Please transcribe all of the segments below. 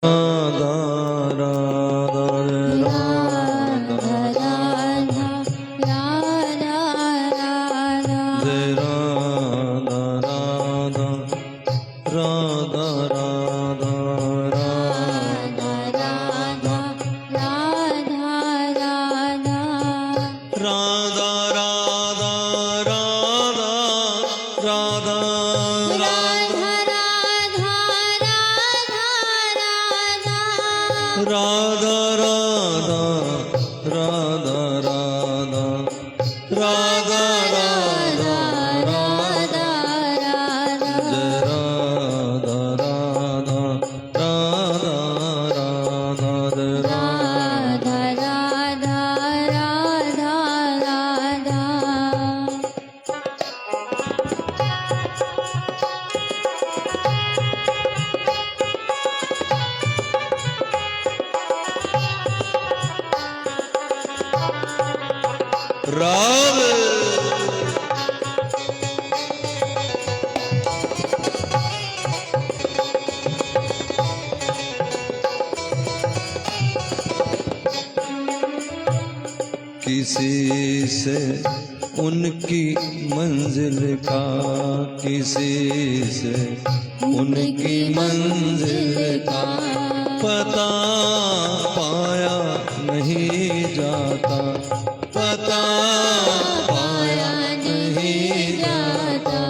राधा राधा राधा राधा राधा राधा किसी से उनकी मंजिल का, किसी से उनकी मंजिल का पता पाया नहीं जाता, पता पाया नहीं जाता।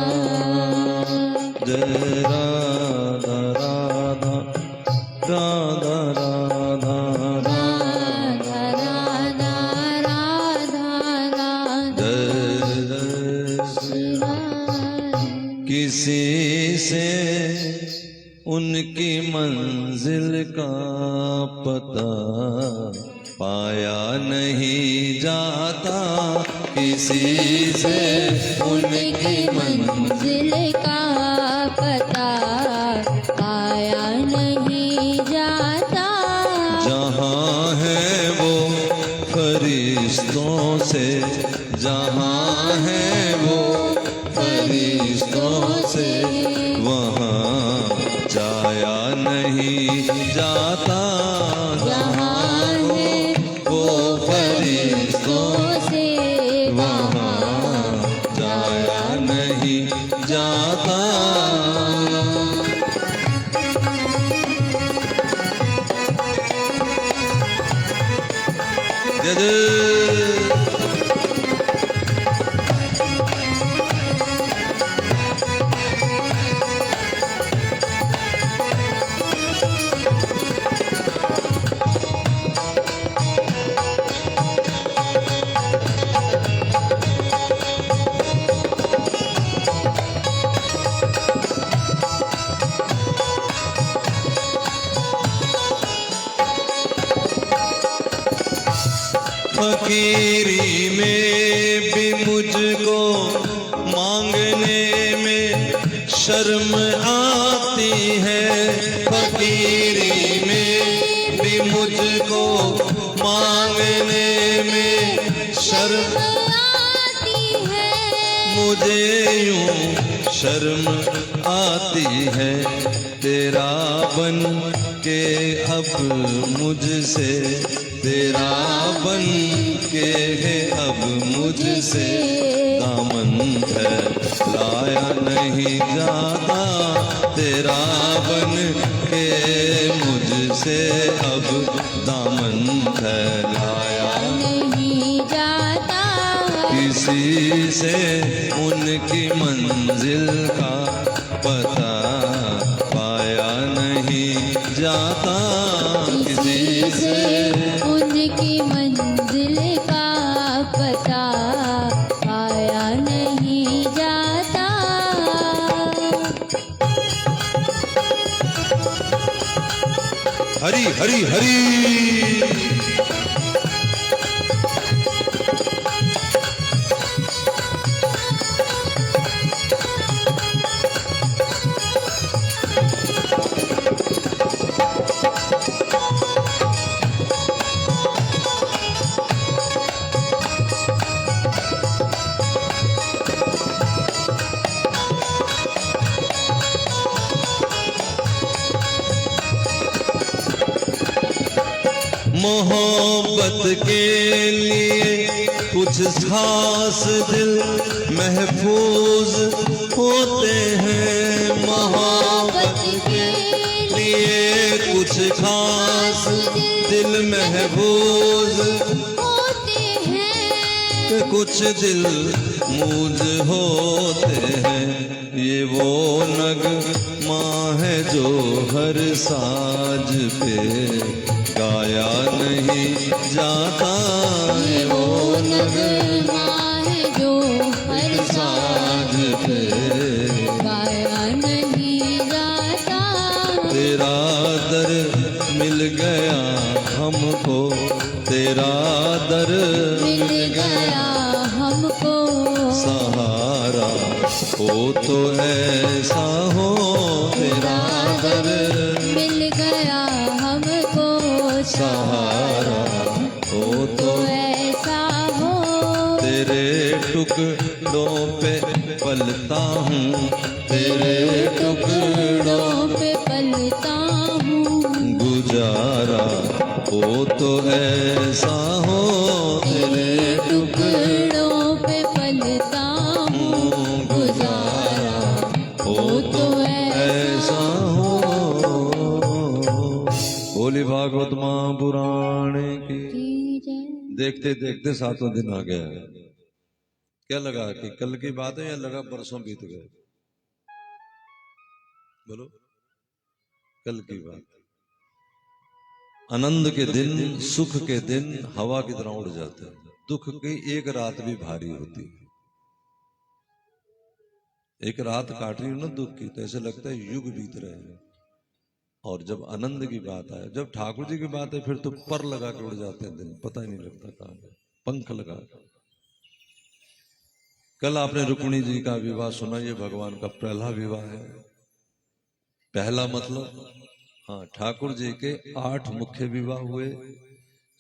जय राधा राधा राधा राधा किसी से उनकी मंजिल का पता पाया नहीं जाता, किसी से उनकी मंजिल का पता पाया नहीं जाता। जहाँ है वो फरिश्तों से, जहाँ है वो फरिश्तों से, वहाँ जाया नहीं जाता। जहाँ है वो फरिश्तों से, वहाँ जाया नहीं जाता। फकीरी में भी मुझको मांगने में शर्म आती है, फकीरी में भी मुझको मांगने में शर्म आती है। मुझे यूं शर्म आती है, तेरा बन के अब मुझसे, तेरा बन के है अब मुझसे दामन है लाया नहीं जाता, तेरा बन के मुझसे अब दामन है लाया नहीं जाता। किसी से उनकी मंजिल का पता पाया नहीं जाता, किसी से उनकी मंजिल का पता पाया नहीं जाता। हरि हरि हरि। मोहब्बत के लिए कुछ खास दिल महफूज होते हैं। मोहब्बत के लिए कुछ खास दिल महफूज होते हैं, कुछ दिल मूज होते हैं। ये वो नगमा है जो हर साज पे गाया नहीं जाता। ये वो नगमा है जो हर साज पे गाया नहीं जाता। तेरा दर मिल गया हमको, तेरा दर मिल गया हमको, सहारा हो तो ऐसा हो। तेरा दर मिल गया हमको, सहारा हो तो ऐसा हो। तेरे टुकड़ों पे पलता हूँ, तेरे टुकड़ों पे पलता हूँ, गुजारा हो तो ऐसा हो। तेरे टुकड़ों पे पलता हूँ, गुजारा हो तो ऐसा हो। बोली भागवत महापुराण की। जय। देखते देखते 7वां दिन आ गया है। क्या लगा कि कल की बात है या लगा परसों बीत गए? बोलो, कल की बात। आनंद के दिन, सुख के दिन हवा की तरह उड़ जाते हैं। दुख की एक रात भी भारी होती है। एक रात काट रही हो ना दुख की, तो ऐसे लगता है युग बीत रहे हैं। और जब आनंद की बात आए, जब ठाकुर जी की बात है, फिर तो पर लगा के उड़ जाते हैं दिन, पता ही नहीं लगता कहाँ गए, पंख लगा। कल आपने रुक्मिणी जी का विवाह सुना, ये भगवान का पहला विवाह है। पहला मतलब, हाँ, ठाकुर जी के 8 मुख्य विवाह हुए,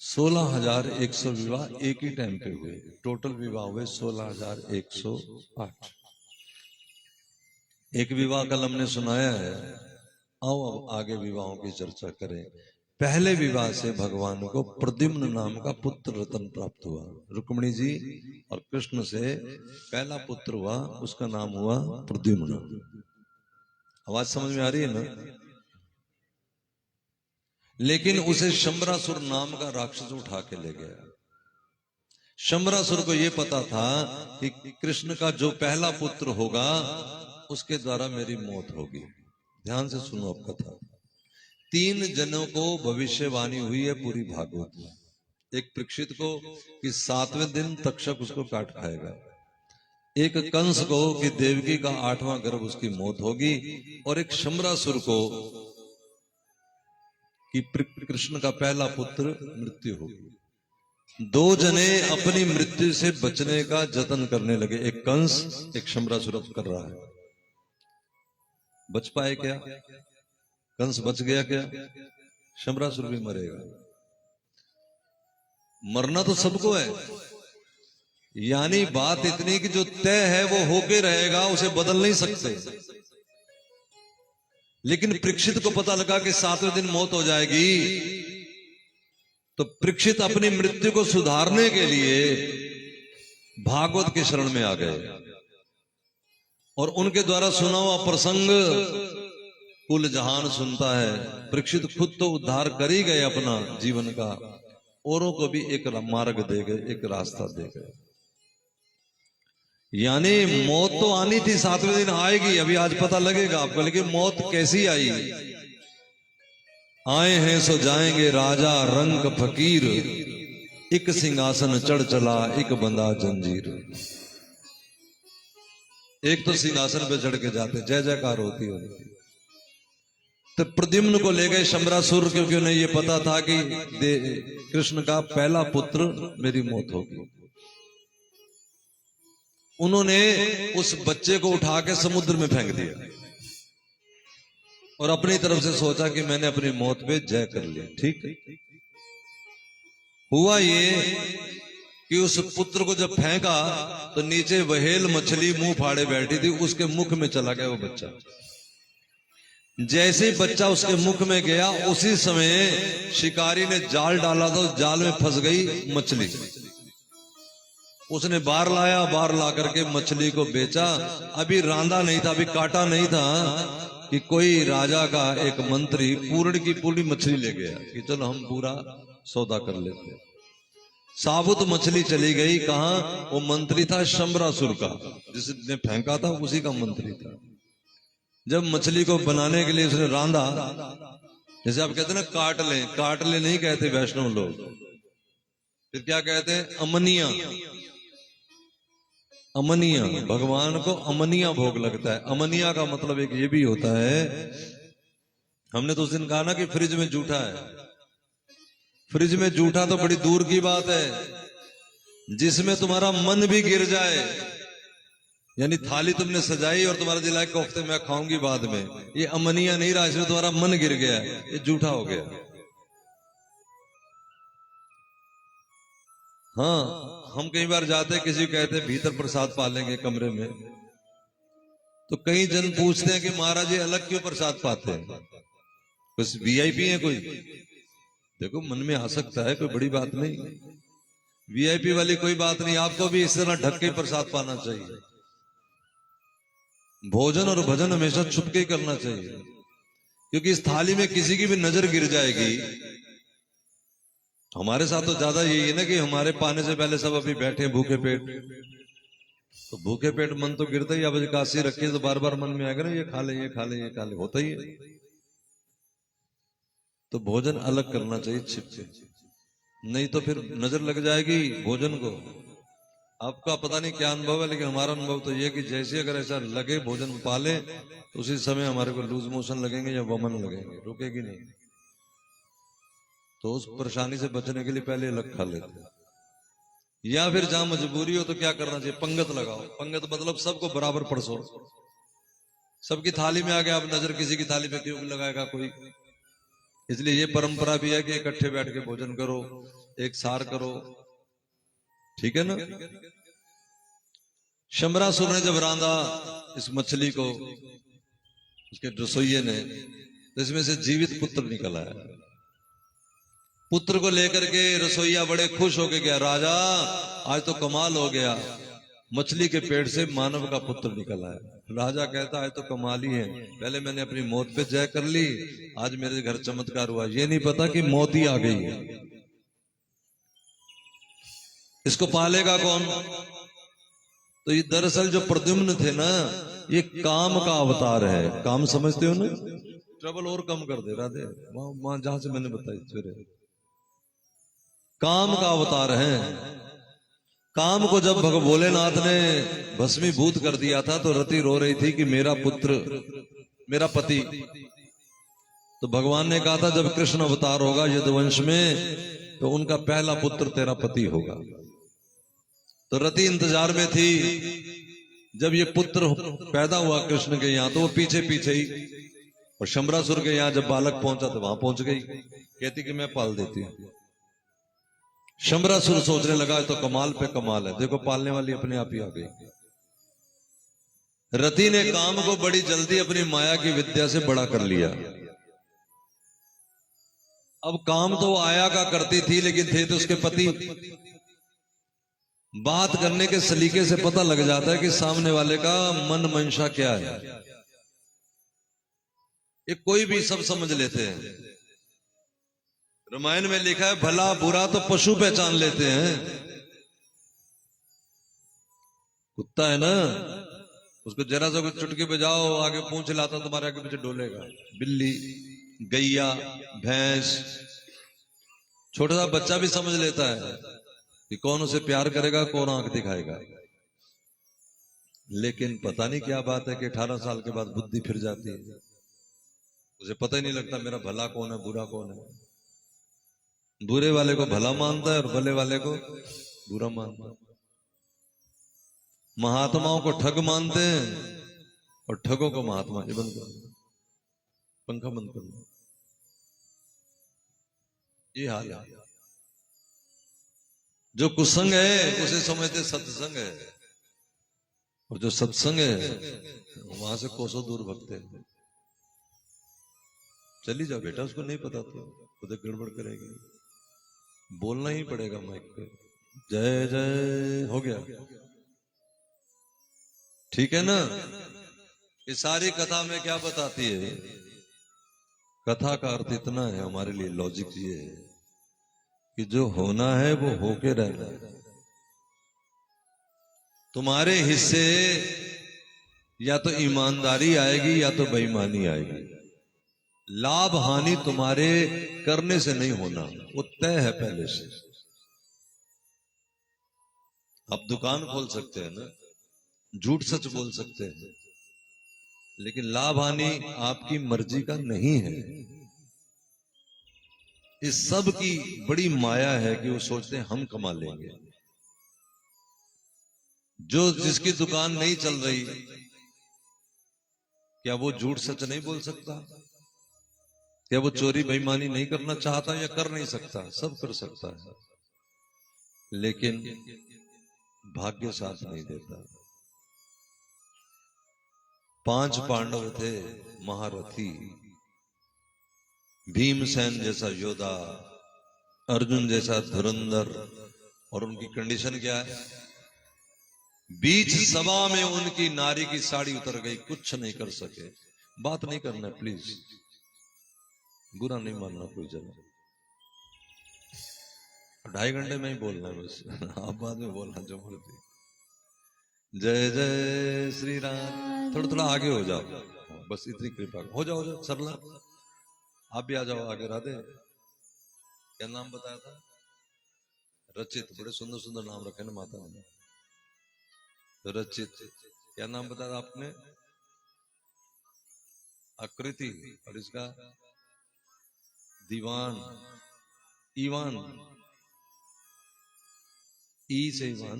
16,100 विवाह एक ही टाइम पे हुए। टोटल विवाह हुए 16,108। एक विवाह कल हमने सुनाया है। आओ अब आगे विवाहों की चर्चा करें। पहले विवाह से भगवान को प्रद्युम्न नाम का पुत्र रत्न प्राप्त हुआ। रुक्मिणी जी और कृष्ण से पहला पुत्र हुआ, उसका नाम हुआ प्रद्युम्न। आवाज समझ में आ रही है ना? लेकिन उसे शंबरासुर नाम का राक्षस उठा के ले गया। शंबरासुर को यह पता था कि कृष्ण का जो पहला पुत्र होगा उसके द्वारा मेरी मौत होगी। ध्यान से सुनो अब कथा। 3 जनों को भविष्यवाणी हुई है पूरी भागवत में। एक परीक्षित को कि 7वें दिन तक्षक उसको काट खाएगा, एक कंस को कि देवकी का 8वां गर्भ उसकी मौत होगी, और एक शंबरासुर को कि कृष्ण का पहला पुत्र मृत्यु होगी। 2 जने अपनी मृत्यु से बचने का जतन करने लगे। एक कंस, एक शंबरासुर कर रहा है। बच पाए क्या? कंस बच गया क्या? शंबरासुर भी मरेगा। मरना तो सबको है, यानी बात इतनी कि जो तय है वो होके रहेगा, उसे बदल नहीं सकते। लेकिन परीक्षित को पता लगा कि 7वें दिन मौत हो जाएगी, तो परीक्षित अपनी मृत्यु को सुधारने के लिए भागवत के शरण में आ गए, और उनके द्वारा सुना हुआ प्रसंग कुल जहान सुनता है। परीक्षित खुद तो उद्धार कर ही गए अपना जीवन का, औरों को भी एक मार्ग दे गए, एक रास्ता दे गए। यानी मौत तो आनी थी, 7वें दिन आएगी, अभी आज पता लगेगा आपको। लेकिन मौत कैसी आई? आए हैं सो जाएंगे राजा रंग फकीर, एक सिंहासन चढ़ चला एक बंदा जंजीर। एक तो सिंहासन पे चढ़ के जाते, जय जयकार होती होती। तो प्रद्युम्न को ले गए शंबरासुर, क्योंकि उन्हें यह पता था कि कृष्ण का पहला पुत्र मेरी मौत होगी। उन्होंने उस बच्चे को उठा के समुद्र में फेंक दिया और अपनी तरफ से सोचा कि मैंने अपनी मौत पे जय कर लिया। ठीक हुआ ये कि उस पुत्र को जब फेंका तो नीचे वहेल मछली मुंह फाड़े बैठी थी, उसके मुख में चला गया वो बच्चा। जैसे ही बच्चा उसके मुख में गया उसी समय शिकारी ने जाल डाला था, उस जाल में फंस गई मछली। उसने बार लाया, बार ला करके मछली को बेचा। अभी रांधा नहीं था, अभी काटा नहीं था कि कोई राजा का एक मंत्री पूर्ण की पूरी मछली ले गया कि चलो हम पूरा सौदा कर लेते हैं। साबुत मछली चली गई। कहां? वो मंत्री था शंबरासुर का, जिसने फेंका था उसी का मंत्री था। जब मछली को बनाने के लिए उसने रांधा, जैसे आप कहते हैं ना काट ले नहीं कहते वैष्णव लोग, फिर क्या कहते हैं? अमनिया। अमनिया, भगवान को अमनिया भोग लगता है। अमनिया का मतलब एक ये भी होता है, हमने तो उस दिन कहा ना कि फ्रिज में जूठा है। फ्रिज में जूठा तो बड़ी दूर की बात है, जिसमें तुम्हारा मन भी गिर जाए। यानी थाली तुमने सजाई और तुम्हारा दिला कोफ्ते मैं खाऊंगी बाद में, ये अमनिया नहीं रहा, इसमें तुम्हारा मन गिर गया, ये जूठा हो गया। हाँ, हम कई बार जाते किसी को कहते भीतर प्रसाद पालेंगे कमरे में, तो कई जन पूछते हैं कि महाराज जी अलग क्यों प्रसाद पाते हैं, कुछ वीआईपी है कोई? देखो मन में आ सकता है, कोई बड़ी बात नहीं, वीआईपी वाली कोई बात नहीं। आपको भी इस तरह ढक के प्रसाद पाना चाहिए। भोजन और भजन हमेशा छुप के ही करना चाहिए, क्योंकि इस थाली में किसी की भी नजर गिर जाएगी। हमारे साथ तो ज्यादा यही है ना कि हमारे पाने से पहले सब अभी बैठे भूखे पेट, तो भूखे पेट मन तो गिरता ही। अब काशी रखी तो बार बार मन में आएगा ना ये खा ले, ये खा ले, ये खा ले, होता ही है। तो भोजन अलग करना चाहिए छिप के, नहीं तो फिर नजर लग जाएगी भोजन को। आपका पता नहीं क्या अनुभव है, लेकिन हमारा अनुभव तो ये कि जैसे अगर ऐसा लगे भोजन पाले तो उसी समय हमारे को लूज मोशन लगेंगे या वमन लगेंगे, रुकेगी नहीं। तो उस परेशानी से बचने के लिए पहले अलग खा लेते, या फिर जहां मजबूरी हो तो क्या करना चाहिए? पंगत लगाओ। पंगत मतलब सबको बराबर परसो। सबकी थाली में आ गया, अब नजर किसी की थाली में क्यों लगाएगा कोई? इसलिए ये परंपरा भी है कि इकट्ठे बैठ के भोजन करो, एक सार करो, ठीक है ना। शंबरासुर ने जब रांधा इस मछली को, उसके रसोइये ने, तो इसमें से जीवित पुत्र निकल आया। पुत्र को लेकर के रसोइया बड़े खुश होके गया, राजा आज तो कमाल हो गया, मछली के पेट से मानव का पुत्र निकल आया। राजा कहता है तो कमाल ही है, पहले मैंने अपनी मौत पे जय कर ली, आज मेरे घर चमत्कार हुआ। ये नहीं पता कि मौत ही आ गई है। इसको पालेगा कौन? तो ये दरअसल जो प्रद्युम्न थे ना, ये काम का अवतार है। काम समझते हो ना? ट्रबल और कम कर दे राधे, वहां जहां से मैंने बताई फिर, काम का अवतार है। काम को जब भोलेनाथ ने भस्मीभूत कर दिया था तो रति रो रही थी कि मेरा पुत्र, मेरा पति। तो भगवान ने कहा था जब कृष्ण अवतार होगा यदुवंश में तो उनका पहला पुत्र तेरा पति होगा। तो रति इंतजार में थी। जब ये पुत्र पैदा हुआ कृष्ण के यहाँ तो वो पीछे पीछे ही, और शंबरासुर के यहाँ जब बालक पहुंचा तो वहां पहुंच गई, कहती कि मैं पाल देती हूं। शंबरासुर सोचने लगा तो कमाल पे कमाल है, देखो पालने वाली अपने आप ही आ गई। रति ने काम को बड़ी जल्दी अपनी माया की विद्या से बड़ा कर लिया। अब काम तो आया का करती थी, लेकिन थे तो उसके पति। बात करने के सलीके से पता लग जाता है कि सामने वाले का मन मंशा क्या है। ये कोई भी सब समझ लेते हैं। रामायण में लिखा है भला बुरा तो पशु पहचान लेते हैं। कुत्ता है ना, उसको जरा सा कुछ चुटकी बजाओ, आगे पूंछ लाता तुम्हारे आगे पीछे डोलेगा। बिल्ली, गैया, भैंस, छोटा सा बच्चा भी समझ लेता है कि कौन उसे प्यार करेगा, कौन आंख दिखाएगा। लेकिन पता नहीं क्या बात है कि 18 साल के बाद बुद्धि फिर जाती है, उसे पता ही नहीं लगता मेरा भला कौन है, बुरा कौन है। बुरे वाले को भला मानता है और भले वाले को बुरा मानता है। महात्माओं को ठग मानते हैं और ठगों को महात्मा। ये बंद करो, पंखा बंद करो। ये हाल है। जो कुसंग है उसे समझते सत्संग है, और जो सत्संग है वहां से कोसों दूर भगते हैं। चली जाओ बेटा, उसको नहीं पता तो खुद गड़बड़ करेगी। बोलना ही पड़ेगा माइक पे, जय जय हो गया, ठीक है ना। ये सारी कथा में क्या बताती है? कथा का अर्थ इतना है हमारे लिए, लॉजिक ये है कि जो होना है वो होके रहना है। तुम्हारे हिस्से या तो ईमानदारी आएगी या तो बेईमानी आएगी। लाभ हानि तुम्हारे करने से नहीं होना, वो तय है पहले से। आप दुकान खोल सकते हैं ना, झूठ सच बोल सकते हैं, लेकिन लाभ हानि आपकी मर्जी का नहीं है। इस सब की बड़ी माया है कि वो सोचते हैं हम कमा लेंगे। जो जिसकी दुकान नहीं चल रही, क्या वो झूठ सच नहीं बोल सकता? क्या वो चोरी बेईमानी नहीं करना चाहता या कर नहीं सकता? सब कर सकता है, लेकिन भाग्य साथ नहीं देता। 5 पांडव थे महारथी, भीमसेन जैसा योद्धा, अर्जुन जैसा धुरंधर, और उनकी कंडीशन क्या है? बीच सभा में उनकी नारी की साड़ी उतर गई, कुछ नहीं कर सके। बात नहीं करना प्लीज, बुरा नहीं मानना कोई जगह, 2.5 घंटे में ही बोलना है बस, आप बाद में बोलना जो मर्जी। जय जय श्री राम। थोड़ा थोड़ा आगे हो जाओ, बस इतनी कृपा हो जाओ, सरला आप भी आ जाओ आगे। राधे, क्या नाम बताया था? रचित, बड़े सुंदर सुंदर नाम रखे ना माता ने। रचित, क्या नाम बताया आपने? आकृति, और इसका दीवान, ईवान, ई से ईवान,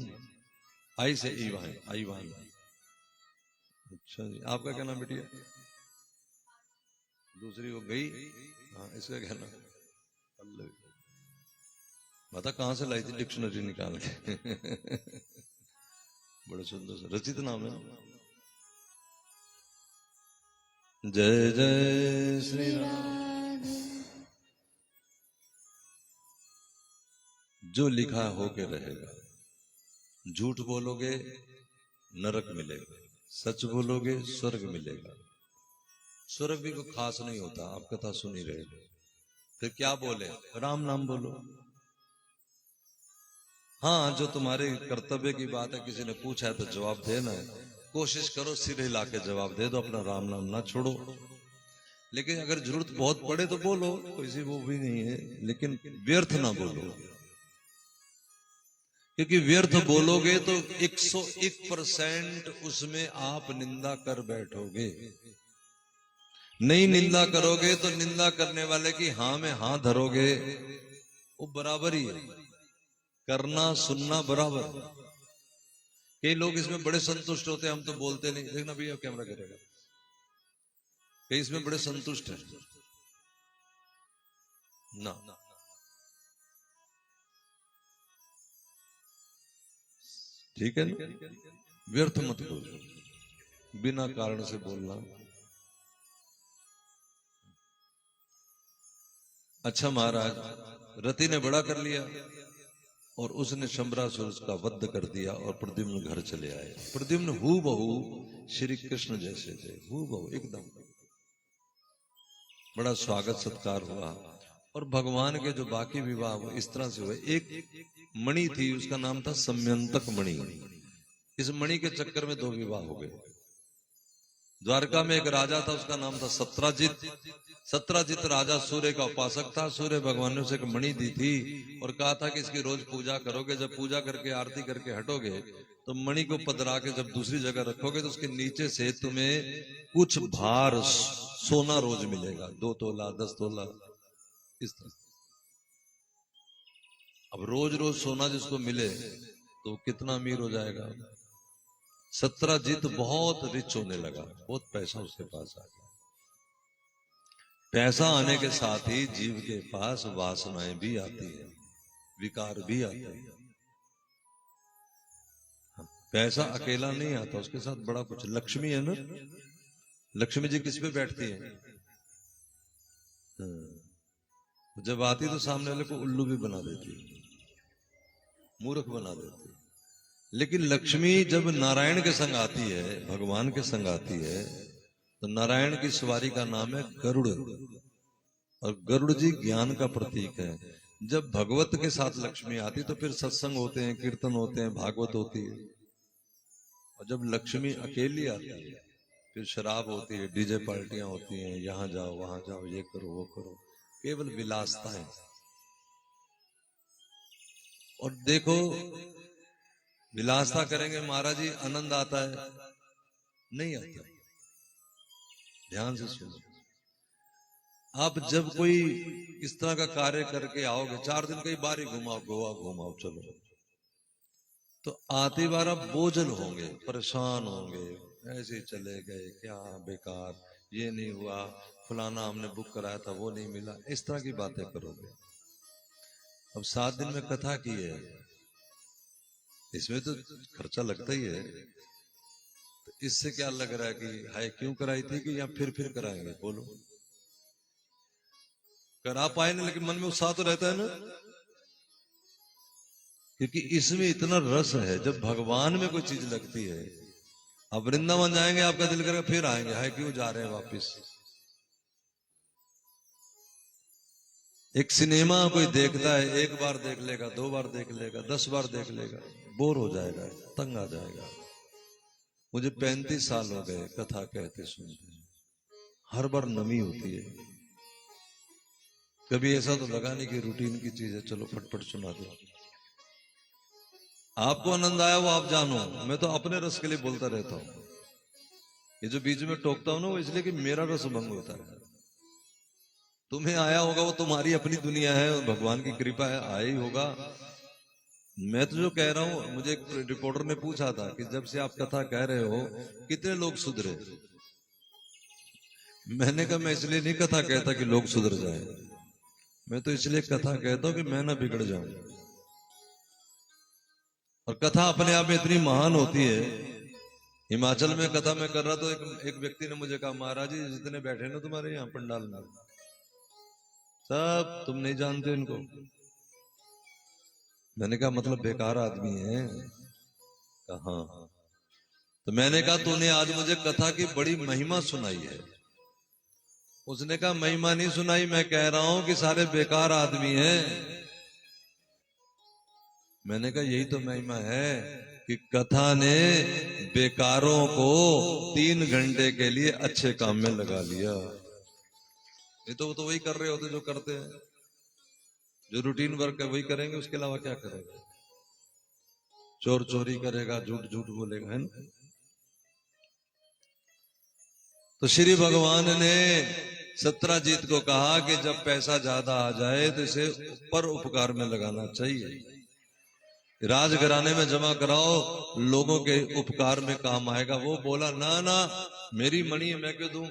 आई से ईवान, आईवान। अच्छा जी, आपका क्या नाम बेटिया? दूसरी हो गई, हाँ, इसका क्या नाम? पल्लवी। बता कहां से लाई थी डिक्शनरी निकाल के? बड़े सुंदर से रचित नाम है। जय जय श्री राम। जो लिखा होके रहेगा। झूठ बोलोगे नरक मिलेगा, सच बोलोगे स्वर्ग मिलेगा। स्वर्ग भी कोई खास नहीं होता, आप कथा सुनी रहे, फिर क्या बोले? राम नाम बोलो। हाँ, जो तुम्हारे कर्तव्य की बात है, किसी ने पूछा है तो जवाब देना है, कोशिश करो सिर हिला के जवाब दे दो, अपना राम नाम ना छोड़ो। लेकिन अगर जरूरत बहुत पड़े तो बोलो, कोई वो भी नहीं है, लेकिन व्यर्थ ना बोलो, क्योंकि व्यर्थ बोलोगे तो 101% उसमें आप निंदा कर बैठोगे। नहीं निंदा करोगे तो निंदा करने वाले की हाँ में हाँ धरोगे, वो बराबर ही है, करना सुनना बराबर। कई लोग इसमें बड़े संतुष्ट होते हैं, हम तो बोलते नहीं। देखना भैया कैमरा करेगा, कई इसमें बड़े संतुष्ट हैं ना। ठीक है ना, व्यर्थ मत बोलो, बिना कारण से बोलना। अच्छा महाराज, रति ने बड़ा कर लिया और उसने शंबरासुर का वध कर दिया और प्रद्युम्न घर चले आए। प्रद्युम्न हूबहू श्री कृष्ण जैसे थे, हूबहू एकदम। बड़ा स्वागत सत्कार हुआ और भगवान के जो बाकी विवाह वो इस तरह से हुए। एक मणि थी, उसका नाम था सम्यंतक मणि। इस मणि के चक्कर में 2 विवाह हो गए। द्वारका में एक राजा था, उसका नाम था सत्राजित। सत्राजित राजा सूर्य का उपासक था। सूर्य भगवान ने उसे एक मणि दी थी और कहा था कि इसकी रोज पूजा करोगे, जब पूजा करके आरती करके हटोगे तो मणि को पधरा के जब दूसरी जगह रखोगे तो उसके नीचे से तुम्हें कुछ भार सोना रोज मिलेगा, 2 तोला 10 तोला इस तरह। अब रोज रोज सोना जिसको मिले तो कितना अमीर हो जाएगा। सत्राजित बहुत रिच होने लगा, बहुत पैसा उसके पास आ गया। पैसा आने के साथ ही जीव के पास वासनाएं भी आती है, विकार भी आते हैं। पैसा अकेला नहीं आता, उसके साथ बड़ा कुछ। लक्ष्मी है ना, लक्ष्मी जी किस पे बैठती है? हाँ। जब आती तो सामने वाले को उल्लू भी बना देती, मूर्ख बना देती। लेकिन लक्ष्मी जब नारायण के संग आती है, भगवान के संग आती है, तो नारायण की सवारी का नाम है गरुड़, और गरुड़ जी ज्ञान का प्रतीक है। जब भगवत के साथ लक्ष्मी आती तो फिर सत्संग होते हैं, कीर्तन होते हैं, भागवत होती है। और जब लक्ष्मी अकेली आती है फिर शराब होती है, डीजे पार्टियां होती हैं, यहां जाओ वहां जाओ, ये करो वो करो, केवल विलासता है। और देखो, विलासता करेंगे महाराज जी, आनंद आता है? नहीं आता। ध्यान से सुनो, आप जब कोई इस तरह का कार्य करके आओगे, 4 दिन कई बार ही घुमाओ, गोवा घुमाओ, चलो, तो आते बार आप बोझल होंगे, परेशान होंगे, ऐसे ही चले गए, क्या बेकार, ये नहीं हुआ, फलाना हमने बुक कराया था वो नहीं मिला, इस तरह की बातें करोगे। अब 7 दिन में कथा की है, इसमें तो खर्चा लगता ही है, तो इससे क्या लग रहा है कि हाय क्यों कराई थी, कि या फिर कराएंगे? बोलो, करा पाए ना, लेकिन मन में उत्साह तो रहता है ना, क्योंकि इसमें इतना रस है। जब भगवान में कोई चीज लगती है, अब वृंदावन जाएंगे, आपका दिल करेगा फिर आएंगे, हाय क्यों जा रहे हैं वापिस। एक सिनेमा कोई देखता है, 1 बार देख लेगा, 2 बार देख लेगा, 10 बार देख लेगा, बोर हो जाएगा, तंग आ जाएगा। मुझे 35 साल हो गए कथा कहते सुनते, हर बार नमी होती है। कभी ऐसा तो लगा नहीं कि रूटीन की चीज है, चलो फटफट सुना दो। आपको आनंद आया वो आप जानो, मैं तो अपने रस के लिए बोलता रहता हूं। ये जो बीच में टोकता हूं ना, वो इसलिए कि मेरा रस भंग होता है। तुम्हें आया होगा वो तुम्हारी अपनी दुनिया है, भगवान की कृपा है, आया ही होगा। मैं तो जो कह रहा हूं, मुझे एक रिपोर्टर ने पूछा था कि जब से आप कथा कह रहे हो कितने लोग सुधरे। मैंने कहा मैं इसलिए नहीं कथा कहता कि लोग सुधर जाए, मैं तो इसलिए कथा कहता हूं कि मैं ना बिगड़ जाऊं। और कथा अपने आप में इतनी महान होती है। हिमाचल में कथा में कर रहा तो एक व्यक्ति ने मुझे कहा, महाराज जी जितने बैठे ना तुम्हारे यहाँ पंडाल में, सब तुम नहीं जानते इनको। मैंने कहा मतलब बेकार आदमी है? कहा हाँ। तो मैंने कहा तूने आज मुझे कथा की बड़ी महिमा सुनाई है। उसने कहा महिमा नहीं सुनाई, मैं कह रहा हूं कि सारे बेकार आदमी हैं। मैंने कहा यही तो महिमा है कि कथा ने बेकारों को 3 घंटे के लिए अच्छे काम में लगा लिया। नहीं तो वो तो वही कर रहे होते जो करते हैं, जो रूटीन वर्क है वही करेंगे, उसके अलावा क्या करेंगे? चोर चोरी करेगा, झूठ झूठ बोलेगा, है ना। तो श्री भगवान ने सत्राजीत को कहा कि जब पैसा ज्यादा आ जाए तो इसे पर उपकार में लगाना चाहिए, राजघराने में जमा कराओ, लोगों के उपकार में काम आएगा। वो बोला ना ना, मेरी मणि है, मैं क्यों दूं।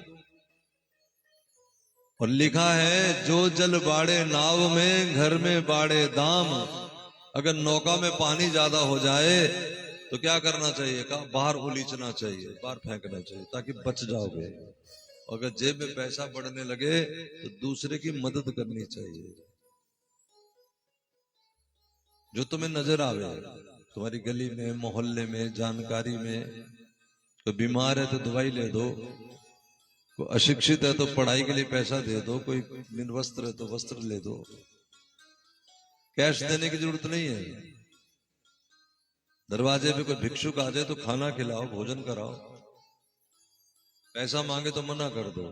और लिखा है जो जल बाड़े नाव में, घर में बाड़े दाम। अगर नौका में पानी ज्यादा हो जाए तो क्या करना चाहिए? कहा बाहर उलीचना चाहिए, बाहर फेंकना चाहिए, ताकि बच जाओगे। अगर जेब में पैसा बढ़ने लगे तो दूसरे की मदद करनी चाहिए। जो तुम्हें नजर आवे, तुम्हारी गली में, मोहल्ले में, जानकारी में, कोई बीमार है तो दवाई ले दो, कोई अशिक्षित है तो पढ़ाई के लिए पैसा दे दो, कोई निर्वस्त्र है तो वस्त्र ले दो। कैश देने की जरूरत नहीं है। दरवाजे पे कोई भिक्षुक आ जाए तो खाना खिलाओ, भोजन कराओ। पैसा मांगे तो मना कर दो,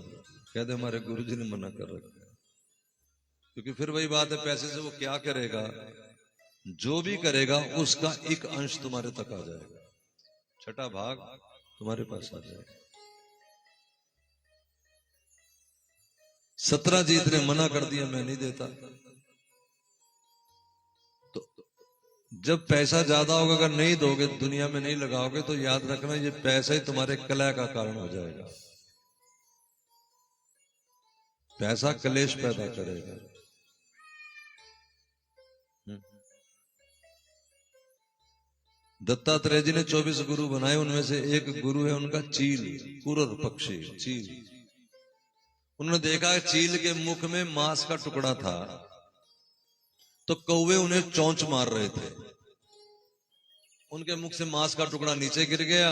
कह दे हमारे गुरुजी ने मना कर रखा है। क्योंकि फिर वही बात है, पैसे से वो क्या करेगा? जो भी करेगा उसका एक अंश तुम्हारे तक आ जाएगा, 6ठा भाग तुम्हारे पास आ जाएगा। सत्राजीत ने मना कर दिया, मैं नहीं देता। तो जब पैसा ज्यादा होगा, अगर नहीं दोगे, दुनिया में नहीं लगाओगे, तो याद रखना ये पैसा ही तुम्हारे कलह का कारण हो जाएगा। पैसा कलेश पैदा करेगा। दत्तात्रेय जी ने 24 गुरु बनाए, उनमें से एक गुरु है उनका चील, कुरर पक्षी, चील। उन्होंने देखा चील के मुख में मांस का टुकड़ा था, तो कौवे उन्हें चोंच मार रहे थे। उनके मुख से मांस का टुकड़ा नीचे गिर गया,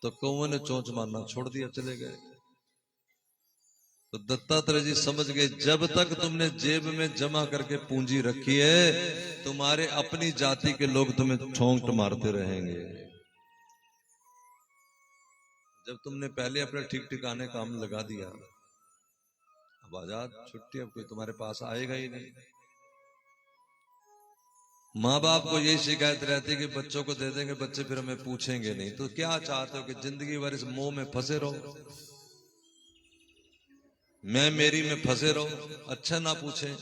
तो कौवे ने चोंच मारना छोड़ दिया, चले गए। तो दत्तात्रेय जी समझ गए, जब तक तुमने जेब में जमा करके पूंजी रखी है, तुम्हारे अपनी जाति के लोग तुम्हें ठोंक मारते रहेंगे। जब तुमने पहले अपने ठीक ठिकाने काम लगा दिया, अब आजाद छुट्टी, अब कोई तुम्हारे पास आएगा ही नहीं। माँ बाप को यही शिकायत रहती है कि बच्चों को दे देंगे, बच्चे फिर हमें पूछेंगे नहीं। तो क्या चाहते हो कि जिंदगी भर इस मोह में फंसे रहो, मैं मेरी में फंसे रहो, अच्छा ना पूछे।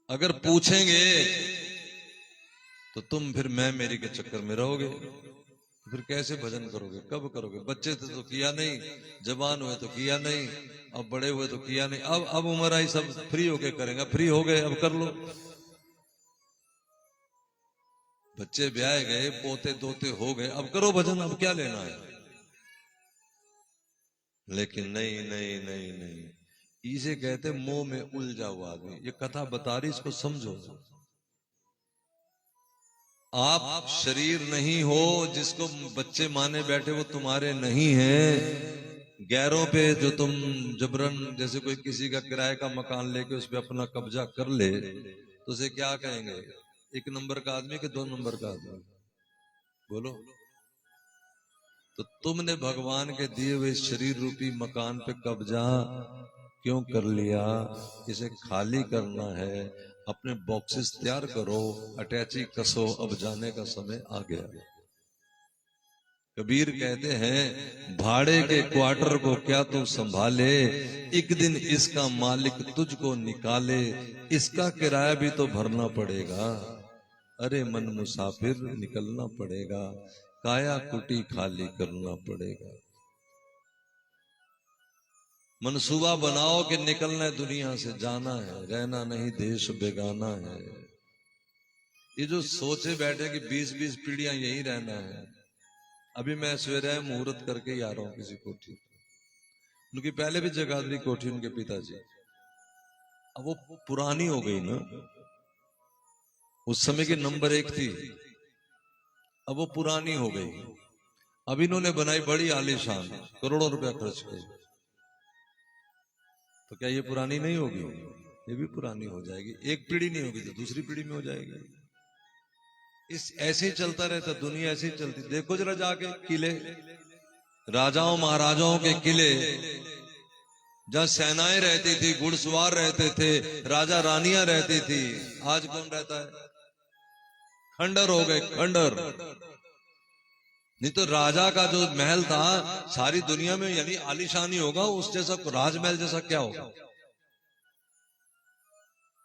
अगर पूछेंगे तो तुम फिर मैं मेरी के चक्कर में रहोगे, फिर कैसे भजन करोगे, कब करोगे? बच्चे थे तो किया नहीं, जवान हुए तो किया नहीं, अब बड़े हुए तो किया नहीं, अब उम्र आई, सब फ्री होके करेंगे, फ्री हो गए अब कर लो। बच्चे ब्याह गए, पोते दोते हो गए, अब करो भजन, अब क्या लेना है। लेकिन नहीं नहीं नहीं नहीं, इसे कहते मोह में उलझा हुआ आदमी। ये कथा बता रही, इसको समझो। आप शरीर नहीं हो, जिसको बच्चे माने बैठे वो तुम्हारे नहीं हैं। गैरों पे जो तुम जबरन, जैसे कोई किसी का किराए का मकान लेके उस पे अपना कब्जा कर ले, तो उसे क्या कहेंगे? एक नंबर का आदमी कि दो नंबर का आदमी? बोलो। तो तुमने भगवान के दिए हुए शरीर रूपी मकान पे कब्जा क्यों कर लिया? इसे खाली करना है, अपने बॉक्सेस तैयार करो, अटैची कसो, अब जाने का समय आ गया। कबीर कहते हैं, भाड़े के क्वार्टर को क्या तू संभाले, एक दिन इसका मालिक तुझको निकाले, इसका किराया भी तो भरना पड़ेगा। अरे मन मुसाफिर निकलना पड़ेगा, काया कुटी खाली करना पड़ेगा। मनसूबा बनाओ कि निकलना है, दुनिया से जाना है, रहना नहीं देश बेगाना है। ये जो सोचे बैठे कि 20-20 पीढ़ियां यही रहना है। अभी मैं सवेरे मुहूर्त करके ही आ रहा हूं किसी कोठी, उनकी पहले भी जगाधरी कोठी, उनके पिताजी। अब वो पुरानी हो गई ना, उस समय की नंबर 1 थी, अब वो पुरानी हो गई। अब इन्होंने बनाई बड़ी आलीशान, करोड़ों रुपया खर्च कर। तो क्या ये पुरानी नहीं होगी? ये भी पुरानी हो जाएगी। एक पीढ़ी नहीं होगी तो दूसरी पीढ़ी में हो जाएगी। इस ऐसे ही चलता रहता, दुनिया ऐसे ही चलती। देखो जरा जाके किले, राजाओं महाराजाओं के किले, जहां सेनाएं रहती थी, घुड़सवार रहते थे, राजा रानियां रहती थी, आज कौन रहता है? खंडर हो गए, खंडर। नहीं तो राजा का जो महल था सारी दुनिया में यानी आलीशान ही होगा, उस जैसा राजमहल जैसा क्या होगा?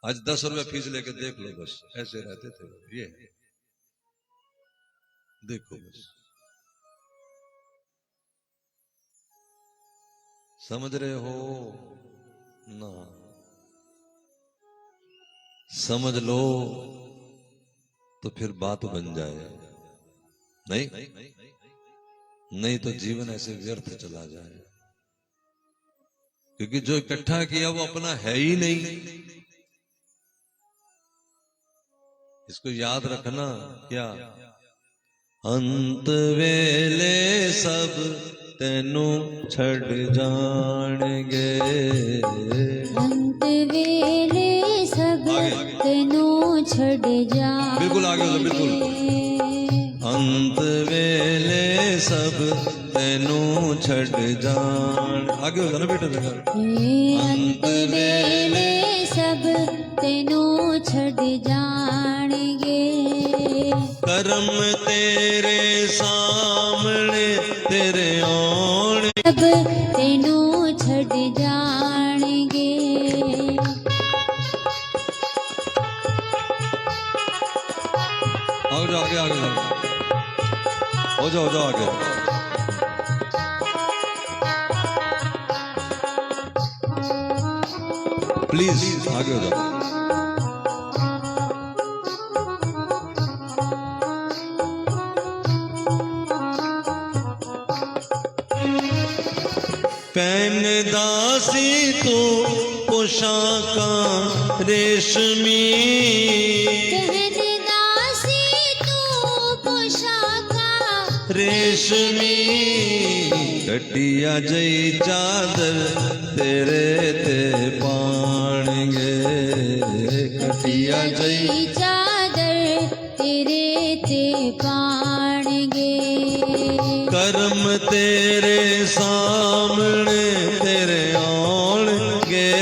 आज 10 रुपए फीस लेके देख लो, बस ऐसे रहते थे। ये देखो बस, समझ रहे हो ना? समझ लो तो फिर बात बन जाए, नहीं तो जीवन ऐसे व्यर्थ चला जाए। क्योंकि जो इकट्ठा किया वो अपना है ही नहीं। इसको याद रखना। क्या? अंत वेले सब तेनू छड़ जाणगे, अंत वेले सब तेनू छड़ जाणगे। बिल्कुल आगे हो, बिल्कुल। अंत वेले सब तेनू छड़ जान, आगे हो जाना बेटा देखा। अंत वेले सब तेनू छड़ जाणगे, कर्म तेरे सामने तेरे आने, सब तेनू छड़ जाणगे। आओ जाओ आगे, आगे जाओ, हो जाओ आगे। प्लीज आगे हो जाओ। कहन दासी तू पोशाका रेशमी, कहन दासी तू पोशाका रेशमी, कटिया जई चादर तेरे ते पाणगे, कटिया जई चादर तेरे ते पाणगे। कर्म तेरे सामने तेरे आउणगे,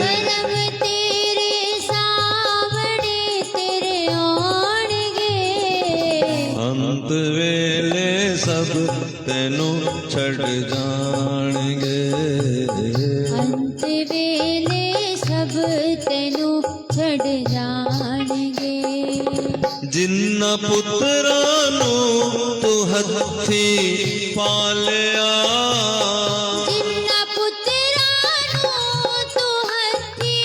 कर्म तेरे सामने तेरे आउणगे। अंत वेले सब तेनू छड़ जाणगे, अंत वेले सब तेनू छड़ जाणगे। जिन्ना पुत्रां नू तू हथी पालिया, जिन्ना पुत्रां नू तू हथी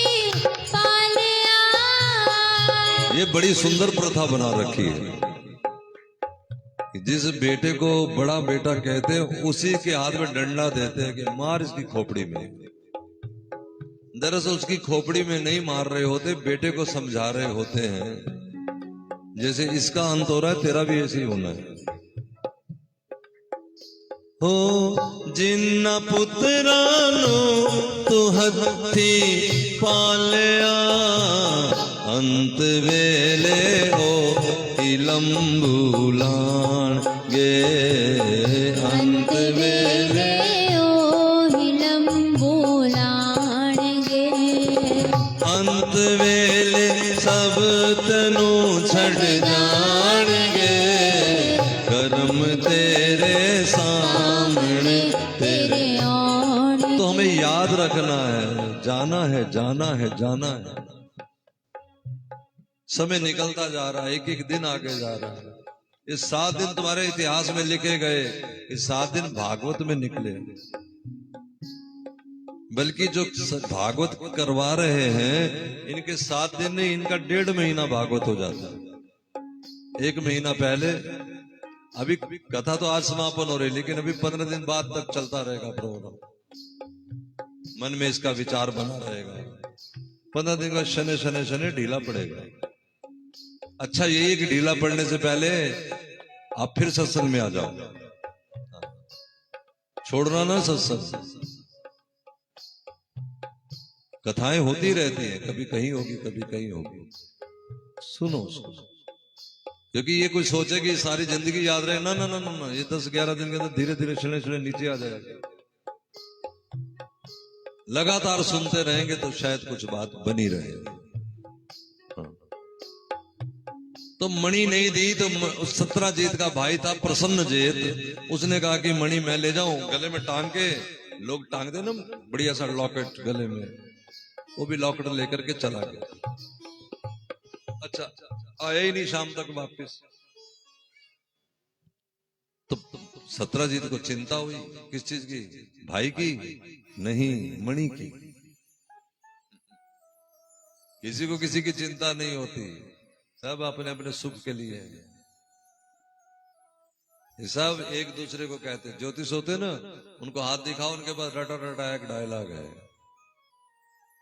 पालिया। ये बड़ी सुंदर प्रथा बना रखी है कि जिस बेटे को बड़ा बेटा कहते हैं उसी के हाथ में डंडा देते हैं कि मार इसकी खोपड़ी में। दरअसल उसकी खोपड़ी में नहीं मार रहे होते, बेटे को समझा रहे होते हैं जैसे इसका अंत हो रहा है तेरा भी ऐसे ही होना है। हो जिन्ना पुत्रां नू तू हथी पालिया, अंत वेले हो लंबू लाणगे, अंत वेले लंबू लाणगे। अंत वेले सब तनु छड़ जाणगे, कर्म तेरे सामने तेरे। आउणगे। तो हमें याद रखना है, जाना है जाना है जाना है। समय निकलता जा रहा है, एक एक दिन आगे जा रहा है। ये 7 दिन तुम्हारे इतिहास में लिखे गए, ये 7 दिन भागवत में निकले। बल्कि जो भागवत करवा रहे हैं इनके 7 दिन नहीं, इनका 1.5 महीना भागवत हो जाता है। 1 महीना पहले, अभी कथा तो आज समापन हो रही, लेकिन अभी 15 दिन बाद तक चलता रहेगा प्रोग्राम। मन में इसका विचार बना रहेगा। 15 दिन का शनि शनि शनि ढीला पड़ेगा। अच्छा यही कि ढीला पड़ने से पहले आप फिर सत्संग में आ जाओ, छोड़ना ना सत्संग। कथाएं होती रहती हैं, कभी कहीं होगी कभी कहीं होगी, सुनो उसको। क्योंकि ये कोई सोचे कि सारी जिंदगी याद रहे, ना ना ना ना, ना। ये 10-11 दिन के अंदर धीरे धीरे क्षण क्षण नीचे आ जाएगा। लगातार सुनते रहेंगे तो शायद कुछ बात बनी रहे। हाँ। तो मणि नहीं दी तो उस सत्राजीत का भाई था प्रसन्नजीत, उसने कहा कि मणि मैं ले जाऊं, गले में टांग के। लोग टांग दे ना बढ़िया सा लॉकेट गले में, वो भी लॉकेट लेकर के चला गया। अच्छा आया ही नहीं शाम तक वापस। तो सत्राजीत को चिंता हुई, किस चीज की? भाई की नहीं, मणि की। किसी को किसी की चिंता नहीं होती, सब अपने अपने सुख के लिए है। ये सब एक दूसरे को कहते हैं। ज्योतिष होते ना, उनको हाथ दिखाओ, उनके पास रटा रटा एक डायलॉग है।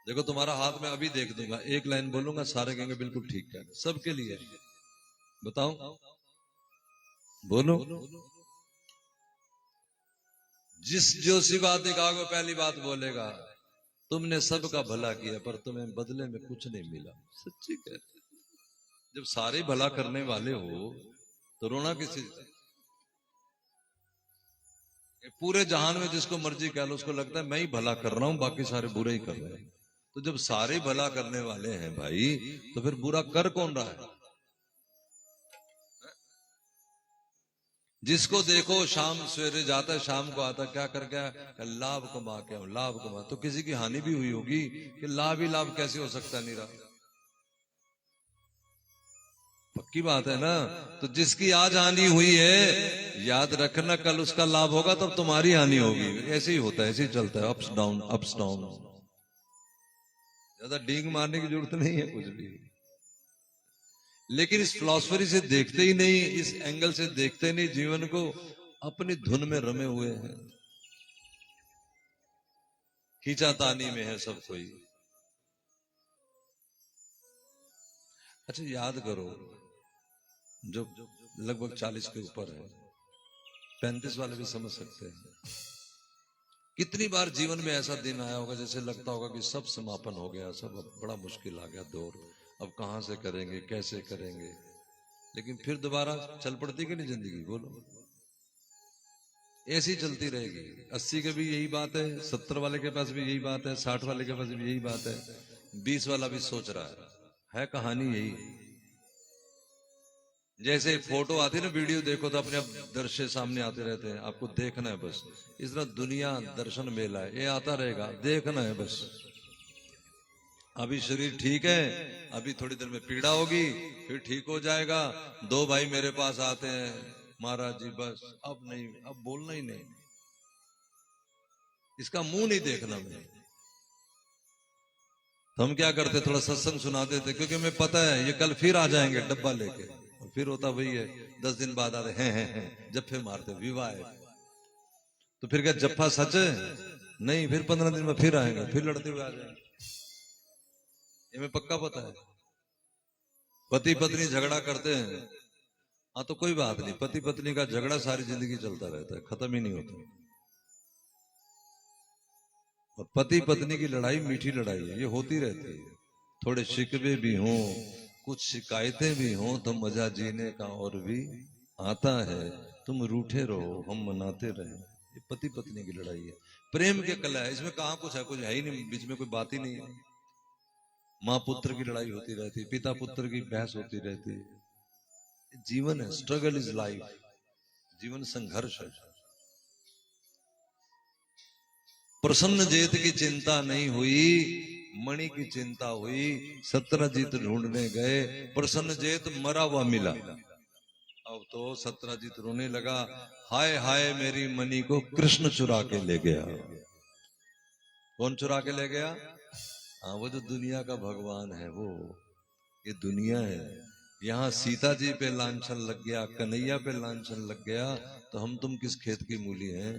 देखो तुम्हारा हाथ में अभी देख दूंगा, एक लाइन बोलूंगा, सारे कहेंगे बिल्कुल ठीक है। सबके लिए बताओ, बोलो। जिस जोशी को हाथ दिखाओगे पहली बात बोलेगा, तुमने सबका भला किया पर तुम्हें बदले में कुछ नहीं मिला। सच्ची कहते, जब सारे भला करने वाले हो तो रोना किस चीज का? पूरे जहान में जिसको मर्जी कह लो, उसको लगता है मैं ही भला कर रहा हूं, बाकी सारे बुरे ही कर रहे हैं। तो जब सारे भला करने वाले हैं भाई, तो फिर बुरा कर कौन रहा है? जिसको देखो शाम सवेरे जाता है, शाम को आता, क्या कर गया? लाभ कमा के, लाभ कमा। तो किसी की हानि भी हुई होगी कि लाभ ही लाभ कैसे हो सकता? नहीं रहा, पक्की बात है ना। तो जिसकी आज हानि हुई है, याद रखना कल उसका लाभ होगा, तब तुम्हारी हानि होगी। ऐसे ही होता है, ऐसे ही चलता है, अप्स डाउन अप्स डाउन। ज्यादा डींग मारने की जरूरत नहीं है कुछ भी। लेकिन इस फिलॉसफी से देखते ही नहीं, इस एंगल से देखते नहीं जीवन को, अपनी धुन में रमे हुए हैं। खींचातानी में है सब कोई। अच्छा याद करो, जो लगभग 40 के ऊपर है, 35 वाले भी समझ सकते हैं, कितनी बार जीवन में ऐसा दिन आया होगा जैसे लगता होगा कि सब समापन हो गया, सब अब बड़ा मुश्किल आ गया दौर, अब कहां से करेंगे, कैसे करेंगे, लेकिन फिर दोबारा चल पड़ती कि नहीं जिंदगी? बोलो, ऐसी चलती रहेगी। 80 के भी यही बात है, 70 वाले के पास भी यही बात है, 60 वाले के पास भी यही बात है, 20 वाला भी सोच रहा है कहानी यही। जैसे फोटो आती है ना, वीडियो देखो तो अपने आप दृश्य सामने आते रहते हैं, आपको देखना है बस। इस तरह दुनिया दर्शन मेला है, ये आता रहेगा, देखना है बस। अभी शरीर ठीक है, अभी थोड़ी देर में पीड़ा होगी, फिर ठीक हो जाएगा। 2 भाई मेरे पास आते हैं, महाराज जी बस अब नहीं, अब बोलना ही नहीं, इसका मुंह नहीं देखना मैं। तो हम क्या करते, थोड़ा सत्संग सुना देते, क्योंकि हमें पता है ये कल फिर आ जाएंगे डब्बा लेके, और फिर होता वही है, 10 दिन बाद आते हैं जफ्फे मारते, विवाह है। तो फिर क्या जफ्फा सच है? नहीं, फिर 15 दिन में फिर आएंगे, फिर लड़ते हुए आ जाएंगे, ये हमें पक्का पता है। पति पत्नी झगड़ा करते हैं, हाँ तो कोई बात नहीं, पति पत्नी का झगड़ा सारी जिंदगी चलता रहता है, खत्म ही नहीं होता। और पति पत्नी की लड़ाई मीठी लड़ाई है, ये होती रहती है। थोड़े शिकवे भी हों, कुछ शिकायतें भी हों, तो मजा जीने का और भी आता है। तुम रूठे रहो, हम मनाते रहे, ये पति पत्नी की लड़ाई है, प्रेम के कला है। इसमें कहां कुछ है, कुछ है ही नहीं, बीच में कोई बात ही नहीं है। माँ पुत्र की लड़ाई होती रहती, पिता पुत्र की बहस होती रहती। जीवन है, स्ट्रगल इज लाइफ, जीवन संघर्ष है। प्रसन्न जेत की चिंता नहीं हुई, मणि की चिंता हुई। सत्यजीत ढूंढने गए, प्रसन्न जेत मरा हुआ मिला। अब तो सत्यजीत रोने लगा, हाय हाय मेरी मणि को कृष्ण चुरा के ले गया। कौन चुरा के ले गया? हाँ, वो जो दुनिया का भगवान है वो, ये दुनिया है। यहाँ सीता जी पे लांछन लग गया, कन्हैया पे लांछन लग गया, तो हम तुम किस खेत की मूली हैं?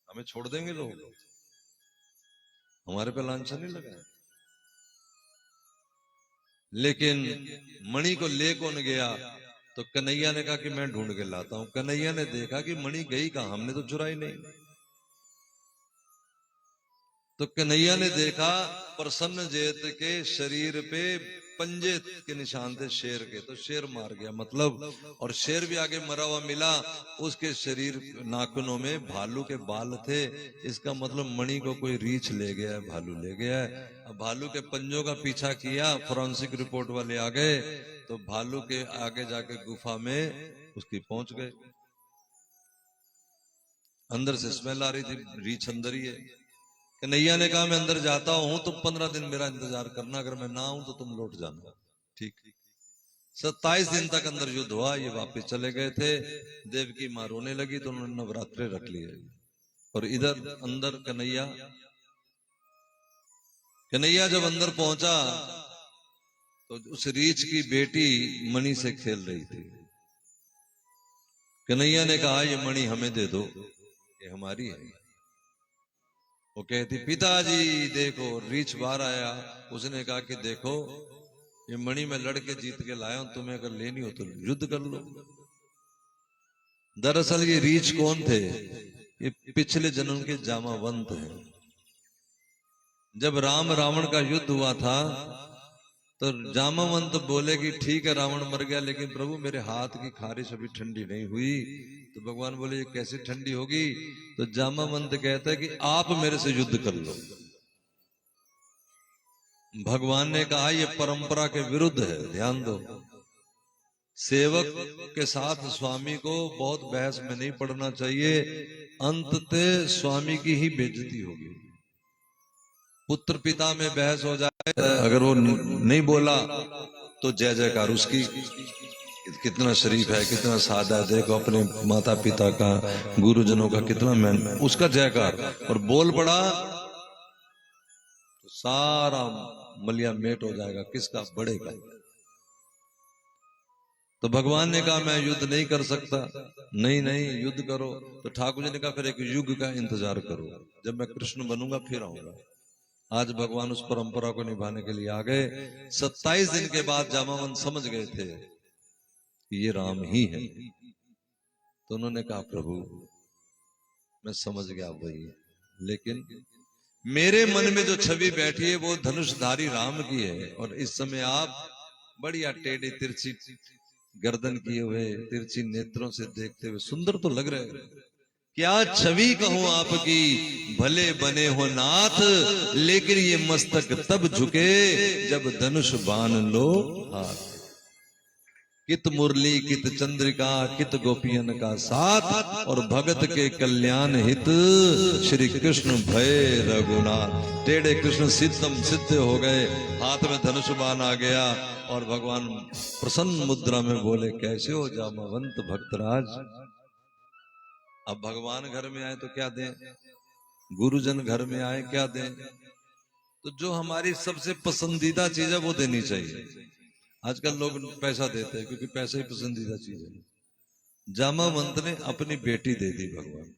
हमें छोड़ देंगे लोग? हमारे पे लांछन नहीं लगा है। लेकिन मणि को ले कौन गया? तो कन्हैया ने कहा कि मैं ढूंढ के लाता हूं। कन्हैया ने देखा कि मणि गई कहां, हमने तो चुराई नहीं। तो कन्हैया ने देखा प्रसन्न जेत के शरीर पे पंजे के निशान थे शेर के, तो शेर मार गया मतलब, और शेर भी आगे मरा हुआ मिला, उसके शरीर नाखूनों में भालू के बाल थे। इसका मतलब मणि को कोई रीछ ले गया है, भालू ले गया है। अब भालू के पंजों का पीछा किया, फोरेंसिक रिपोर्ट वाले आ गए, तो भालू के आगे जाके गुफा में उसकी पहुंच गए। अंदर से स्मेल आ रही थी, रीछ अंदर ही है। कन्हैया ने कहा मैं अंदर जाता हूं, तो 15 दिन मेरा इंतजार करना, अगर मैं ना आऊं तो तुम लौट जाना। ठीक। 27 दिन तक अंदर युद्ध हुआ, ये वापस चले गए थे। देवकी मां रोने लगी तो उन्होंने नवरात्रे रख लिए। और इधर अंदर कन्हैया जब अंदर पहुंचा तो उस रीछ की बेटी मणि से खेल रही थी। कन्हैया ने कहा ये मणि हमें दे दो, ये हमारी है। वो कहती पिताजी देखो, रीछ बाहर आया। उसने कहा कि देखो ये मणि में लड़के जीत के लाया हूं, तुम्हें अगर लेनी हो तो युद्ध कर लो। दरअसल ये रीछ कौन थे? ये पिछले जन्म के जामावंत हैं। जब राम रावण का युद्ध हुआ था तो जामावंत बोले कि ठीक है रावण मर गया, लेकिन प्रभु मेरे हाथ की खारिश अभी ठंडी नहीं हुई। तो भगवान बोले ये कैसे ठंडी होगी? तो जामावंत कहता है कि आप मेरे से युद्ध कर लो। भगवान ने कहा ये परंपरा के विरुद्ध है, ध्यान दो। सेवक के साथ स्वामी को बहुत बहस में नहीं पड़ना चाहिए, अंततः स्वामी की ही बेइज्जती होगी। पुत्र पिता में बहस हो जाए, अगर वो नहीं बोला तो जय जयकार उसकी। कितना शरीफ है, कितना सादा है, देखो अपने माता पिता का, गुरुजनों का कितना मैन, उसका जयकार। और बोल पड़ा तो सारा मलिया मेट हो जाएगा, किसका? बड़े का। तो भगवान ने कहा मैं युद्ध नहीं कर सकता। नहीं नहीं युद्ध करो। तो ठाकुर जी ने कहा फिर एक युग का इंतजार करो, जब मैं कृष्ण बनूंगा फिर आऊंगा। आज भगवान उस परंपरा को निभाने के लिए आ गए। 27 दिन के बाद जामावन समझ गए थे कि ये राम ही है। तो उन्होंने कहा प्रभु मैं समझ गया वही, लेकिन मेरे मन में जो छवि बैठी है वो धनुषधारी राम की है, और इस समय आप बढ़िया टेढ़ी तिरछी गर्दन किए हुए तिरछी नेत्रों से देखते हुए सुंदर तो लग रहे हैं। क्या छवि कहूं आपकी, भले बने हो नाथ, लेकिन ये मस्तक तब झुके जब धनुष बाण लो हाथ। कित मुरली कित चंद्रिका कित गोपियन का साथ, और भगत के कल्याण हित श्री कृष्ण भय रघुनाथ। टेढ़े कृष्ण सिद्धम सिद्ध हो गए, हाथ में धनुष बाण आ गया, और भगवान प्रसन्न मुद्रा में बोले कैसे हो जामवंत भक्तराज। अब भगवान घर में आए तो क्या दें, गुरुजन घर में आए क्या दें। तो जो हमारी सबसे पसंदीदा चीज है वो देनी चाहिए। आजकल लोग पैसा देते हैं क्योंकि पैसा ही पसंदीदा चीज है। जामावंत ने अपनी बेटी दे दी भगवान।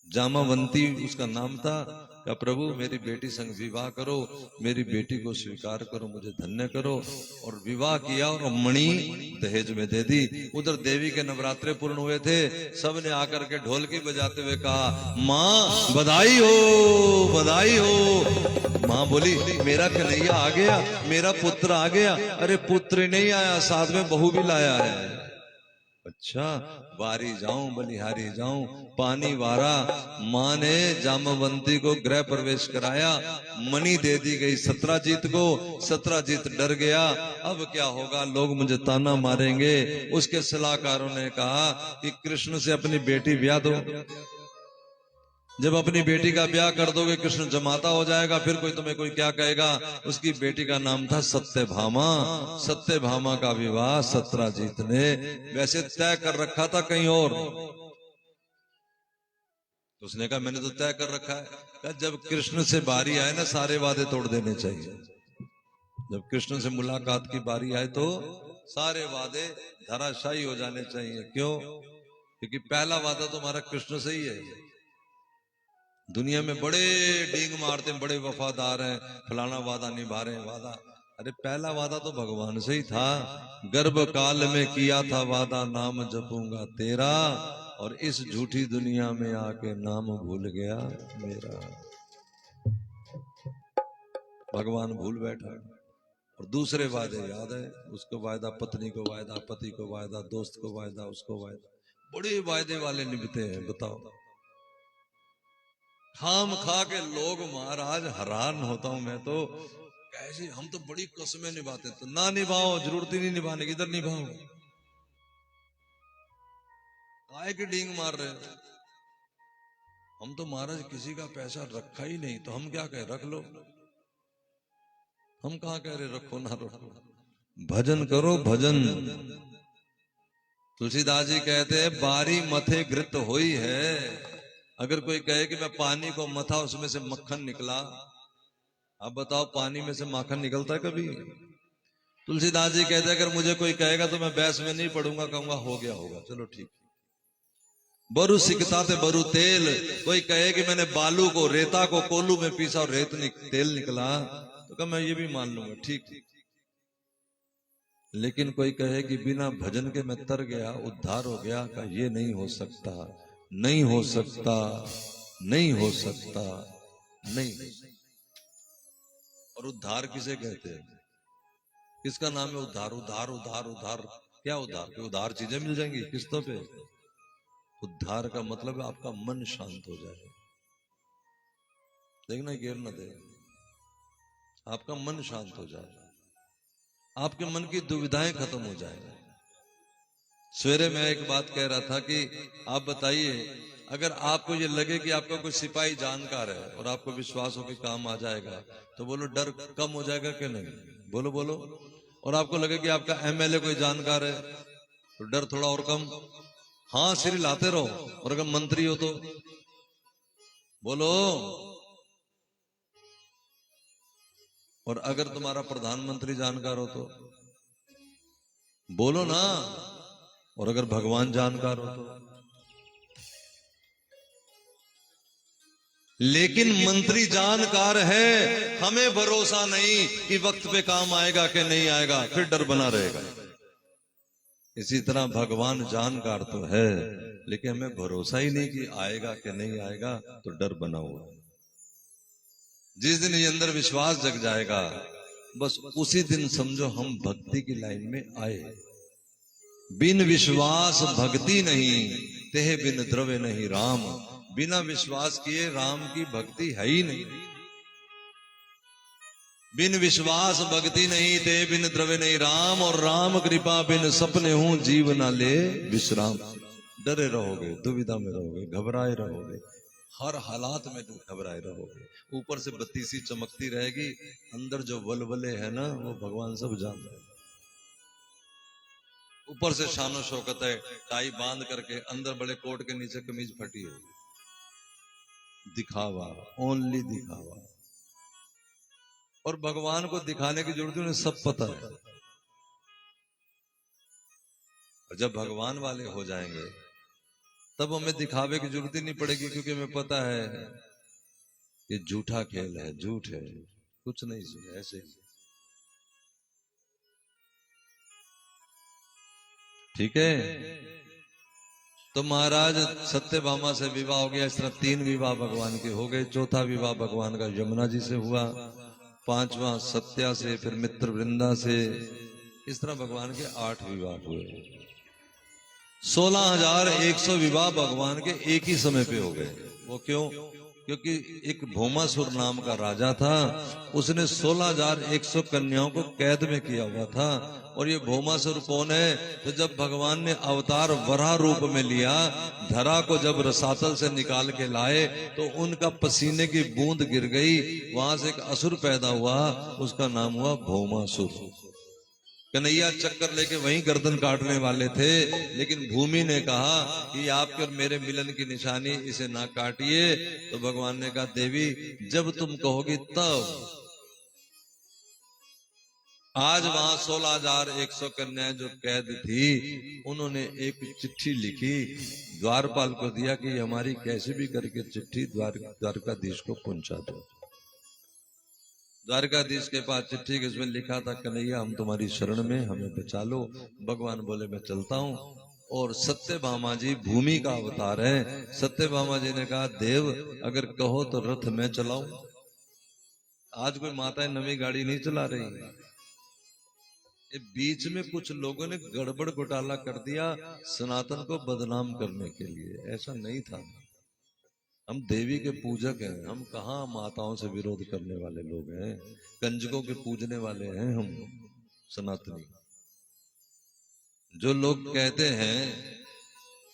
जामावंती उसका नाम था। क्या प्रभु मेरी बेटी संग विवाह करो, मेरी बेटी को स्वीकार करो, मुझे धन्य करो। और विवाह किया और मणि दहेज में दे दी। उधर देवी के नवरात्रे पूर्ण हुए थे, सब ने आकर के ढोलकी बजाते हुए कहा माँ बधाई हो बधाई हो। माँ बोली मेरा कन्हैया आ गया, मेरा पुत्र आ गया। अरे पुत्र नहीं आया, साथ में बहू भी लाया है। अच्छा वारी जाऊं बलिहारी जाऊं पानी वारा। माँ ने जामवंती को गृह प्रवेश कराया, मणि दे दी गई सत्राजीत को। सत्राजीत डर गया, अब क्या होगा, लोग मुझे ताना मारेंगे। उसके सलाहकारों ने कहा कि कृष्ण से अपनी बेटी ब्याह दो। जब अपनी बेटी का ब्याह कर दोगे कृष्ण जमाता हो जाएगा, फिर कोई तुम्हें कोई क्या कहेगा। उसकी बेटी का नाम था सत्यभामा। सत्यभामा का विवाह सत्राजीत ने वैसे तय कर रखा था कहीं और। तो उसने कहा मैंने तो तय कर रखा है। जब कृष्ण से बारी आए ना सारे वादे तोड़ देने चाहिए। जब कृष्ण से मुलाकात की बारी आए तो सारे वादे धराशायी हो जाने चाहिए। क्यों? क्योंकि पहला वादा तो हमारा कृष्ण से ही है। दुनिया में बड़े डींग मारते हैं, बड़े वफादार हैं, फलाना वादा निभा रहे हैं। वादा, अरे पहला वादा तो भगवान से ही था। गर्भ काल में किया था वादा, नाम जपूंगा तेरा, और इस झूठी दुनिया में आके नाम भूल गया मेरा। भगवान भूल बैठा। और दूसरे वादे याद है उसको, वायदा पत्नी को वायदा, पति को वायदा, दोस्त को वायदा, उसको वायदा। बड़े वायदे वाले निभते हैं। बताओ खाम खा के लोग, महाराज हैरान होता हूं मैं तो, कैसे हम तो बड़ी कसमें निभाते। तो ना निभाओ, जरूरत ही नहीं निभाने की, इधर निभाओ। काय की डींग मार रहे हो। हम तो महाराज किसी का पैसा रखा ही नहीं, तो हम क्या कह रख लो। हम कहां कह रहे रखो ना रखो। भजन करो भजन। तुलसीदास जी कहते हैं बारी मथे घृत होई है। अगर कोई कहे कि मैं पानी को मथा उसमें से मक्खन निकला, अब बताओ पानी में से माखन निकलता है कभी? तुलसीदास जी कहते हैं अगर मुझे कोई कहेगा तो मैं बहस में नहीं पढ़ूंगा, कहूंगा हो गया होगा, चलो ठीक। बरु सिकता थे बरु तेल। कोई कहे कि मैंने बालू को, रेता को कोलू में पीसा और तेल निकला, तो कहा मैं ये भी मान लूंगा, ठीक। लेकिन कोई कहे कि बिना भजन के मैं तर गया, उद्धार हो गया, का ये नहीं हो सकता, नहीं हो सकता, नहीं हो सकता, नहीं। और उद्धार किसे कहते हैं? किसका नाम है उद्धार? उद्धार उद्धार उद्धार, क्या उद्धार? कि उद्धार चीजें मिल जाएंगी किस्तों पे? उद्धार का मतलब है आपका मन शांत हो जाए। देखना गिर न दे, आपका मन शांत हो जाए, आपके मन की दुविधाएं खत्म हो जाए। सवेरे मैं एक बात कह रहा था कि आप बताइए, अगर आपको ये लगे कि आपका कोई सिपाही जानकार है और आपको विश्वास हो कि काम आ जाएगा, तो बोलो डर कम हो जाएगा कि नहीं? बोलो बोलो। और आपको लगे कि आपका एमएलए कोई जानकार है तो डर थोड़ा और कम। हाँ सिर हिलाते रहो। और अगर मंत्री हो तो बोलो। और अगर तुम्हारा प्रधानमंत्री जानकार हो तो बोलो ना। और अगर भगवान जानकार हो तो। लेकिन मंत्री जानकार है, हमें भरोसा नहीं कि वक्त पे काम आएगा कि नहीं आएगा, फिर डर बना रहेगा। इसी तरह भगवान जानकार तो है, लेकिन हमें भरोसा ही नहीं कि आएगा कि नहीं आएगा, तो डर बना हुआ है। जिस दिन ये अंदर विश्वास जग जाएगा, बस उसी दिन समझो हम भक्ति की लाइन में आए। बिन विश्वास भक्ति नहीं, तेह बिन द्रव्य नहीं राम। बिना विश्वास किए राम की भक्ति है ही नहीं। बिन विश्वास भक्ति नहीं, ते बिन द्रव्य नहीं राम। और राम कृपा बिन सपने हूं, जीव ना ले विश्राम। डरे रहोगे, दुविधा में रहोगे, घबराए रहोगे, हर हालात में घबराए रहोगे। ऊपर से बत्ती सी चमकती रहेगी, अंदर जो वलवले है ना, वो भगवान सब जानते हैं। ऊपर से शानो शौकत है, टाई बांध करके, अंदर बड़े कोट के नीचे कमीज फटी है। दिखावा, ओनली दिखावा। और भगवान को दिखाने की जरूरत उन्हें सब पता है। और जब भगवान वाले हो जाएंगे, तब हमें दिखावे की जरूरत ही नहीं पड़ेगी, क्योंकि हमें पता है ये झूठा खेल है, झूठ है, कुछ नहीं सुने ऐसे ही। ठीक है। तो महाराज सत्यभामा से विवाह हो गया। इस तरह 3 विवाह भगवान के हो गए। चौथा विवाह भगवान का यमुना जी से हुआ, 5वां सत्या से, फिर मित्र वृंदा से। इस तरह भगवान के 8 विवाह हुए। 16,100 विवाह भगवान के एक ही समय पे हो गए। वो क्यों? क्योंकि एक भौमासुर नाम का राजा था, उसने 16,100 कन्याओं को कैद में किया हुआ था। और ये भौमासुर कौन है? तो जब भगवान ने अवतार वराह रूप में लिया, धरा को जब रसातल से निकाल के लाए, तो उनका पसीने की बूंद गिर गई। वहां से एक असुर पैदा हुआ, उसका नाम हुआ भौमासुर। कन्हैया चक्कर लेके वहीं गर्दन काटने वाले थे, लेकिन भूमि ने कहा कि आपके और मेरे मिलन की निशानी, इसे ना काटिए। तो भगवान ने कहा, देवी जब तुम कहोगी तब। आज वहां 16,100 कन्याएं जो कैद थी, उन्होंने एक चिट्ठी लिखी, द्वारपाल को दिया कि हमारी कैसे भी करके चिट्ठी द्वारकाधीश को पहुंचा दो। द्वारकाधीश के पास चिट्ठी, इसमें लिखा था, कन्हैया हम तुम्हारी शरण में, हमें बचा लो। भगवान बोले मैं चलता हूँ। और सत्यभामा जी भूमि का अवतार है। सत्यभामा जी ने कहा, देव अगर कहो तो रथ मैं चलाऊं। आज कोई माताएं नवी गाड़ी नहीं चला रही। ये बीच में कुछ लोगों ने गड़बड़ घोटाला कर दिया सनातन को बदनाम करने के लिए। ऐसा नहीं था। हम देवी के पूजक हैं, हम कहाँ माताओं से विरोध करने वाले लोग हैं। कंजकों के पूजने वाले हैं हम सनातनी। जो लोग कहते हैं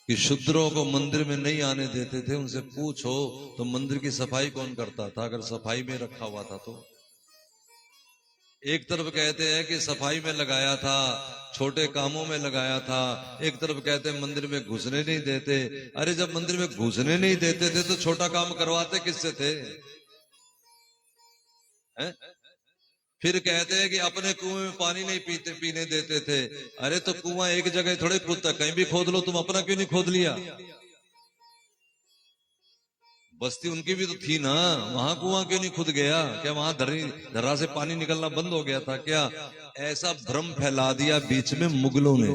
कि शूद्रों को मंदिर में नहीं आने देते थे, उनसे पूछो तो मंदिर की सफाई कौन करता था, अगर सफाई में रखा हुआ था तो। एक तरफ कहते हैं कि सफाई में लगाया था, छोटे कामों में लगाया था, एक तरफ कहते हैं मंदिर में घुसने नहीं देते। अरे जब मंदिर में घुसने नहीं देते थे तो छोटा काम करवाते किससे थे? हैं? फिर कहते हैं कि अपने कुएं में पानी नहीं पीने देते थे। अरे तो कुआं एक जगह थोड़े खुदता, कहीं भी खोद लो, तुम अपना क्यों नहीं खोद लिया? बस्ती उनकी भी तो थी ना, वहां कुआं क्यों नहीं खुद गया? क्या वहां धरा से पानी निकलना बंद हो गया था क्या? ऐसा भ्रम फैला दिया बीच में मुगलों ने।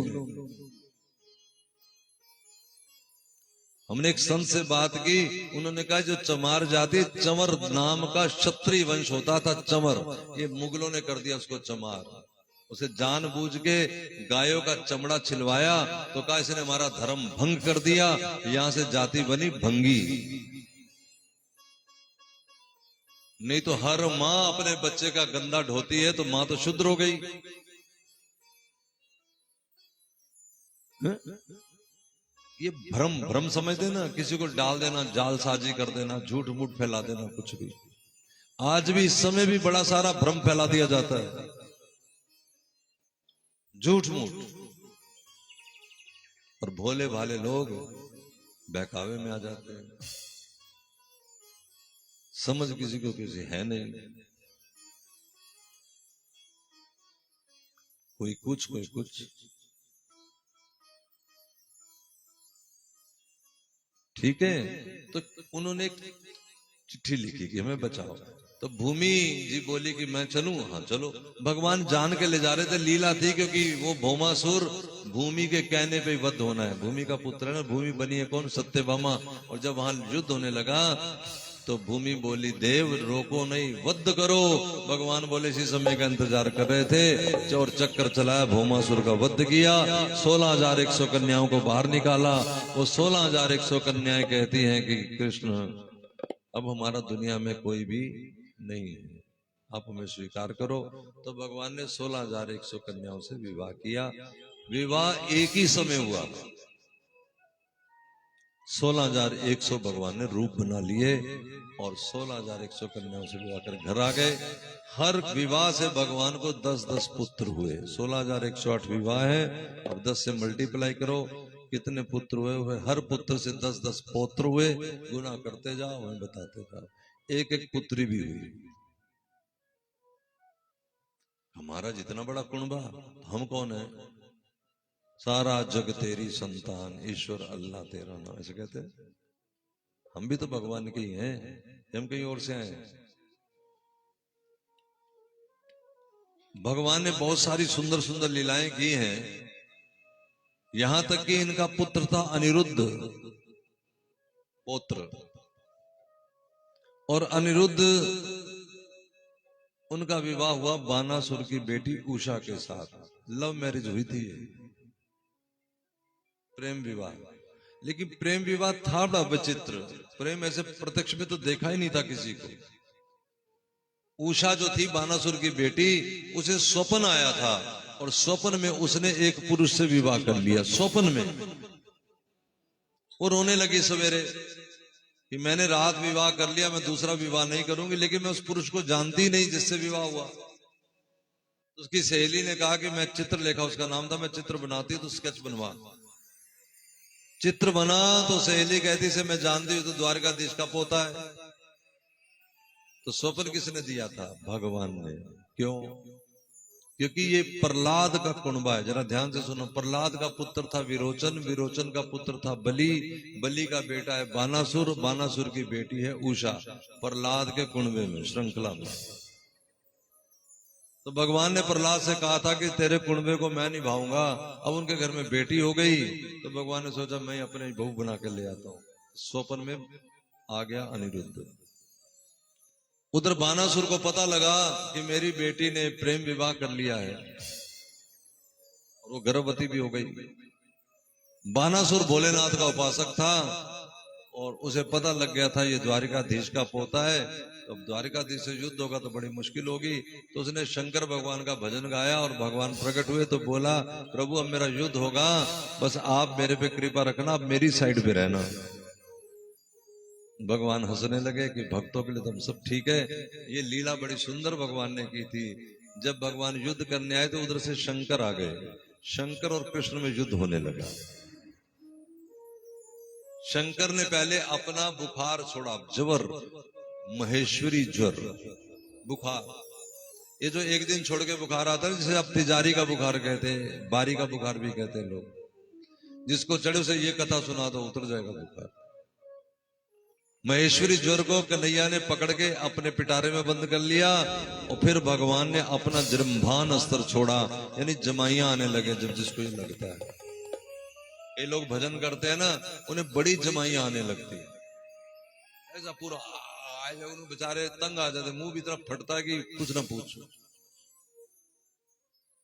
हमने एक संत से बात की, उन्होंने कहा जो चमार जाति, चमर नाम का क्षत्रिय वंश होता था चमर, ये मुगलों ने कर दिया उसको चमार। उसे जानबूझ के गायों का चमड़ा छिलवाया, तो कहा इसने हमारा धर्म भंग कर दिया, यहां से जाति बनी भंगी। नहीं तो हर माँ अपने बच्चे का गंदा ढोती है तो माँ तो शुद्ध हो गई। ये भ्रम समझ देना, किसी को डाल देना, जालसाजी कर देना, झूठ मूठ फैला देना, कुछ भी। आज भी इस समय भी बड़ा सारा भ्रम फैला दिया जाता है, झूठ मूठ। और भोले भाले लोग बहकावे में आ जाते हैं। समझ किसी को किसी है नहीं, कोई कुछ कोई कुछ। ठीक है। तो उन्होंने एक चिट्ठी लिखी कि हमें बचाओ। तो भूमि जी बोली कि मैं चलूं, हाँ चलो। भगवान जान के ले जा रहे थे, लीला थी, क्योंकि वो भौमासुर भूमि के कहने पे ही वध होना है। भूमि का पुत्र है ना, भूमि बनी है कौन, सत्यभामा। और जब वहां युद्ध होने लगा तो भूमि बोली देव रोको नहीं, वध करो। भगवान बोले इसी समय का इंतजार कर रहे थे। और चक्कर चलाया, भौमासुर का वध किया, 16,100 कन्याओं को बाहर निकाला। वो 16,100 कन्याएं कहती हैं कि कृष्ण अब हमारा दुनिया में कोई भी नहीं है, आप हमें स्वीकार करो। तो भगवान ने 16,100 कन्याओं से विवाह किया। विवाह एक ही समय हुआ। 16,100 भगवान ने रूप बना लिए और 16,100 कन्याओं से विवाह कर घर आ गए। हर विवाह से भगवान को 10-10 पुत्र हुए। 16,108 विवाह है, अब 10 से मल्टीप्लाई करो, कितने पुत्र हुए? हर पुत्र से 10-10 पौत्र हुए। गुना करते जाओ, हमें बताते जाओ। एक एक पुत्री भी हुई। हमारा जितना बड़ा कुनबा, हम कौन है? सारा जग तेरी संतान, ईश्वर अल्लाह तेरा नाम, ऐसे कहते हैं। हम भी तो भगवान के ही हैं, हम कहीं और से आए। भगवान ने बहुत सारी सुंदर सुंदर लीलाएं की हैं। यहां तक कि इनका पुत्र था अनिरुद्ध पौत्र, और अनिरुद्ध उनका विवाह हुआ बानासुर की बेटी उषा के साथ। लव मैरिज हुई थी, प्रेम विवाह। लेकिन प्रेम विवाह था बड़ा विचित्र। प्रेम ऐसे प्रत्यक्ष में तो देखा ही नहीं था किसी को। उषा जो थी बानासुर की बेटी, उसे स्वप्न आया था, और स्वप्न में उसने एक पुरुष से विवाह कर लिया, स्वप्न में। वो रोने लगी सवेरे कि मैंने रात विवाह कर लिया, मैं दूसरा विवाह नहीं करूंगी। लेकिन मैं उस पुरुष को जानती नहीं जिससे विवाह हुआ। उसकी सहेली ने कहा कि मैं चित्रलेखा उसका नाम था, मैं चित्र बनाती हूं तो स्केच बनवा। चित्र बना तो सहेली कहती से मैं जानती हूं तो द्वारकाधीश का पोता है। तो स्वप्न किसने दिया था? भगवान ने। क्यों? क्योंकि ये प्रहलाद का कुनबा है। जरा ध्यान से सुनो। प्रहलाद का पुत्र था विरोचन, विरोचन का पुत्र था बलि, बलि का बेटा है बानासुर, बानासुर की बेटी है उषा। प्रहलाद के कुनबे में, श्रृंखला में। तो भगवान ने प्रहलाद से कहा था कि तेरे कुनबे को मैं निभाऊंगा। अब उनके घर में बेटी हो गई तो भगवान ने सोचा मैं अपने बहू बना के ले आता हूं। स्वप्न में आ गया अनिरुद्ध। उधर बानासुर को पता लगा कि मेरी बेटी ने प्रेम विवाह कर लिया है, और वो गर्भवती भी हो गई। बानासुर भोलेनाथ का उपासक था, और उसे पता लग गया था ये द्वारिकाधीश का पोता है। तो अब द्वारिकाधीश से युद्ध होगा तो बड़ी मुश्किल होगी। तो उसने शंकर भगवान का भजन गाया, और भगवान प्रकट हुए तो बोला प्रभु अब मेरा युद्ध होगा, बस आप मेरे पे कृपा रखना, अब मेरी साइड पे रहना। भगवान हंसने लगे कि भक्तों के लिए तो सब ठीक है। ये लीला बड़ी सुंदर भगवान ने की थी। जब भगवान युद्ध करने आए तो उधर से शंकर आ गए। शंकर और कृष्ण में युद्ध होने लगा। शंकर ने पहले अपना बुखार छोड़ा, ज्वर, महेश्वरी ज्वर, बुखार। ये जो एक दिन छोड़ के बुखार आता है, जिसे आप तिजारी का बुखार कहते हैं, बारी का बुखार भी कहते हैं लोग। जिसको चढ़े उसे ये कथा सुना दो, उतर जाएगा बुखार। महेश्वरी ज्वर को कन्हैया ने पकड़ के अपने पिटारे में बंद कर लिया, और फिर भगवान ने अपना जृंभान अस्त्र छोड़ा, यानी जमाइयां आने लगे। जब जिसको ये लगता है, कई लोग भजन करते हैं ना, उन्हें बड़ी जमाइयां आने लगती है, ऐसा पूरा बेचारे तंग आ जाते, मुंह भी इतना फटता है कि कुछ ना पूछो।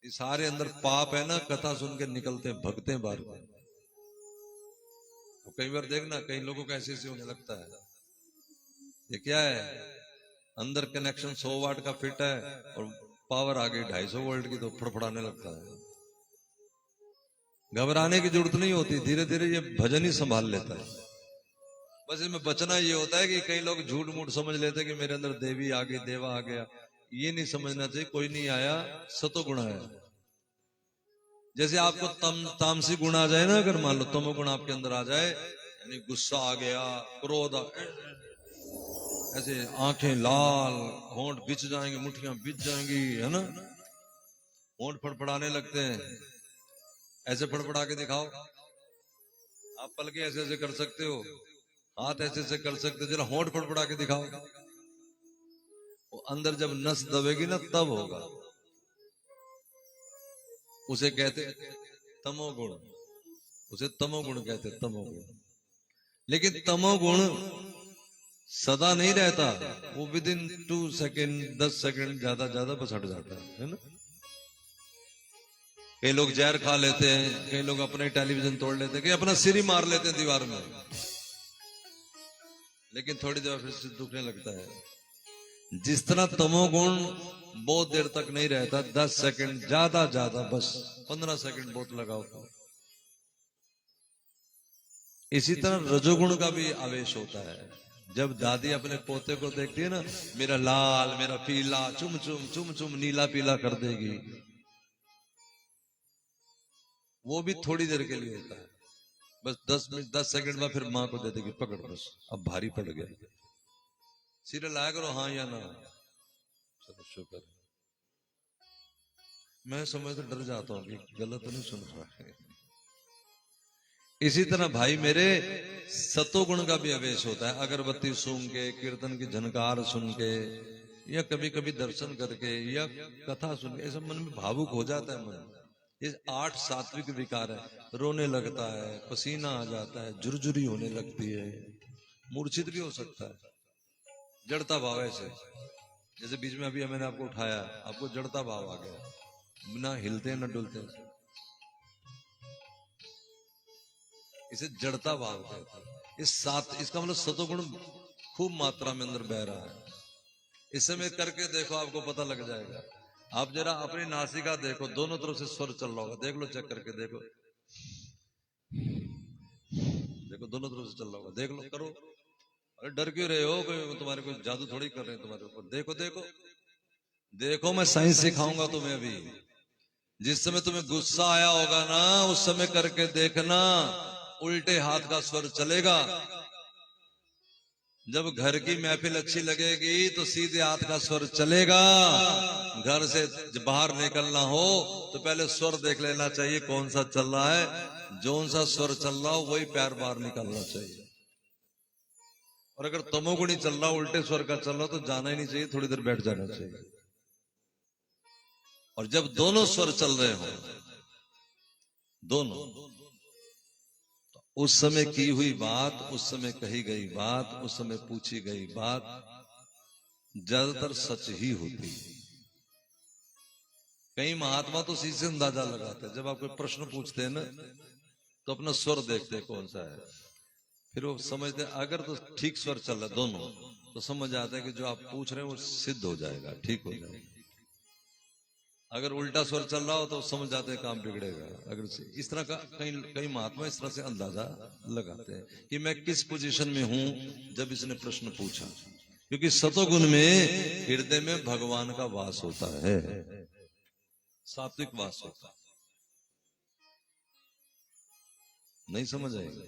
ये सारे अंदर पाप है ना, कथा सुन के निकलते हैं, भगते हैं बार बार। कई बार देखना कई लोगों को ऐसे ऐसे होने लगता है। ये क्या है? अंदर कनेक्शन 100 वाट का फिट है और पावर आ गई 250 वोल्ट की, तो फड़फड़ाने लगता है। घबराने की जरूरत नहीं होती, धीरे धीरे ये भजन ही संभाल लेता है। बस इसमें बचना ये होता है कि कई लोग झूठ मूठ समझ लेते हैं कि मेरे अंदर देवी आ गई, देवा आ गया। ये नहीं समझना चाहिए, कोई नहीं आया, सतोगुण आया। जैसे आपको तामसी गुण आ जाए ना, अगर मान लो तमोगुण आपके अंदर आ जाए, यानी गुस्सा आ गया, क्रोध ऐसे आंखें लाल, होंठ बिछ जाएंगे, मुट्ठियां बिछ जाएंगी, है ना, होंठ फड़फड़ाने लगते हैं। ऐसे फड़फड़ा के दिखाओ, आप पलके ऐसे ऐसे कर सकते हो। हाथ ऐसे ऐसे कर सकते, जरा होंठ फड़फड़ा के दिखाओ। वो अंदर जब नस दबेगी ना तब होगा। उसे कहते तमोगुण, उसे तमोगुण कहते, तमोगुण। लेकिन तमोगुण सदा नहीं रहता, वो विद इन 2 सेकेंड 10 सेकेंड ज्यादा बस हट जाता है ना। कई लोग जहर खा लेते हैं, कई लोग अपने टेलीविजन तोड़ लेते हैं, कई अपना सिर ही मार लेते हैं दीवार में, लेकिन थोड़ी देर फिर से दुखने लगता है। जिस तरह तमोगुण बहुत देर तक नहीं रहता, 10 सेकंड ज्यादा बस 15 सेकंड बहुत लगाओ तो। इसी तरह रजोगुण का भी आवेश होता है। जब दादी अपने पोते को देखती है ना, मेरा लाल मेरा पीला, चुम चुम नीला पीला कर देगी, वो भी थोड़ी देर के लिए होता है, बस 10 मिनट 10 सेकंड में फिर मां को दे देगी, पकड़ बस अब भारी पड़ गया, सीरियल आया करो हाँ या ना, चलो शुक्र। मैं समझ तो डर जाता हूँ कि गलत तो नहीं सुन रहा है। इसी तरह भाई मेरे सतोगुण का भी आवेश होता है। अगरबत्ती सूंघ के, कीर्तन की झनकार सुन के, या कभी कभी दर्शन करके, या कथा सुन के, ऐसा मन में भावुक हो जाता है मन। ये 8 सात्विक विकार है। रोने लगता है, पसीना आ जाता है, झुरझुरी होने लगती है, मूर्छित भी हो सकता है, जड़ता भाव ऐसे। जैसे बीच में अभी मैंने आपको उठाया, आपको जड़ता भाव आ गया, ना हिलते ना डुलते, इसे जड़ता भाव कहते हैं। इस सात, इसका मतलब सतोगुण खूब मात्रा में अंदर बह रहा है। इस समय करके देखो, आपको पता लग जाएगा। आप जरा अपनी नासिका देखो, दोनों तरफ से स्वर चल रहा होगा, देख लो, चेक करके देखो, देखो दोनों तरफ से चल रहा होगा, देख लो, करो। अरे डर क्यों रहे हो, कोई तुम्हारे कोई जादू थोड़ी कर रहे हैं तुम्हारे ऊपर। देखो देखो देखो, मैं साइंस सिखाऊंगा तुम्हें अभी। जिस समय तुम्हें गुस्सा आया होगा ना, उस समय करके देखना, उल्टे हाथ का स्वर चलेगा। जब घर की महफिल अच्छी लगेगी तो सीधे हाथ का स्वर चलेगा। घर से बाहर निकलना हो तो पहले स्वर देख लेना चाहिए कौन सा चल रहा है। जौन सा स्वर चल रहा हो वही पैर बाहर निकलना चाहिए। और अगर तमोगुणी चल रहा, उल्टे स्वर का चल रहा, तो जाना ही नहीं चाहिए, थोड़ी देर बैठ जाना चाहिए। और जब दोनों स्वर चल रहे हो, दोनों, उस समय की हुई बात, उस समय कही गई बात, उस समय पूछी गई बात ज्यादातर सच ही होती है। कई महात्मा तो इसी से अंदाजा लगाते हैं। जब आप कोई प्रश्न पूछते हैं ना, तो अपना स्वर देखते हैं कौन सा है, फिर वो समझते हैं अगर तो ठीक स्वर चल रहा है दोनों, तो समझ आता है कि जो आप पूछ रहे हैं वो सिद्ध हो जाएगा, ठीक हो जाएगा। अगर उल्टा स्वर चल रहा हो तो समझ जाते हैं काम बिगड़ेगा। अगर इस तरह का कई महात्मा इस तरह से अंदाजा लगाते हैं कि मैं किस पोजीशन में हूं जब इसने प्रश्न पूछा। क्योंकि सतोगुण में हृदय में भगवान का वास होता है, सात्विक वास होता है। नहीं समझ आएगा?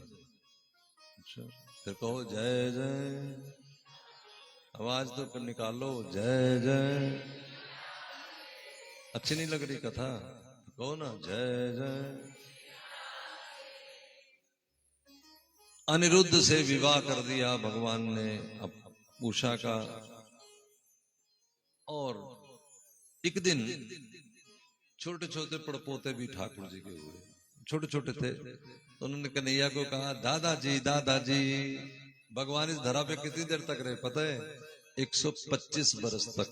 अच्छा, फिर कहो जय जय, आवाज तो निकालो, जय जय। अच्छी नहीं लग रही कथा, कहो ना जय जय। अनिरुद्ध से विवाह कर दिया भगवान ने उषा का। और एक दिन छोटे छोटे पड़पोते भी ठाकुर जी के हुए, छोटे छोटे थे। तो उन्होंने कन्हैया को कहा, दादाजी दादाजी। भगवान इस धरा पे कितनी देर तक रहे पता है? 125 बरस तक।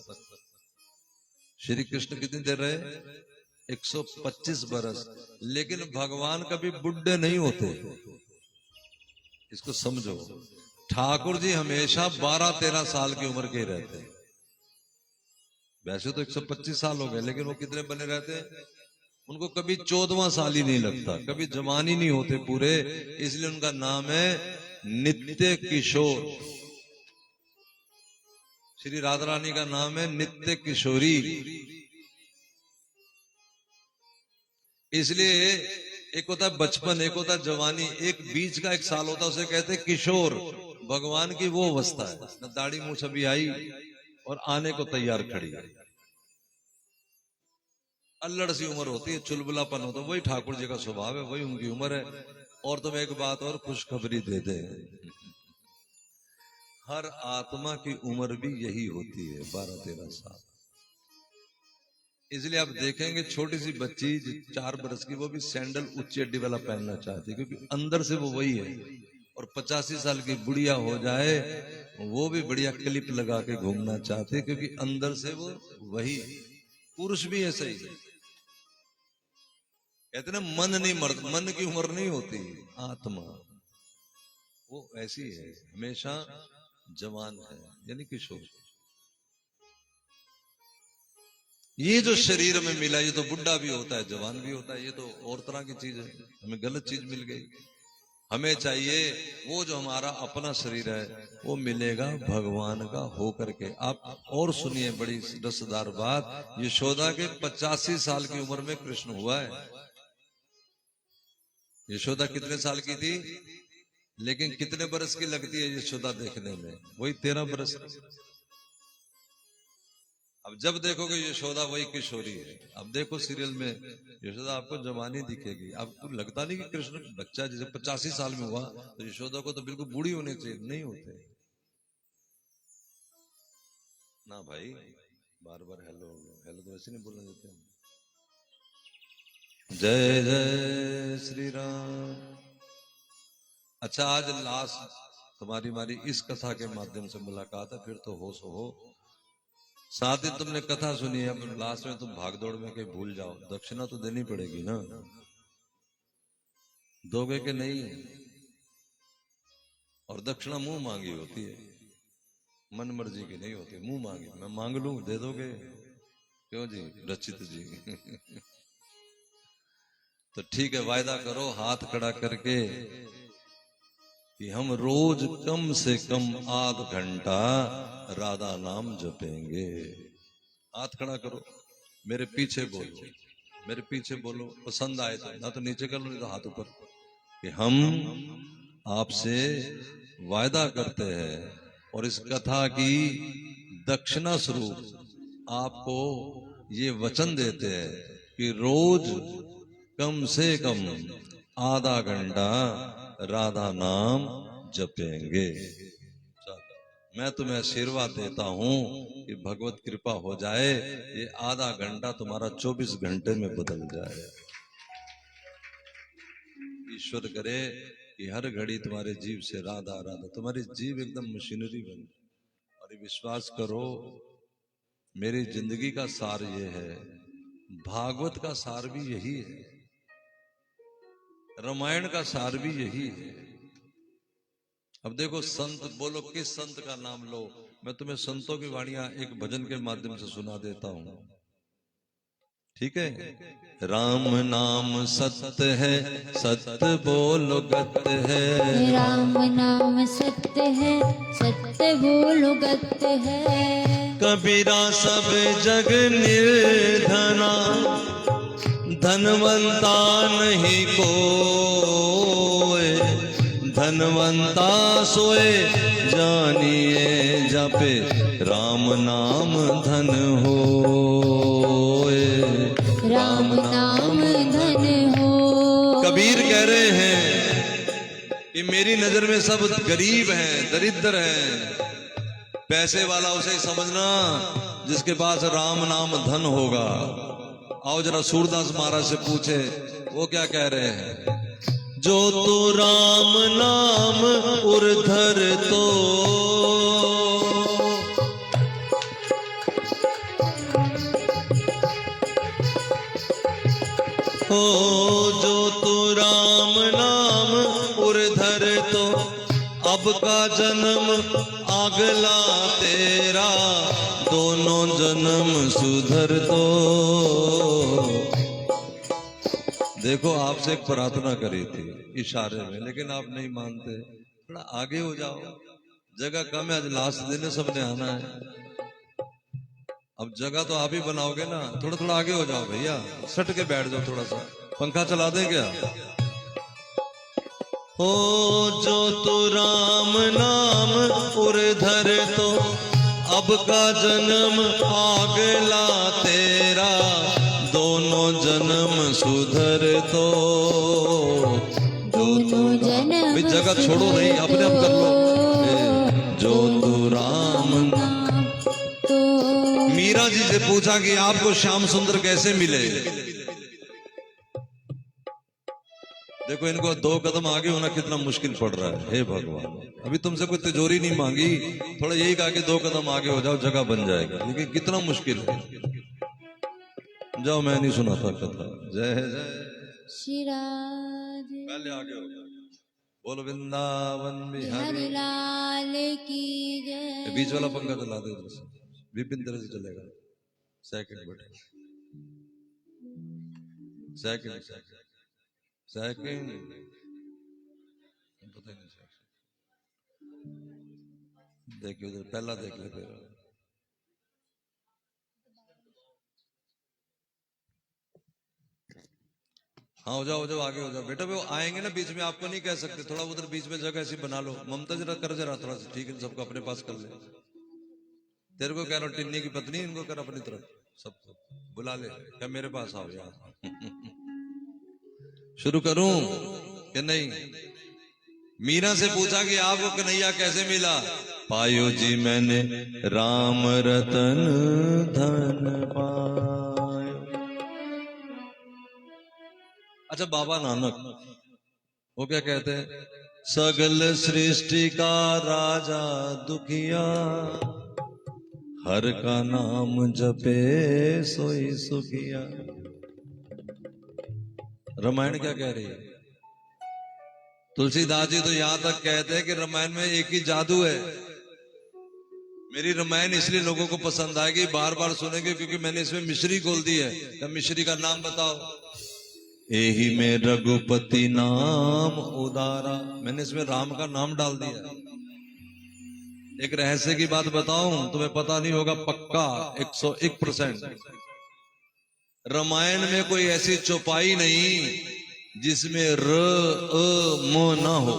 श्री कृष्ण कितनी देर रहे? 125 बरस। लेकिन भगवान कभी बुढ़े नहीं होते, इसको समझो। ठाकुर जी हमेशा 12-13 साल की उम्र के रहते हैं। वैसे तो 125 साल हो गए, लेकिन वो कितने बने रहते हैं? उनको कभी 14वां साल ही नहीं लगता, कभी जवान ही नहीं होते पूरे। इसलिए उनका नाम है नित्य किशोर। श्री राधा रानी का नाम है नित्य किशोरी। इसलिए एक होता है बचपन, एक होता है जवानी, एक बीच का 1 साल होता है, उसे कहते हैं किशोर। भगवान की वो अवस्था है, न दाढ़ी मूछ अभी आई और आने को तैयार खड़ी है। अल्लड़ सी उम्र होती है, चुलबुलापन होता है, वही ठाकुर जी का स्वभाव है, वही उनकी उम्र है। और तुम्हें एक बात और खुशखबरी दे दे, हर आत्मा की उम्र भी यही होती है, 12-13 साल। इसलिए आप देखेंगे छोटी सी बच्ची 4 बरस की, वो भी सैंडल उच्ची अड्डी वाला पहनना चाहती है, क्योंकि अंदर से वो वही है। और 85 साल की बुढ़िया हो जाए वो भी बढ़िया क्लिप लगा के घूमना चाहती है, क्योंकि अंदर से वो वही। पुरुष भी ऐसा ही है। कहते ना मन नहीं मरता, मन की उम्र नहीं होती, आत्मा वो ऐसी है, हमेशा जवान है, यानी किशोर। ये जो शरीर में मिला, ये तो बुढ़ा भी होता है, जवान भी होता है, ये तो और तरह की चीज है। हमें गलत चीज मिल गई। हमें चाहिए वो जो हमारा अपना शरीर है वो मिलेगा भगवान का हो करके। आप और सुनिए बड़ी रसदार बात, यशोदा के 85 साल की उम्र में कृष्ण हुआ है। यशोदा कितने साल की थी, लेकिन कितने बरस की लगती है यशोदा देखने में? वही 13 बरस। अब जब देखोगे यशोदा वही किशोरी है। अब देखो सीरियल में यशोदा आपको जवानी दिखेगी, आपको लगता नहीं कि कृष्ण बच्चा जैसे 85 साल में हुआ तो यशोदा को तो बिल्कुल बूढ़ी होनी चाहिए, नहीं होते ना भाई। बार बार हेलो हेलो तो वैसे नहीं बोलना देते हैं। जय जय श्री राम। अच्छा, आज लास्ट तुम्हारी हमारी इस कथा के माध्यम से मुलाकात है, फिर तो होश हो। साथ ही तुमने कथा सुनी है, अब लास्ट में तुम भागदौड़ में कहीं भूल जाओ, दक्षिणा तो देनी पड़ेगी ना, दोगे कि नहीं? और दक्षिणा मुंह मांगी होती है, मन मर्जी की नहीं होती, मुंह मांगी। मैं मांग लूं, दे दोगे? क्यों जी रचित जी? तो ठीक है, वायदा करो हाथ खड़ा करके कि हम रोज कम से कम आध घंटा राधा नाम जपेंगे। हाथ खड़ा करो, मेरे पीछे बोलो, मेरे पीछे बोलो। पसंद आए तो, ना तो नीचे कर लो, नहीं तो हाथ ऊपर। कि हम आपसे वायदा करते हैं और इस कथा की दक्षिणा स्वरूप आपको ये वचन देते हैं कि रोज कम से कम आधा घंटा राधा नाम जपेंगे। मैं तुम्हें आशीर्वाद देता हूं कि भगवत कृपा हो जाए, ये आधा घंटा तुम्हारा 24 घंटे में बदल जाए। ईश्वर करे कि हर घड़ी तुम्हारे जीव से राधा राधा, तुम्हारी जीव एकदम मशीनरी बने। और ये विश्वास करो, मेरी जिंदगी का सार ये है, भागवत का सार भी यही है, रामायण का सार भी यही है। अब देखो, संत बोलो, किस संत का नाम लो? मैं तुम्हें संतों की वाणियां एक भजन के माध्यम से सुना देता हूं, ठीक है? राम नाम सत्य है, सत्य बोलो गत्य है। राम नाम सत्य है, सत्य बोलो गत्य है। कबीरा सब जग निर्धना, धनवंता नहीं कोय। धनवंता सोए जानिए, जपे राम नाम धन होए। राम नाम धन हो। कबीर कह रहे हैं कि मेरी नजर में सब गरीब हैं, दरिद्र हैं। पैसे वाला उसे समझना जिसके पास राम नाम धन होगा। आओ जरा सूरदास महाराज से पूछे, वो क्या कह रहे हैं? जो तो राम नाम उर्धर तो, हो जो तो राम नाम उर्धर तो, अब का जन्म अगला तेरा, दोनों जन्म सुधर तो। देखो, आपसे एक प्रार्थना करी थी इशारे में, लेकिन आप नहीं मानते। थोड़ा आगे हो जाओ, जगह कम है, आज लास्ट दिन है, सबने आना है। अब जगह तो आप ही बनाओगे ना, थोड़ा थोड़ा आगे हो जाओ भैया, सट के बैठ जाओ थोड़ा सा। पंखा चला दें क्या? हो जो तो राम नाम उर्धर तो, अब का जन्म अगला तेरा, दोनों जन्म सुधर तो। दोनों जन्म जगह छोड़ो नहीं, अपने आप कर लो। जो मीरा जी से पूछा कि आपको श्याम सुंदर कैसे मिले। देखो इनको 2 कदम आगे होना कितना मुश्किल पड़ रहा है। हे भगवान, अभी तुमसे कोई तिजोरी नहीं मांगी, थोड़ा यही कहा कि 2 कदम आगे हो जाओ, जगह बन जाएगा, लेकिन कितना मुश्किल है। जाओ, मैं नहीं सुनाता कथा। जय जय श्री राधे पहले आगे हो जाओ। बोल वृंदावन बिहारी बिहारी। लाल की ये जय। बीच वाला पंखा चला दे उधर से, विपिन तरह से चलेगा। सेकंड बेटा, सेकंड सेकंड सेकंड, पता ही नहीं। देखिए उधर पहला देख ले फिर। हाँ, हो जाओ आगे हो जाओ बेटा। वो आएंगे ना बीच में, आपको नहीं कह सकते, थोड़ा उधर बीच में जगह ऐसी बना लो। ममता जरा कर, जरा थोड़ा सा, ठीक है, सबको अपने पास कर ले। तेरे को कह रहा हूँ, टिन्नी की पत्नी, इनको कर अपनी तरफ, सबको बुला ले, क्या मेरे पास आओ यार। शुरू करूं कि नहीं? मीरा से पूछा कि आपको कन्हैया कैसे मिला। पायो जी मैंने राम रतन धन पायो। अच्छा, बाबा नानक वो क्या कहते हैं? सगल सृष्टि का राजा दुखिया, हर का नाम जपे सोई सुखिया। रामायण क्या कह रही है? तुलसीदास जी तो यहां तक कहते हैं कि रामायण में एक ही जादू है। मेरी रामायण इसलिए लोगों को पसंद आएगी, बार बार सुनेंगे, क्योंकि मैंने इसमें मिश्री खोल दी है। क्या मिश्री का नाम बताओ? एही में रघुपति नाम उदारा, मैंने इसमें राम का नाम डाल दिया। एक रहस्य की बात बताऊं, तुम्हें पता नहीं होगा, पक्का 101%। रामायण में कोई ऐसी चौपाई नहीं जिसमें र अ म ना हो।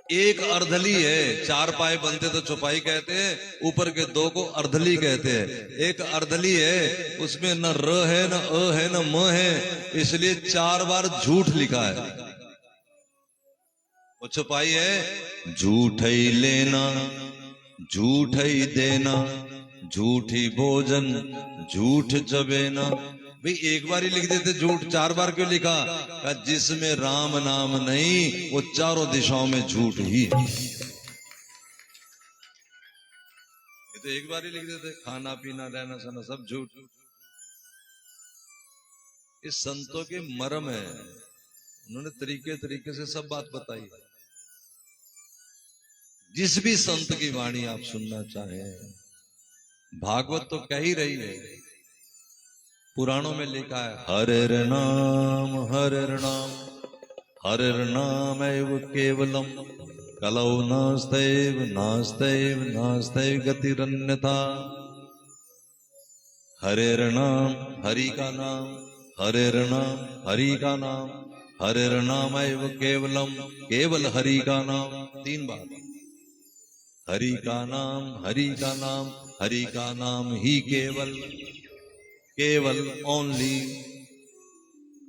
एक अर्धली है, 4 पाए बनते तो चौपाई कहते हैं, ऊपर के 2 को अर्धली कहते हैं। एक अर्धली है, उसमें न र है, न अ है, न म है, इसलिए 4 बार झूठ लिखा है। वो चौपाई है, झूठ ही लेना, झूठ ही देना, झूठी भोजन, झूठ जबेना। भाई एक बार ही लिख देते झूठ, 4 बार क्यों लिखा? जिसमें राम नाम नहीं, वो चारों दिशाओं में झूठ ही है। ये तो एक बार ही लिख देते, खाना पीना रहना सहना सब झूठ। इस संतों के मर्म है, उन्होंने तरीके से सब बात बताई है। जिस भी संत की वाणी आप सुनना चाहें, भागवत तो कह ही रही है, पुराणों में लिखा है, हरिर नाम हरिर नाम, हरिर नाम एव केवलम, कलौ नास्तैव नास्तैव नास्तैव गतिरन्यथा। हरिर नाम, हरि का नाम, हरिर नाम, हरि का नाम, हरिर नाम एव केवलम, केवल हरि का नाम। 3 बार, हरि का नाम, हरि का नाम, हरि का नाम ही केवल, केवल ओनली।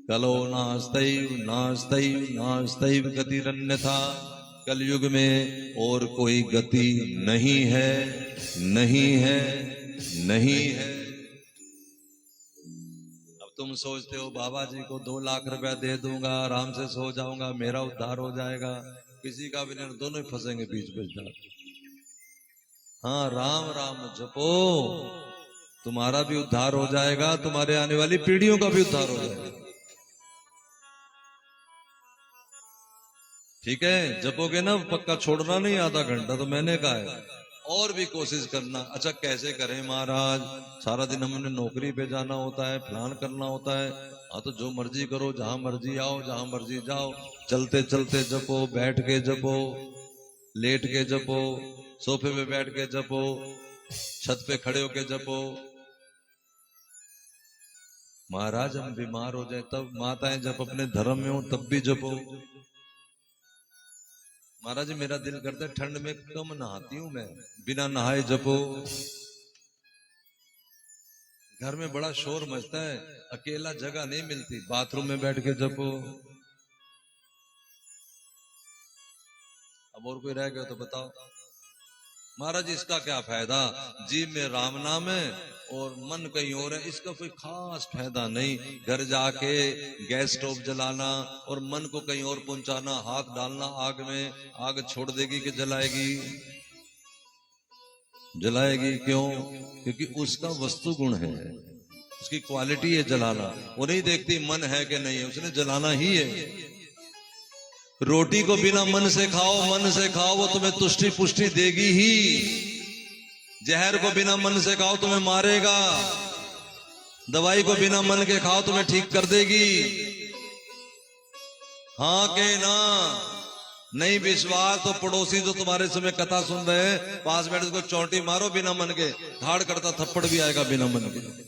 कलो नास्तैव नास्तैव नास्तैव गतिरन्यथा। कलयुग में और कोई गति नहीं है, नहीं है, नहीं है। अब तुम सोचते हो बाबा जी को 2 लाख रुपया दे दूंगा, आराम से सो जाऊंगा, मेरा उद्धार हो जाएगा। किसी का भी नहीं, दोनों ही फंसेंगे बीच में। हाँ, राम राम जपो, तुम्हारा भी उद्धार हो जाएगा, तुम्हारे आने वाली पीढ़ियों का भी उद्धार हो जाएगा। ठीक है, जपोगे ना, पक्का छोड़ना नहीं आधा घंटा, तो मैंने कहा है। और भी कोशिश करना। अच्छा, कैसे करें महाराज, सारा दिन हमने नौकरी पे जाना होता है, प्लान करना होता है। हाँ, तो जो मर्जी करो, जहां मर्जी आओ, जहां मर्जी जाओ, चलते चलते जपो, बैठ के जपो, लेट के जपो, सोफे पे बैठ के जपो, छत पे खड़े होके जपो। महाराज हम बीमार हो जाए तब, माताएं जब अपने धर्म में हो तब भी जपो। महाराज मेरा दिल करता है ठंड में कम नहाती हूं मैं, बिना नहाए जपो। घर में बड़ा शोर मचता है, अकेला जगह नहीं मिलती, बाथरूम में बैठ के जपो। अब और कोई रह गया तो बताओ। महाराज इसका क्या फायदा, जीव में राम नाम है और मन कहीं और है, इसका कोई खास फायदा नहीं। घर जाके गैस स्टोव जलाना और मन को कहीं और पहुंचाना, हाथ डालना आग में, आग छोड़ देगी कि जलाएगी? जलाएगी। क्यों? क्योंकि उसका वस्तु गुण है, उसकी क्वालिटी है जलाना। वो नहीं देखती मन है कि नहीं है, उसने जलाना ही है। रोटी को बिना मन से खाओ, मन से खाओ, वो तुम्हें तुष्टि पुष्टि देगी ही। जहर को बिना मन से खाओ तुम्हें मारेगा, दवाई को बिना मन के खाओ तुम्हें ठीक कर देगी। हाँ के ना? नहीं विश्वास तो पड़ोसी जो तुम्हारे समय कथा सुन रहे हैं, पास बैठ उसको चौंटी मारो बिना मन के, धाड़ करता थप्पड़ भी आएगा बिना मन के।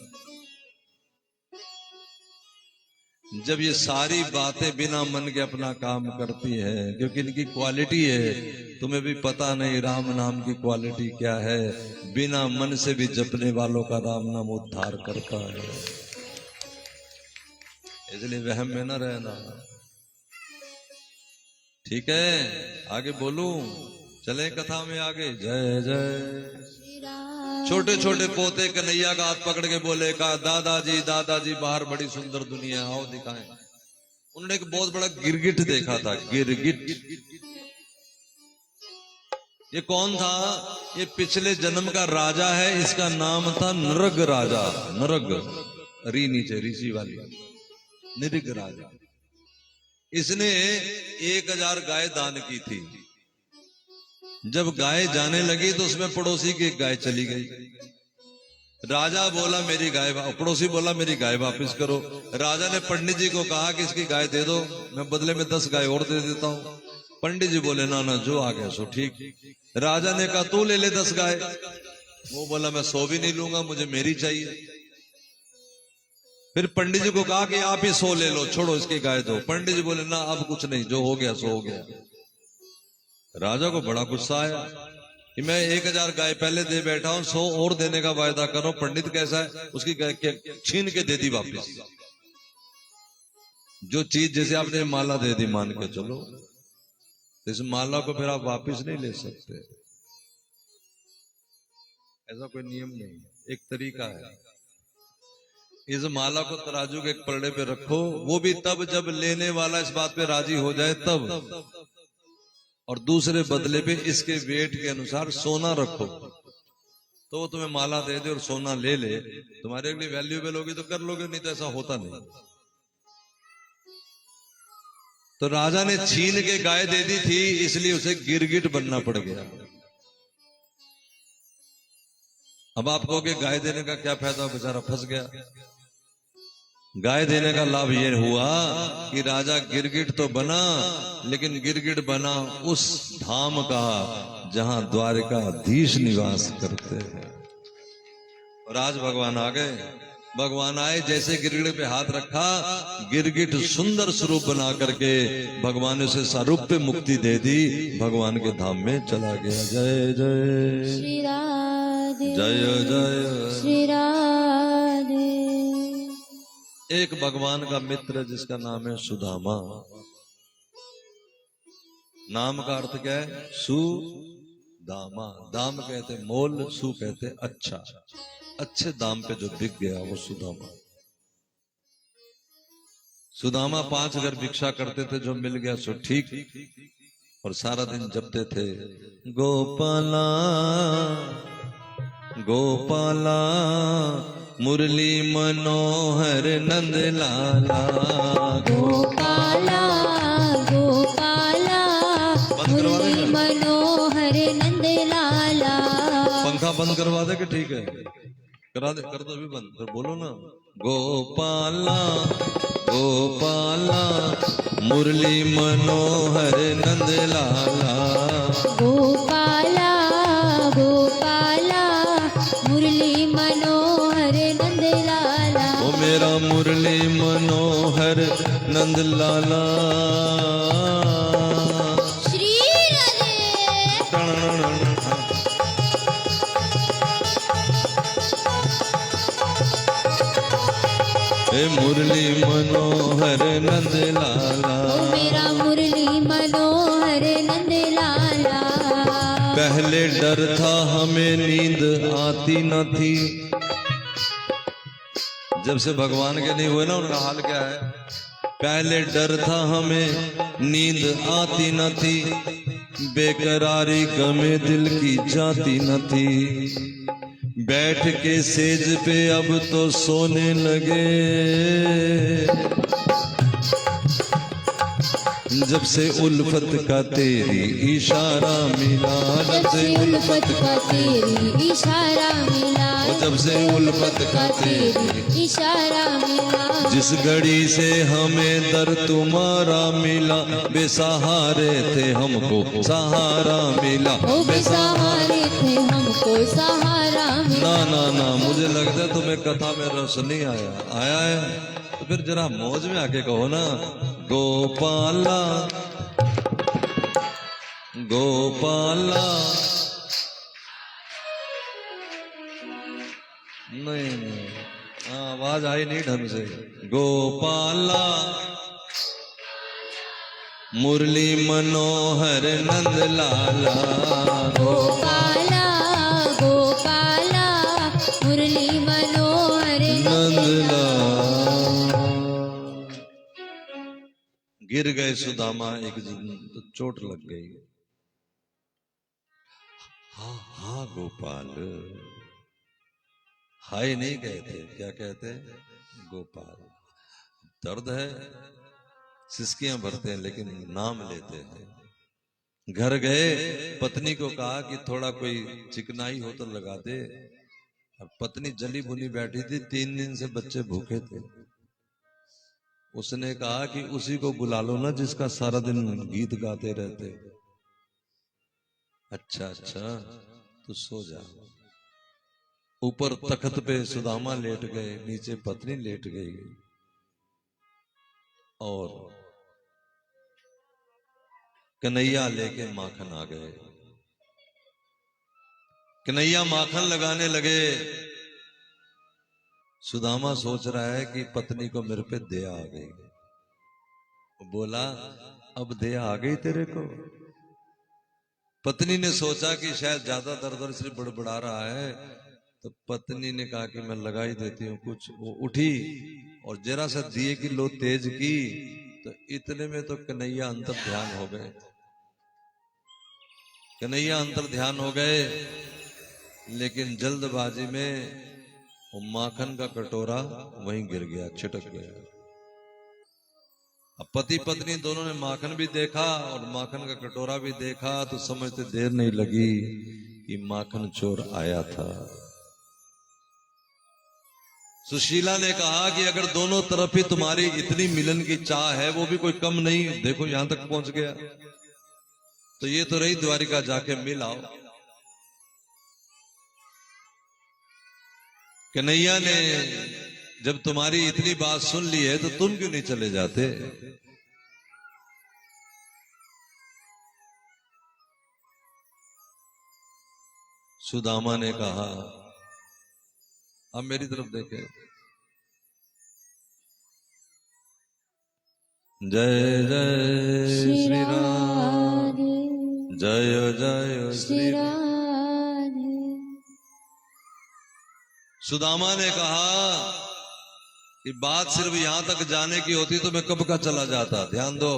जब ये सारी बातें बिना मन के अपना काम करती है, क्योंकि इनकी क्वालिटी है, तुम्हें भी पता नहीं राम नाम की क्वालिटी क्या है। बिना मन से भी जपने वालों का राम नाम उद्धार करता है। इसलिए वहम में न रहना। ठीक है, आगे बोलूं, चले कथा में आगे। जय जय। छोटे छोटे पोते कन्हैया का हाथ पकड़ के बोले, कहा दादाजी दादाजी बाहर बड़ी सुंदर दुनिया, आओ दिखाएं। उन्होंने एक बहुत बड़ा गिरगिट देखा था, गिरगिट। ये कौन था? ये पिछले जन्म का राजा है, इसका नाम था नृग राजा। नृग, री नीचे ऋषि वाली, नृग राजा। इसने 1000 गाय दान की थी। जब गाय जाने लगी तो उसमें पड़ोसी की गाय चली गई। राजा बोला मेरी गाय, पड़ोसी बोला मेरी गाय वापस करो। राजा ने पंडित जी को कहा कि इसकी गाय दे दो, मैं बदले में 10 गाय और दे देता हूं। पंडित जी बोले ना ना, जो आ गया सो ठीक। राजा ने कहा तू ले ले 10 गाय। वो बोला मैं 100 भी नहीं लूंगा, मुझे मेरी चाहिए। फिर पंडित जी को कहा कि आप ही 100 ले लो, छोड़ो इसकी गाय दो। पंडित जी बोले ना अब कुछ नहीं, जो हो गया सो हो गया। राजा को बड़ा गुस्सा आया कि मैं 1000 गाय पहले दे बैठा हूं, 100 और देने का वायदा करो। पंडित कैसा है, उसकी गाय छीन के दे दी वापिस। जो चीज जैसे आपने माला दे दी मान के चलो, इस माला को फिर आप वापिस नहीं ले सकते। ऐसा कोई नियम नहीं, एक तरीका है। इस माला को तराजू के एक पलड़े पे रखो, वो भी तब जब लेने वाला इस बात पे राजी हो जाए तब। और दूसरे बदले पे इसके वेट के अनुसार सोना रखो, तो वो तुम्हें माला दे दे और सोना ले ले। तुम्हारे लिए वैल्यूएबल होगी तो कर लोगे, नहीं तो ऐसा होता नहीं। तो राजा ने छीन के गाय दे दी थी, इसलिए उसे गिरगिट बनना पड़ गया। अब आप कहोगे गाय देने का क्या फायदा, बेचारा फंस गया। गाय देने का लाभ यह हुआ कि राजा गिरगिट तो बना, लेकिन गिरगिट बना उस धाम का जहां द्वारिकाधीश निवास करते हैं। और आज भगवान आ गए। भगवान आए, जैसे गिरगिट पे हाथ रखा, गिरगिट सुंदर स्वरूप बना करके भगवान ने उसे सारूप्य मुक्ति दे दी, भगवान के धाम में चला गया। जय जय श्री राधे, जय जय श्री राधे। एक भगवान का मित्र जिसका नाम है सुदामा। नाम का अर्थ क्या है? सुदामा। दाम कहते मोल, सु कहते अच्छा। अच्छे दाम पे जो बिक गया वो सुदामा। सुदामा 5 घर भिक्षा करते थे, जो मिल गया सो ठीक, और सारा दिन जपते थे गोपाला गोपाला मुरली मनोहर नंद लाला। गोपाला गोपाला मुरली मनोहर नंद लाला। पंखा बंद करवा दे कि ठीक है? करा दे, कर दो भी बंद, फिर बोलो ना। गोपाला गोपाला मुरली मनोहर नंद लाला। गोपाला गोपाला मुरली मनोहर नंद लाला। ओ मेरा मुरली मनोहर नंद लाला। श्री राधे। हे मुरली मनोहर नंद लाला। ओ मेरा मुरली मनोहर नंद लाला। पहले डर था हमें नींद आती न थी। जब से भगवान के नहीं हुए ना, उनका हाल क्या है? पहले डर था हमें नींद आती न थी, बेकरारी गमे दिल की जाती न थी। बैठ के सेज पे अब तो सोने लगे, जब से उल्फत का तेरी इशारा मिला। जब से उल्फत का तेरी इशारा मिला, जब से उल्फत का तेरी इशारा मिला। जिस घड़ी से हमें दर तुम्हारा मिला, बेसहारे थे हमको सहारा मिला। ओ बेसहारे थे हमको सहारा मिला। ना ना ना, मुझे लगता है तुम्हें कथा में रस नहीं आया। आया है तो फिर जरा मौज में आके कहो ना, गोपाला गोपाला। नहीं नहीं, आवाज आई नहीं ढंग से। गोपाला मुरली मनोहर नंद लाला। गोपाला गोपाला मुरली मनोहर नंद लाला। गिर गए सुदामा एक दिन तो चोट लग गई। हाँ हाँ गोपाल, हाय नहीं कहते, क्या कहते? गोपाल। दर्द है, सिसकियां भरते हैं लेकिन नाम लेते हैं। घर गए, पत्नी को कहा कि थोड़ा कोई चिकनाई हो तो लगा दे। और पत्नी जली भुनी बैठी थी, 3 दिन से बच्चे भूखे थे। उसने कहा कि उसी को बुला लो ना जिसका सारा दिन गीत गाते रहते। अच्छा अच्छा, तो सो जा। ऊपर तख्त पे सुदामा लेट गए, नीचे पत्नी लेट गई। और कन्हैया लेके माखन आ गए। कन्हैया माखन लगाने लगे। सुदामा सोच रहा है कि पत्नी को मेरे पे दया आ गई। बोला, अब दया आ गई तेरे को? पत्नी ने सोचा कि शायद ज्यादा दर्द और इसलिए बड़बड़ा रहा है, तो पत्नी ने कहा कि मैं लगा ही देती हूँ कुछ। वो उठी और जरा सा दिए की लो तेज की, तो इतने में तो कन्हैया अंतर ध्यान हो गए। कन्हैया अंतर ध्यान हो गए, लेकिन जल्दबाजी में वो माखन का कटोरा वहीं गिर गया, छिटक गया। अब पति पत्नी दोनों ने माखन भी देखा और माखन का कटोरा भी देखा, तो समझते देर नहीं लगी कि माखन चोर आया था। सुशीला ने कहा कि अगर दोनों तरफ ही तुम्हारी इतनी मिलन की चाह है, वो भी कोई कम नहीं, देखो यहां तक पहुंच गया, तो ये तो रही द्वारिका, जाके मिल आओ। कन्हैया ने जब तुम्हारी इतनी बात सुन ली है, तो तुम क्यों नहीं चले जाते? सुदामा ने कहा, अब मेरी तरफ देखे। जय जय श्री श्री राम, राधे जय जय श्री राधे। सुदामा ने कहा कि बात सिर्फ यहां तक जाने की होती तो मैं कब का चला जाता, ध्यान दो।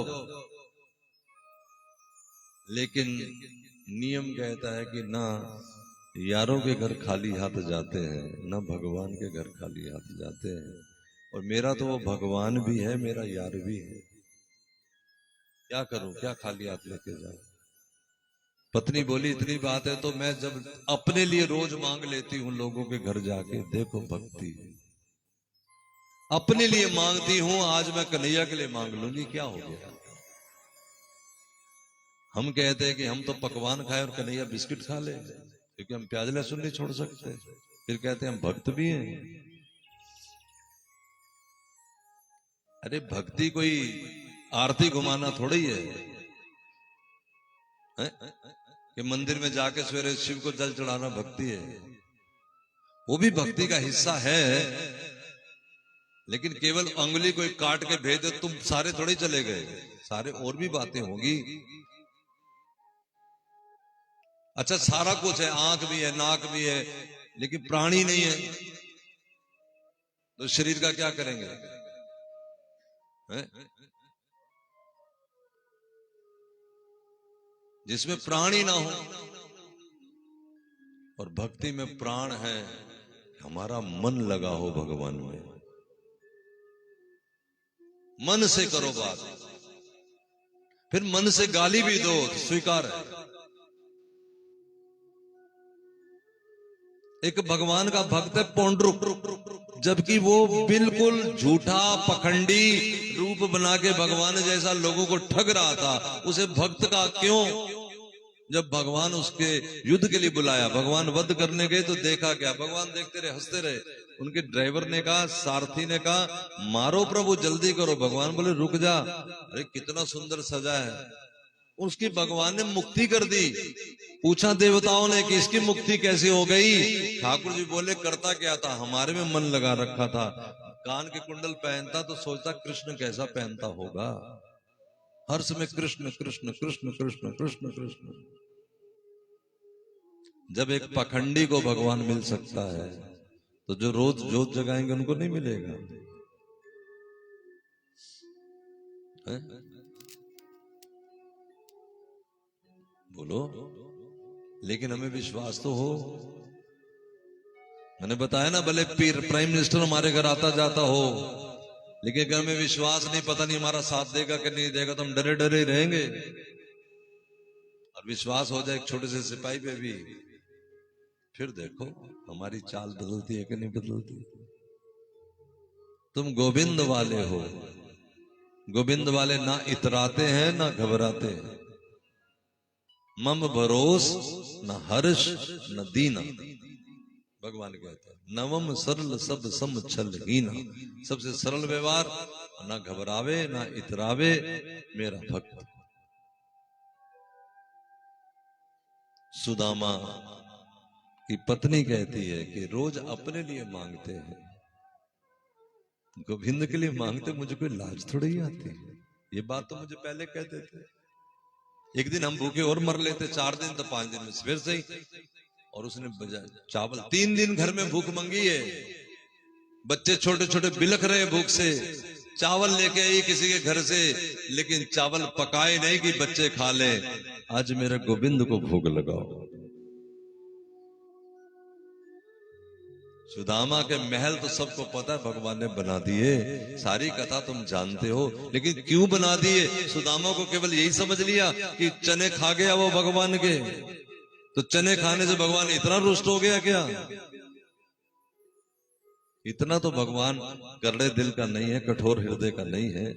लेकिन नियम कहता है कि ना यारों के घर खाली हाथ जाते हैं, ना भगवान के घर खाली हाथ जाते हैं। और मेरा तो वो भगवान भी है, मेरा यार भी है। क्या करूं, क्या खाली हाथ लेके जाऊं? पत्नी बोली, इतनी बात है तो मैं जब अपने लिए रोज मांग लेती हूं लोगों के घर जाके, देखो भक्ति अपने लिए मांगती हूं, आज मैं कन्हैया के लिए मांग लूंगी, क्या हो गया? हम कहते हैं कि हम तो पकवान खाए और कन्हैया बिस्किट खा ले, क्योंकि हम प्याज लहसुन नहीं छोड़ सकते। फिर कहते हैं हम भक्त भी हैं। अरे भक्ति कोई आरती घुमाना थोड़ी है, है? कि मंदिर में जाके सवेरे शिव को जल चढ़ाना भक्ति है। वो भी भक्ति का हिस्सा है, लेकिन केवल अंगुली कोई काट के भेज दे तुम सारे थोड़े चले गए, सारे और भी बातें होंगी। अच्छा सारा कुछ है, आंख भी है, नाक भी है, लेकिन प्राण ही नहीं है, तो शरीर का क्या करेंगे? है? जिसमें प्राण ही ना हो। और भक्ति में प्राण है, हमारा मन लगा हो भगवान में, मन से करो बात, फिर मन से गाली भी दो तो स्वीकार है। एक भगवान का भक्त है पौंड्रुक, जबकि वो बिल्कुल झूठा पखंडी रूप बना के भगवान जैसा लोगों को ठग रहा था, उसे भक्त का क्यों? जब भगवान उसके युद्ध के लिए बुलाया, भगवान वध करने गए तो देखा क्या? भगवान देखते रहे, हंसते रहे। उनके ड्राइवर ने कहा, सारथी ने कहा, मारो प्रभु जल्दी करो। भगवान बोले रुक जा, अरे कितना सुंदर सजा है। उसकी भगवान ने मुक्ति कर दी। पूछा देवताओं ने कि इसकी मुक्ति कैसे हो गई? ठाकुर जी बोले करता क्या था, हमारे में मन लगा रखा था। कान के कुंडल पहनता तो सोचता कृष्ण कैसा पहनता होगा, हर समय कृष्ण कृष्ण कृष्ण कृष्ण कृष्ण कृष्ण। जब एक पखंडी को भगवान मिल सकता है तो जो रोज जोत जगाएंगे उनको नहीं मिलेगा? है? बोलो, लेकिन हमें विश्वास तो हो। मैंने बताया ना, भले प्राइम मिनिस्टर हमारे घर आता जाता हो, लेकिन अगर हमें विश्वास नहीं, पता नहीं हमारा साथ देगा कि नहीं देगा, तो हम डरे डरे ही रहेंगे। और विश्वास हो जाए एक छोटे से सिपाही पे भी, फिर देखो हमारी चाल बदलती है कि नहीं बदलती। तुम गोविंद वाले हो, गोविंद वाले ना इतराते हैं ना घबराते हैं। मम भरोस न हर्ष न दीना, भगवान कहते हैं नवम सरल सब सम छल हीना। सबसे सरल व्यवहार, ना घबरावे ना इतरावे मेरा भक्त। सुदामा की पत्नी कहती है कि रोज अपने लिए मांगते हैं, गोविंद के लिए मांगते, मुझे कोई लाज थोड़ी ही आती है। ये बात तो मुझे पहले कहते थे। एक दिन हम भूखे और मर लेते, 4 दिन तो 5 दिन में फिर से ही। और उसने चावल 3 दिन घर में भूख मंगी है, बच्चे छोटे छोटे बिलख रहे भूख से, चावल लेके आई किसी के घर से, लेकिन चावल पकाए नहीं कि बच्चे खा ले। आज मेरे गोविंद को भोग लगाओ। सुदामा के महल तो सबको पता है भगवान ने बना दिए, सारी कथा तुम जानते हो, लेकिन क्यों बना दिए? सुदामा को केवल यही समझ लिया कि चने खा गया वो भगवान के, तो चने खाने से भगवान इतना रुष्ट हो गया क्या? इतना तो भगवान करड़े दिल का नहीं है, कठोर हृदय का नहीं है।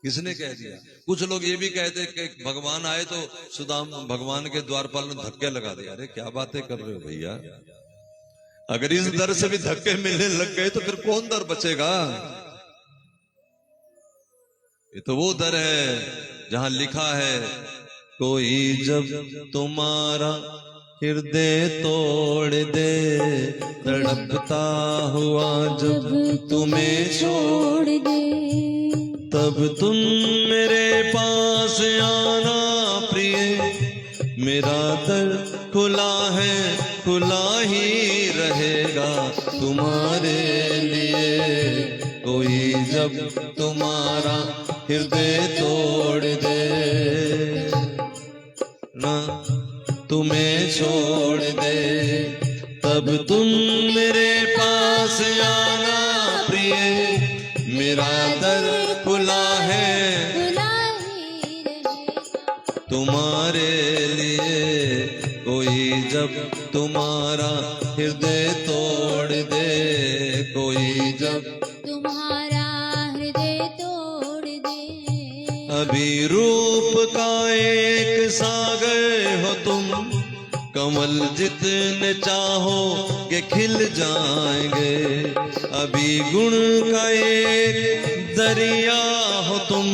किसने कह दिया? कुछ लोग ये भी कहते कि भगवान आए तो भगवान के द्वारपाल ने धक्के लगा दिया। अरे क्या बातें कर रहे हो भैया, अगर इस दर से भी धक्के मिलने लग गए तो फिर कौन दर बचेगा? ये तो वो दर है जहां लिखा है, कोई जब तुम्हारा हृदय तोड़ दे, तड़पता हुआ जब तुम्हें छोड़ दे, तब तुम मेरे पास आना प्रिय, मेरा दर खुला है, खुला ही रहेगा तुम्हारे लिए। कोई जब तुम्हारा हृदय तोड़ दे ना तुम्हें छोड़ दे, तब तुम मेरे पास आना प्रिय, मेरा दर खुला है तुम्हारे लिए। कोई जब तुम्हारा हृदय तोड़ दे, कोई जब तुम्हारा हृदय तोड़ दे। अभी रूप का एक सागर हो तुम, कमल जितने चाहो के खिल जाएंगे। अभी गुण का एक दरिया हो तुम,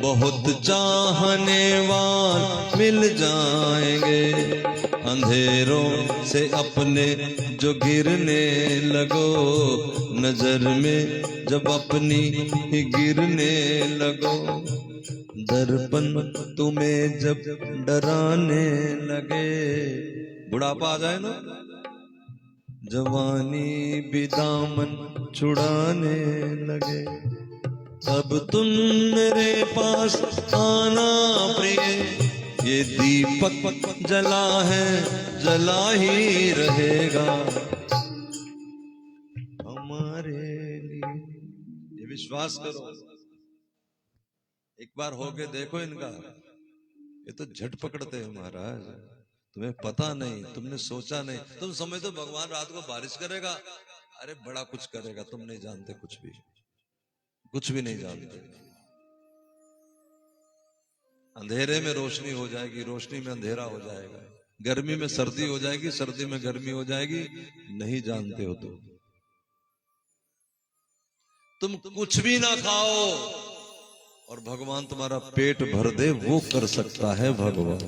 बहुत चाहने वाले मिल जाएंगे। अंधेरों से अपने जो गिरने लगो, नजर में जब अपनी ही गिरने लगो, दर्पण तुम्हें जब डराने लगे, बुढ़ापा आ जाए ना, जवानी भी दामन छुड़ाने लगे, तब तुम मेरे पास आना प्रिय, ये दीपक जला है जला ही रहेगा हमारे लिए। ये विश्वास करो, एक बार होके देखो इनका, ये तो झट पकड़ते हैं महाराज, तुम्हें पता नहीं, तुमने सोचा नहीं, तुम समझते हो भगवान रात को बारिश करेगा, अरे बड़ा कुछ करेगा, तुम नहीं जानते, कुछ भी नहीं जानते। अंधेरे में रोशनी हो जाएगी, रोशनी में अंधेरा हो जाएगा, गर्मी में सर्दी हो जाएगी, सर्दी में गर्मी हो जाएगी, नहीं जानते हो तुम कुछ भी ना खाओ और भगवान तुम्हारा पेट भर दे, वो कर सकता है भगवान।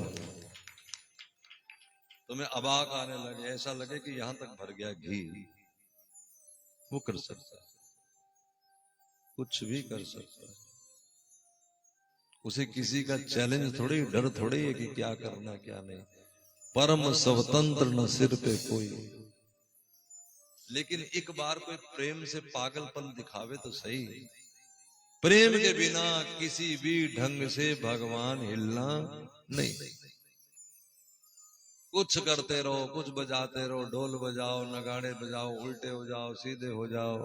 तुम्हें अबाक आने लगे, ऐसा लगे कि यहां तक भर गया घी, वो कर सकता है, कुछ भी कर सकता है। उसे किसी का चैलेंज थोड़ी, डर थोड़ी है कि क्या करना क्या नहीं, परम स्वतंत्र न सिर पे कोई। लेकिन एक बार कोई प्रेम से पागलपन दिखावे तो सही, प्रेम के बिना किसी भी ढंग से भगवान हिलना नहीं। कुछ करते रहो, कुछ बजाते रहो, ढोल बजाओ, नगाड़े बजाओ, उल्टे हो जाओ, सीधे हो जाओ,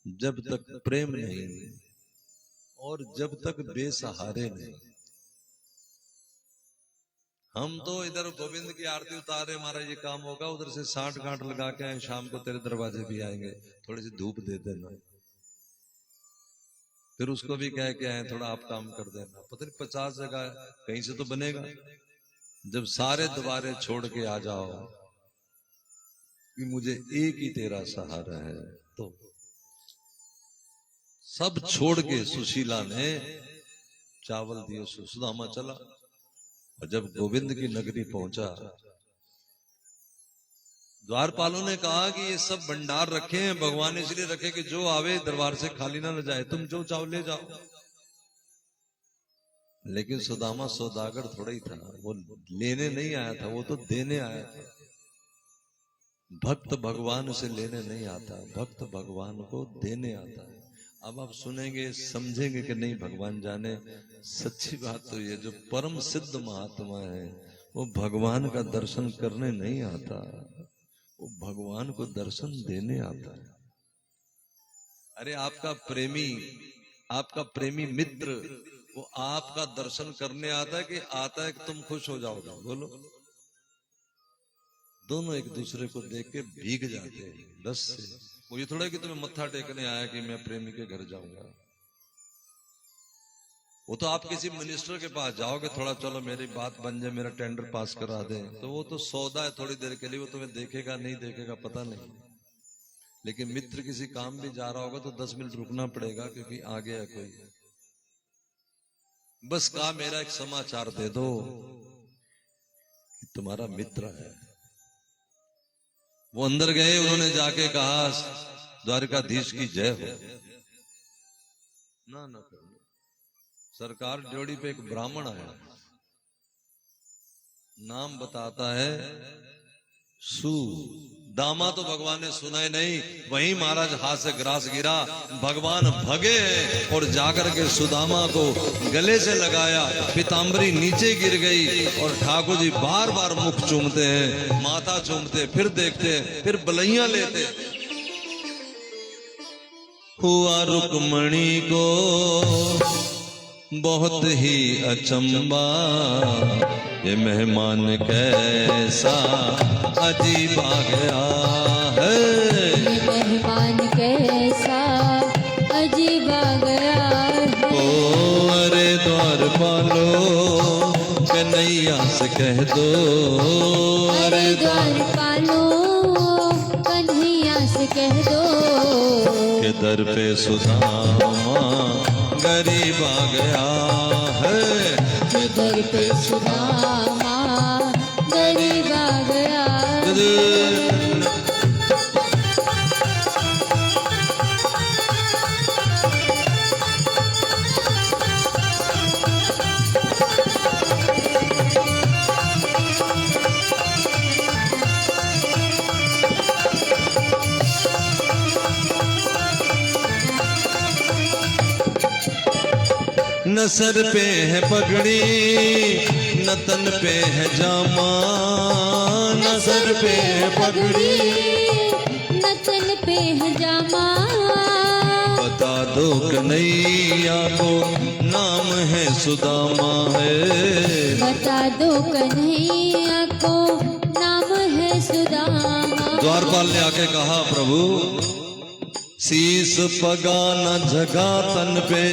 जब तक प्रेम नहीं और जब तक बेसहारे नहीं। हम तो इधर गोविंद की आरती उतारे, हमारा ये काम होगा, उधर से 60 गांठ लगा के आए, शाम को तेरे दरवाजे भी आएंगे, थोड़ी सी धूप दे देना, फिर उसको भी कह के आए थोड़ा आप काम कर देना, पता नहीं 50 जगह कहीं से तो बनेगा। जब सारे दोबारे छोड़ के आ जाओ कि मुझे एक ही तेरा सहारा है, तो सब छोड़ के सुशीला ने चावल दिए, सुदामा चला। और जब गोविंद की नगरी पहुंचा, द्वारपालों ने कहा कि ये सब भंडार रखे हैं भगवान इसलिए रखे कि जो आवे दरबार से खाली ना जाए, तुम जो चाहो ले जाओ। लेकिन सुदामा सौदागर थोड़ा ही था, वो लेने नहीं आया था, वो तो देने आया था। भक्त भगवान से लेने नहीं आता, भक्त भगवान को देने आता है। अब आप सुनेंगे समझेंगे कि नहीं भगवान जाने, सच्ची बात तो ये जो परम सिद्ध महात्मा है वो भगवान का दर्शन करने नहीं आता, वो भगवान को दर्शन देने आता है। अरे आपका प्रेमी मित्र वो आपका दर्शन करने आता है कि तुम खुश हो जाओगे? बोलो। दोनों एक दूसरे को देख के भीग जाते हैं रस से। वो ये थोड़ा कि तुम्हें मत्था टेकने आया कि मैं प्रेमी के घर जाऊंगा। वो तो आप किसी मिनिस्टर के पास जाओगे, थोड़ा चलो मेरी बात बन जाए, मेरा टेंडर पास करा दे, तो वो तो सौदा है थोड़ी देर के लिए, वो तुम्हें देखेगा नहीं देखेगा पता नहीं। लेकिन मित्र किसी काम भी जा रहा होगा तो 10 मिनट रुकना पड़ेगा क्योंकि आ गया कोई। बस कहा मेरा एक समाचार दे दो कि तुम्हारा मित्र है। वो अंदर गए, उन्होंने जाके कहा द्वारकाधीश की जय हो। ना करो। सरकार ड्योढ़ी पे एक ब्राह्मण आया, नाम बताता है सु दामा, तो भगवान ने सुना ही नहीं। वहीं महाराज हाथ से ग्रास गिरा, भगवान भगे और जाकर के सुदामा को गले से लगाया, पीतांबरी नीचे गिर गई और ठाकुर जी बार बार मुख चूमते हैं, माथा चूमते, फिर देखते, फिर बलैया लेते। हुआ रुक्मणी को बहुत ही अचंबा, ये मेहमान कैसा अजीब आ गया है, ये मेहमान कैसा अजीब आ गया है। ओ अरे द्वारपालो कन्हैया से कह दो, अरे द्वारपालो कन्हैया से कह दो के दर पे सुदामा गरीब आ गया है, के दर पे सुदामा गरीब आ गया है। न सर पे है पगड़ी न तन पे है जामा, न सर पे है पगड़ी न तन पे है जामा। बता दो कन्हैया को नाम है सुदामा है। बता दो कन्हैया को नाम है सुदामा। द्वारपाल ने आके कहा प्रभु शीस पगा न जगा तन पे,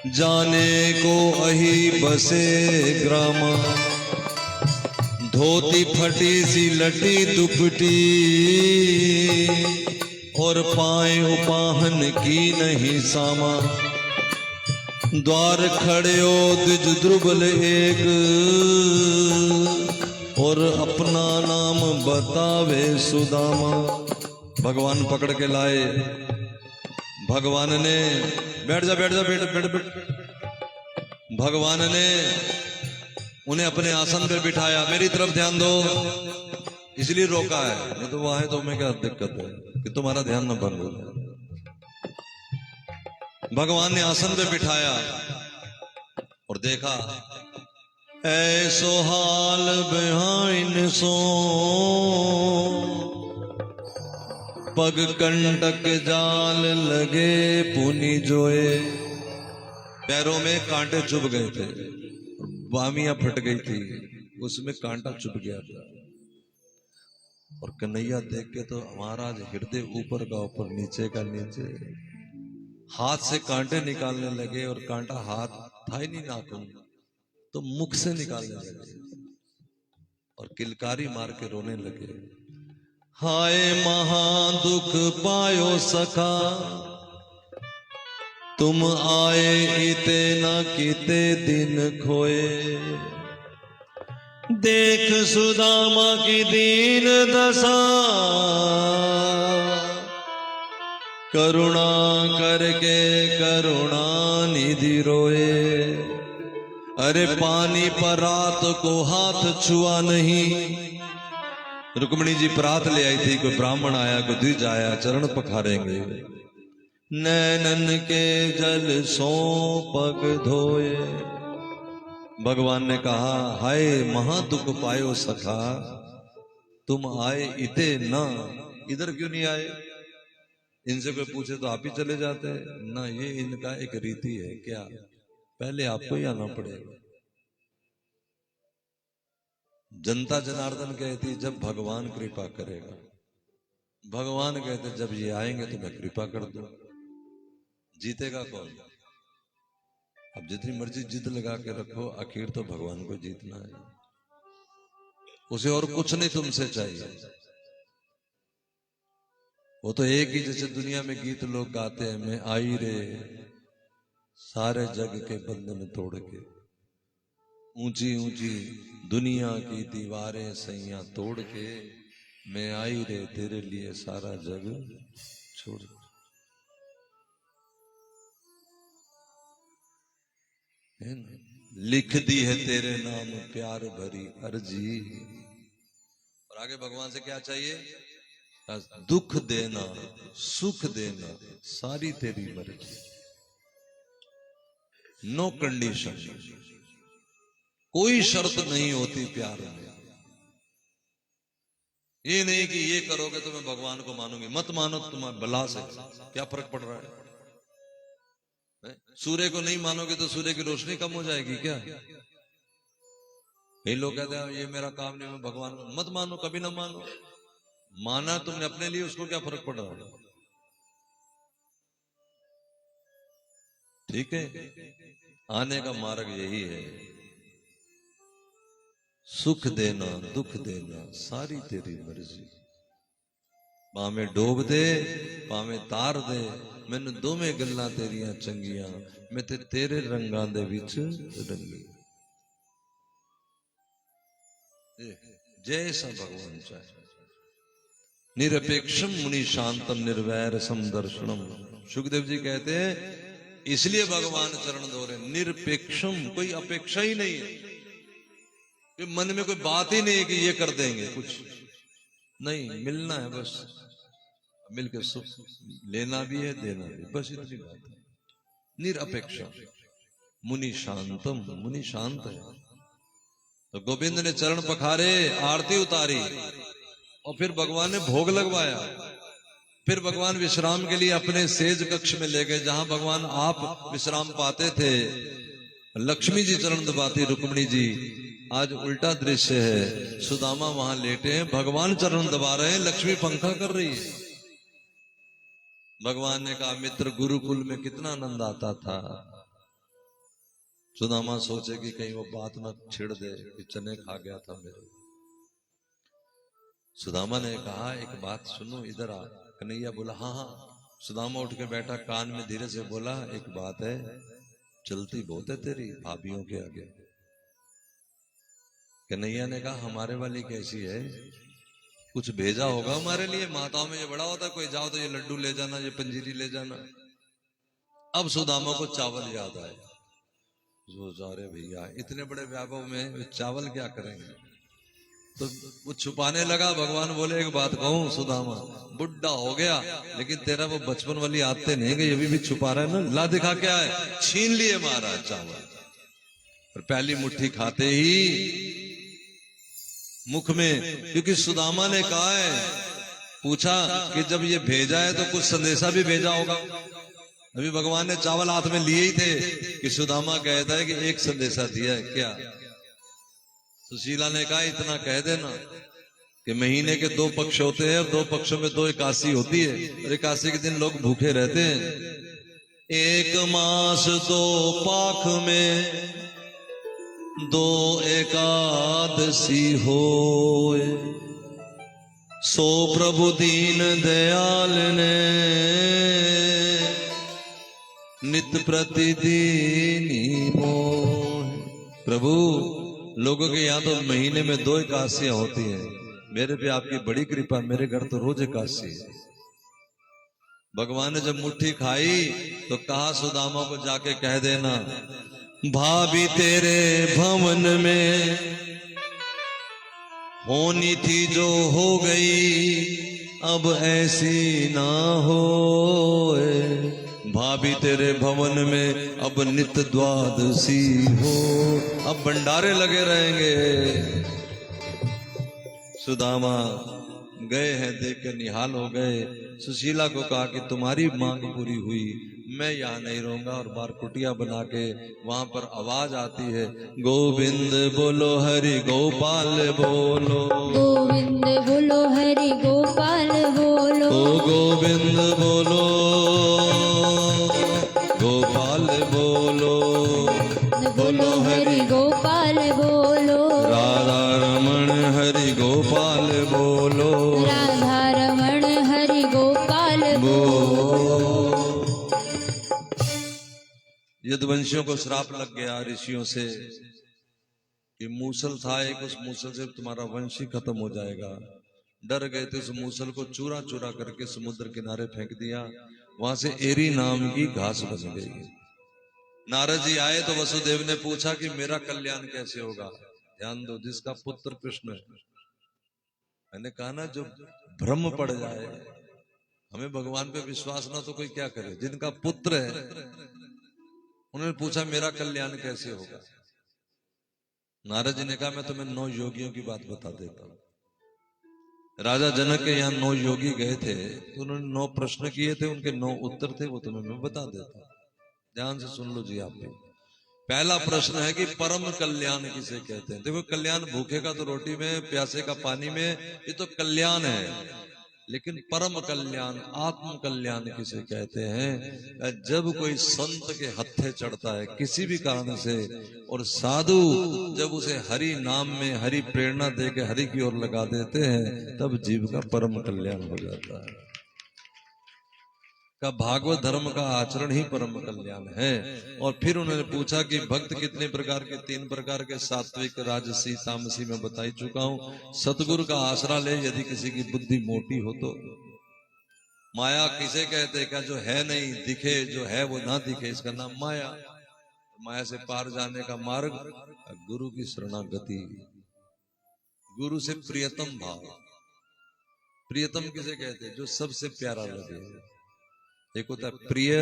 जाने को अही बसे ग्रामा। धोती फटी सी लटी दुपटी और पाए उपाहन की नहीं सामा। द्वार खड़े ओ द्विज द्रुबल एक और अपना नाम बतावे सुदामा। भगवान पकड़ के लाए। भगवान ने बैठ जा बैठ जा बैठ बैठ बैठ। भगवान ने उन्हें अपने आसन पर बिठाया। मेरी तरफ ध्यान दो, इसलिए रोका है, नहीं तो वहां है तो मैं क्या दिक्कत है कि तुम्हारा ध्यान न भंग हो जाए। भगवान ने आसन पे बिठाया और देखा ऐसो हाल बिहाइन सो, पग कंटक जाल लगे पुनि जोए। पैरों में कांटे चुभ गए थे, बामियां फट गई थी, उसमें कांटा चुभ गया था। और कन्हैया देख के तो महाराज हृदय ऊपर का ऊपर नीचे का नीचे, हाथ से कांटे निकालने लगे और कांटा हाथ था ही नहीं नाखून, तो मुख से निकालने लगे और किलकारी मार के रोने लगे। हाय महा दुख पायो सखा, तुम आए इते न किते दिन खोए। देख सुदामा की दीन दशा, करुणा करके करुणा निधि रोए। अरे पानी पर रात को हाथ छुआ नहीं। रुक्मिणी जी परात ले आई थी, कोई ब्राह्मण आया, कोई द्विज आया, चरण पखारेंगे। नैनन के जल सो पग धोए। भगवान ने कहा हाय महा दुख पायो सखा, तुम आए इते ना, इधर क्यों नहीं आए? इनसे कोई पूछे तो आप ही चले जाते ना। ये इनका एक रीति है, क्या पहले आपको ही आना पड़ेगा। जनता जनार्दन कहती जब भगवान कृपा करेगा, भगवान कहते जब ये आएंगे तो मैं कृपा कर दूं। जीतेगा कौन? अब जितनी मर्जी जिद लगा के रखो, आखिर तो भगवान को जीतना है। उसे और कुछ नहीं तुमसे चाहिए। वो तो एक ही, जैसे दुनिया में गीत लोग गाते हैं, मैं आई रे सारे जग के बंधन तोड़ के, ऊंची ऊंची दुनिया की दीवारें सैया तोड़ के, मैं आई रे तेरे लिए सारा जग छोड़। लिख दी है तेरे नाम प्यार भरी अर्जी। और आगे भगवान से क्या चाहिए? दुख देना सुख देना सारी तेरी मर्जी, नो कंडीशन, कोई शर्त नहीं होती प्यार में। ये नहीं कि ये करोगे तो मैं भगवान को मानूंगी। मत मानो, तुम्हारे भला से क्या फर्क पड़ रहा है? सूर्य को नहीं मानोगे तो सूर्य की रोशनी कम हो जाएगी क्या? कई लोग कहते हैं ये मेरा काम नहीं, मैं भगवान को। मत मानो, कभी ना मानो। माना तुमने अपने लिए, उसको क्या फर्क पड़ रहा है? ठीक है, आने का मार्ग यही है। सुख देना दुख देना सारी तेरी मर्जी। भावें डोब दे भावें तार दे, मैनू दोवें गल्लां तेरियां चंगियां, मैं ते तेरे रंगां दे विच रंगी। जैसा भगवान चाहे। निरपेक्षम मुनि शांतम निर्वैर समदर्शनम। सुखदेव जी कहते हैं इसलिए भगवान चरण धो रहे। निरपेक्षम, कोई अपेक्षा ही नहीं है, कि मन में कोई बात ही नहीं है कि ये कर देंगे, कुछ नहीं, मिलना है बस, मिलकर सुख लेना भी है देना भी, बस इतनी बात है। निरपेक्षा, मुनि शांतम, मुनि शांत है। तो गोविंद ने चरण पखारे, आरती उतारी और फिर भगवान ने भोग लगवाया। फिर भगवान विश्राम के लिए अपने सेज कक्ष में ले गए, जहां भगवान आप विश्राम पाते थे। लक्ष्मी जी चरण दबाती, रुक्मिणी जी। आज उल्टा दृश्य है, सुदामा वहां लेटे हैं, भगवान चरण दबा रहे हैं, लक्ष्मी पंखा कर रही है। भगवान ने कहा, मित्र गुरुकुल में कितना आनंद आता था। सुदामा सोचे कि कहीं वो बात न छिड़ दे कि चने खा गया था मेरे। सुदामा ने कहा, एक बात सुनो, इधर आ। कन्हैया बोला, हाँ हाँ। सुदामा उठ के बैठा, कान में धीरे से बोला, एक बात है, चलती बहुत है तेरी भाभीियों के आगे। कन्हैया ने कहा, हमारे वाली कैसी है? कुछ भेजा होगा हमारे लिए। माताओं में ये बड़ा होता, कोई जाओ तो ये लड्डू ले जाना, ये पंजीरी ले जाना। अब सुदामा को चावल याद आए। सोचा, अरे भैया इतने बड़े वैभव में चावल क्या करेंगे? तो वो छुपाने लगा। भगवान बोले, एक बात कहूं सुदामा, बुढ़ा हो गया लेकिन तेरा वो बचपन वाली आदतें नहीं गई, अभी भी छुपा रहा है ना। ला दिखा क्या है? छीन लिए महाराज चावल, और पहली मुट्ठी खाते ही मुख में, क्योंकि सुदामा ने कहा है, पूछा कि जब ये भेजा है तो कुछ संदेशा भी भेजा होगा। अभी भगवान ने चावल हाथ में लिए ही थे कि सुदामा कहता है कि एक संदेशा दिया है। क्या? सुशीला ने कहा, इतना कह देना कि महीने के 2 पक्ष होते हैं और 2 पक्षों में 2 एकादशी होती है, और एकादशी के दिन लोग भूखे रहते हैं। 1 मास 2 पाख में 2 एकादशी होए, सो प्रभु दीन दयाल ने नित प्रतिदिन मोह। प्रभु, लोगों के यहाँ तो महीने में 2 एकादशियां होती हैं, मेरे पे आपकी बड़ी कृपा, मेरे घर तो रोज एकादशी है। भगवान ने जब मुट्ठी खाई तो कहा, सुदामा को जाके कह देना, भाभी तेरे भवन में होनी थी जो हो गई, अब ऐसी ना होए। भाभी तेरे भवन में अब नित द्वादशी हो, अब भंडारे लगे रहेंगे। सुदामा गए हैं, देख कर निहाल हो गए। सुशीला को कहा कि तुम्हारी मांग पूरी हुई, मैं यहाँ नहीं रहूंगा। और बार कुटिया बना के वहां पर आवाज आती है, गोविंद बोलो हरि गोपाल बोलो, गोविंद बोलो हरि गोपाल बोलो, ओ गोविंद बोलो गोपाल बोलो, बोलो हरि गोपाल बोलो, राधा रमण हरि गोपाल बोलो, राधा रमण हरि गोपाल बोलो। यदुवंशियों को श्राप लग गया ऋषियों से कि मूसल था एक, उस मूसल से तुम्हारा वंश ही खत्म हो जाएगा। डर गए थे, उस मूसल को चूरा चूरा करके समुद्र किनारे फेंक दिया। वहां से एरी नाम की घास बन गई। नारद जी आए तो वसुदेव ने पूछा कि मेरा कल्याण कैसे होगा? ध्यान दो, जिसका पुत्र कृष्ण है। मैंने कहा ना, जो भ्रम पड़ जाए, हमें भगवान पे विश्वास ना तो कोई क्या करे। जिनका पुत्र है उन्होंने पूछा मेरा कल्याण कैसे होगा? नारद जी ने कहा, मैं तुम्हें 9 योगियों की बात बता देता हूं। राजा जनक के यहाँ 9 योगी गए थे, तो उन्होंने 9 प्रश्न किए थे, उनके 9 उत्तर थे, वो तुम्हें मैं बता देता हूं। ध्यान से सुन लो जी आप भी। पहला प्रश्न है कि परम कल्याण किसे कहते हैं? देखो, कल्याण भूखे का तो रोटी में, प्यासे का पानी में, ये तो कल्याण है। लेकिन परम कल्याण, आत्म कल्याण किसे कहते हैं? जब कोई संत के हत्थे चढ़ता है किसी भी कारण से, और साधु जब उसे हरि नाम में हरि प्रेरणा दे के हरि की ओर लगा देते हैं, तब जीव का परम कल्याण हो जाता है। का भागवत धर्म का आचरण ही परम कल्याण है। और फिर उन्होंने पूछा कि भक्त कितने प्रकार के? 3 प्रकार के, सात्विक, राजसी, तामसी में बता चुका हूं। सतगुरु का आसरा ले यदि किसी की बुद्धि मोटी हो तो। माया किसे कहते? क्या जो है नहीं दिखे, जो है वो ना दिखे, इसका नाम माया। माया से पार जाने का मार्ग गुरु की शरणागति, गुरु से प्रियतम भाव। प्रियतम किसे कहते? जो सबसे प्यारा लगे। एक होता है प्रिय,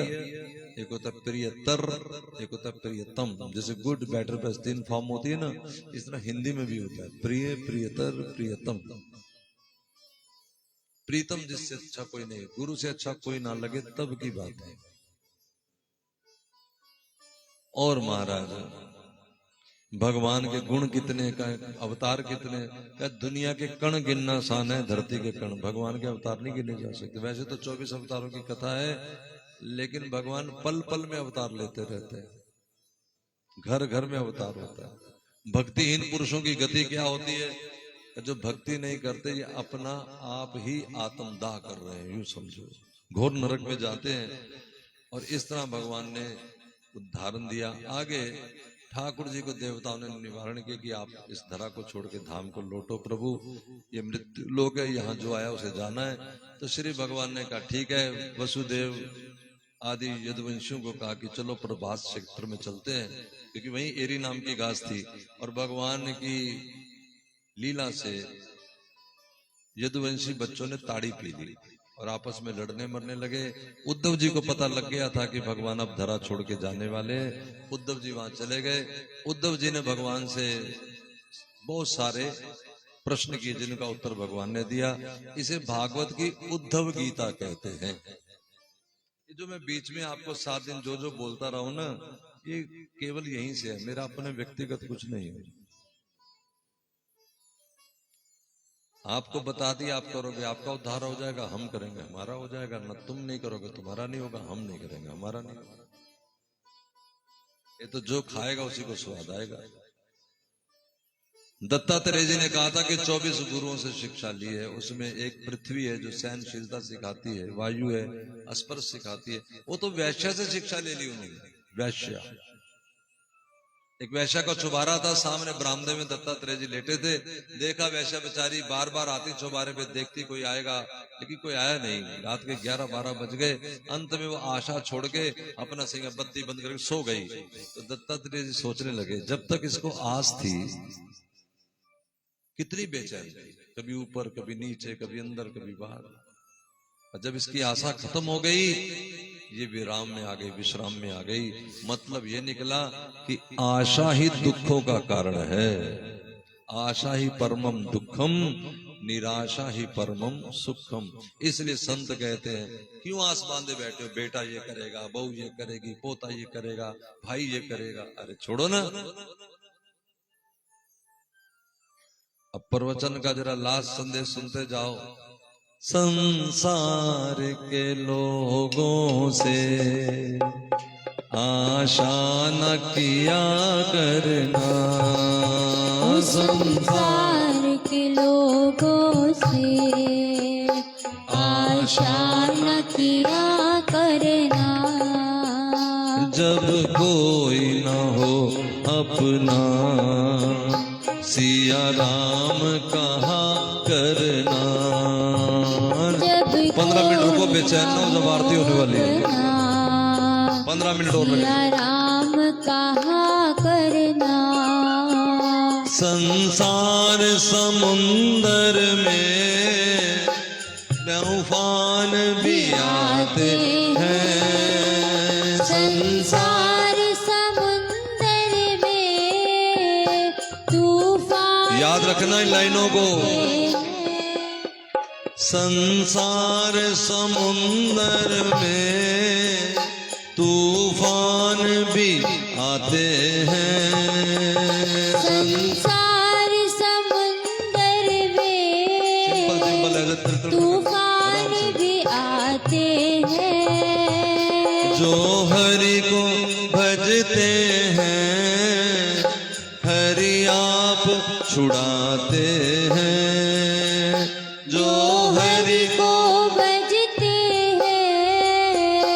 एक होता है प्रियतर, एक होता है प्रियतम। जैसे गुड बेटर बेस्ट 3 फॉर्म होती है ना, इस तरह हिंदी में भी होता है प्रिय, प्रियतर, प्रियतम। प्रीतम जिससे अच्छा कोई नहीं, गुरु से अच्छा कोई ना लगे तब की बात है। और महाराज भगवान के गुण कितने का, अवतार कितने का, दुनिया के कण गिनना आसान है, धरती के कण, भगवान के अवतार नहीं गिने जा सकते। वैसे तो 24 अवतारों की कथा है, लेकिन भगवान पल पल में अवतार लेते रहते हैं, घर घर में अवतार होता है। भक्तिहीन पुरुषों की गति क्या होती है? जो भक्ति नहीं करते ये अपना आप ही आत्मदाह कर रहे हैं, यूं समझो, घोर नरक में जाते हैं। और इस तरह भगवान ने उदाहरण दिया। आगे ठाकुर जी को देवताओं ने निवारण किया कि आप इस धरा को छोड़ के धाम को लौटो प्रभु, ये मृत्यु लोक है, यहाँ जो आया उसे जाना है। तो श्री भगवान ने कहा ठीक है, वसुदेव आदि यदुवंशियों को कहा कि चलो प्रभास क्षेत्र में चलते हैं, क्योंकि वहीं एरी नाम की घास थी। और भगवान की लीला से यदुवंशी बच्चों ने ताड़ी पी ली और आपस में लड़ने मरने लगे। उद्धव जी को पता लग गया था कि भगवान अब धरा छोड़ के जाने वाले। उद्धव जी वहां चले गए। उद्धव जी ने भगवान से बहुत सारे प्रश्न किए, जिनका उत्तर भगवान ने दिया। इसे भागवत की उद्धव गीता कहते हैं। ये जो मैं बीच में आपको 7 दिन जो बोलता रहा हूं ना, ये केवल यहीं से है, मेरा अपने व्यक्तिगत कुछ नहीं है। आपको बता दिया, आप करोगे आपका उद्धार हो जाएगा, हम करेंगे हमारा हो जाएगा। न तुम नहीं करोगे तुम्हारा नहीं होगा, हम नहीं करेंगे हमारा नहीं होगा। ये तो जो खाएगा उसी को स्वाद आएगा। दत्तात्रेय जी ने कहा था कि 24 गुरुओं से शिक्षा ली है, उसमें एक पृथ्वी है जो सहनशीलता सिखाती है, वायु है स्पर्श सिखाती है। वो तो वैश्या से शिक्षा ले ली उन्होंने। वैश्या, एक वैश्या को चौबारा था, सामने बरामदे में दत्तात्रेय जी लेटे थे। देखा वैश्या बेचारी बार बार आती चौबारे पे, देखती कोई आएगा, लेकिन कोई आया नहीं। रात के 11-12 बज गए। अंत में वो आशा छोड़ के अपना सिंह बत्ती बंद करके सो गई। तो दत्तात्रेय जी सोचने लगे, जब तक इसको आस थी कितनी बेचैन थी, कभी ऊपर कभी नीचे, कभी अंदर कभी बाहर। और जब इसकी आशा खत्म हो गई, ये विराम में आ गई, विश्राम में आ गई। मतलब ये निकला कि आशा ही दुखों का कारण है। आशा ही परमम दुखम, निराशा ही परमम सुखम। इसलिए संत कहते हैं, क्यों आस बांधे बैठे हो? बेटा ये करेगा, बहू ये करेगी, पोता ये करेगा, भाई ये करेगा। अरे छोड़ो ना। अब प्रवचन का जरा लास्ट संदेश सुनते जाओ। संसार के लोगों से आशा न किया करना, संसार के लोगों से आशा न किया करना। जब कोई न हो अपना, सिया राम कहा करना। 15 मिनट रुको, बेचैन हो, जब आरती होने वाली है। 15 मिनट और सिया राम कहा करना। संसार समुंदर में तूफान भी आते हैं। संसार समुंदर में तूफान, याद रखना इन लाइनों को। संसार समुंदर में तूफान भी आते हैं। संसार समुंदर में तूफान भी आते हैं। जो हरि को भजते हैं, हरि आप छुड़ाते हैं। जो हरि को भजते हैं,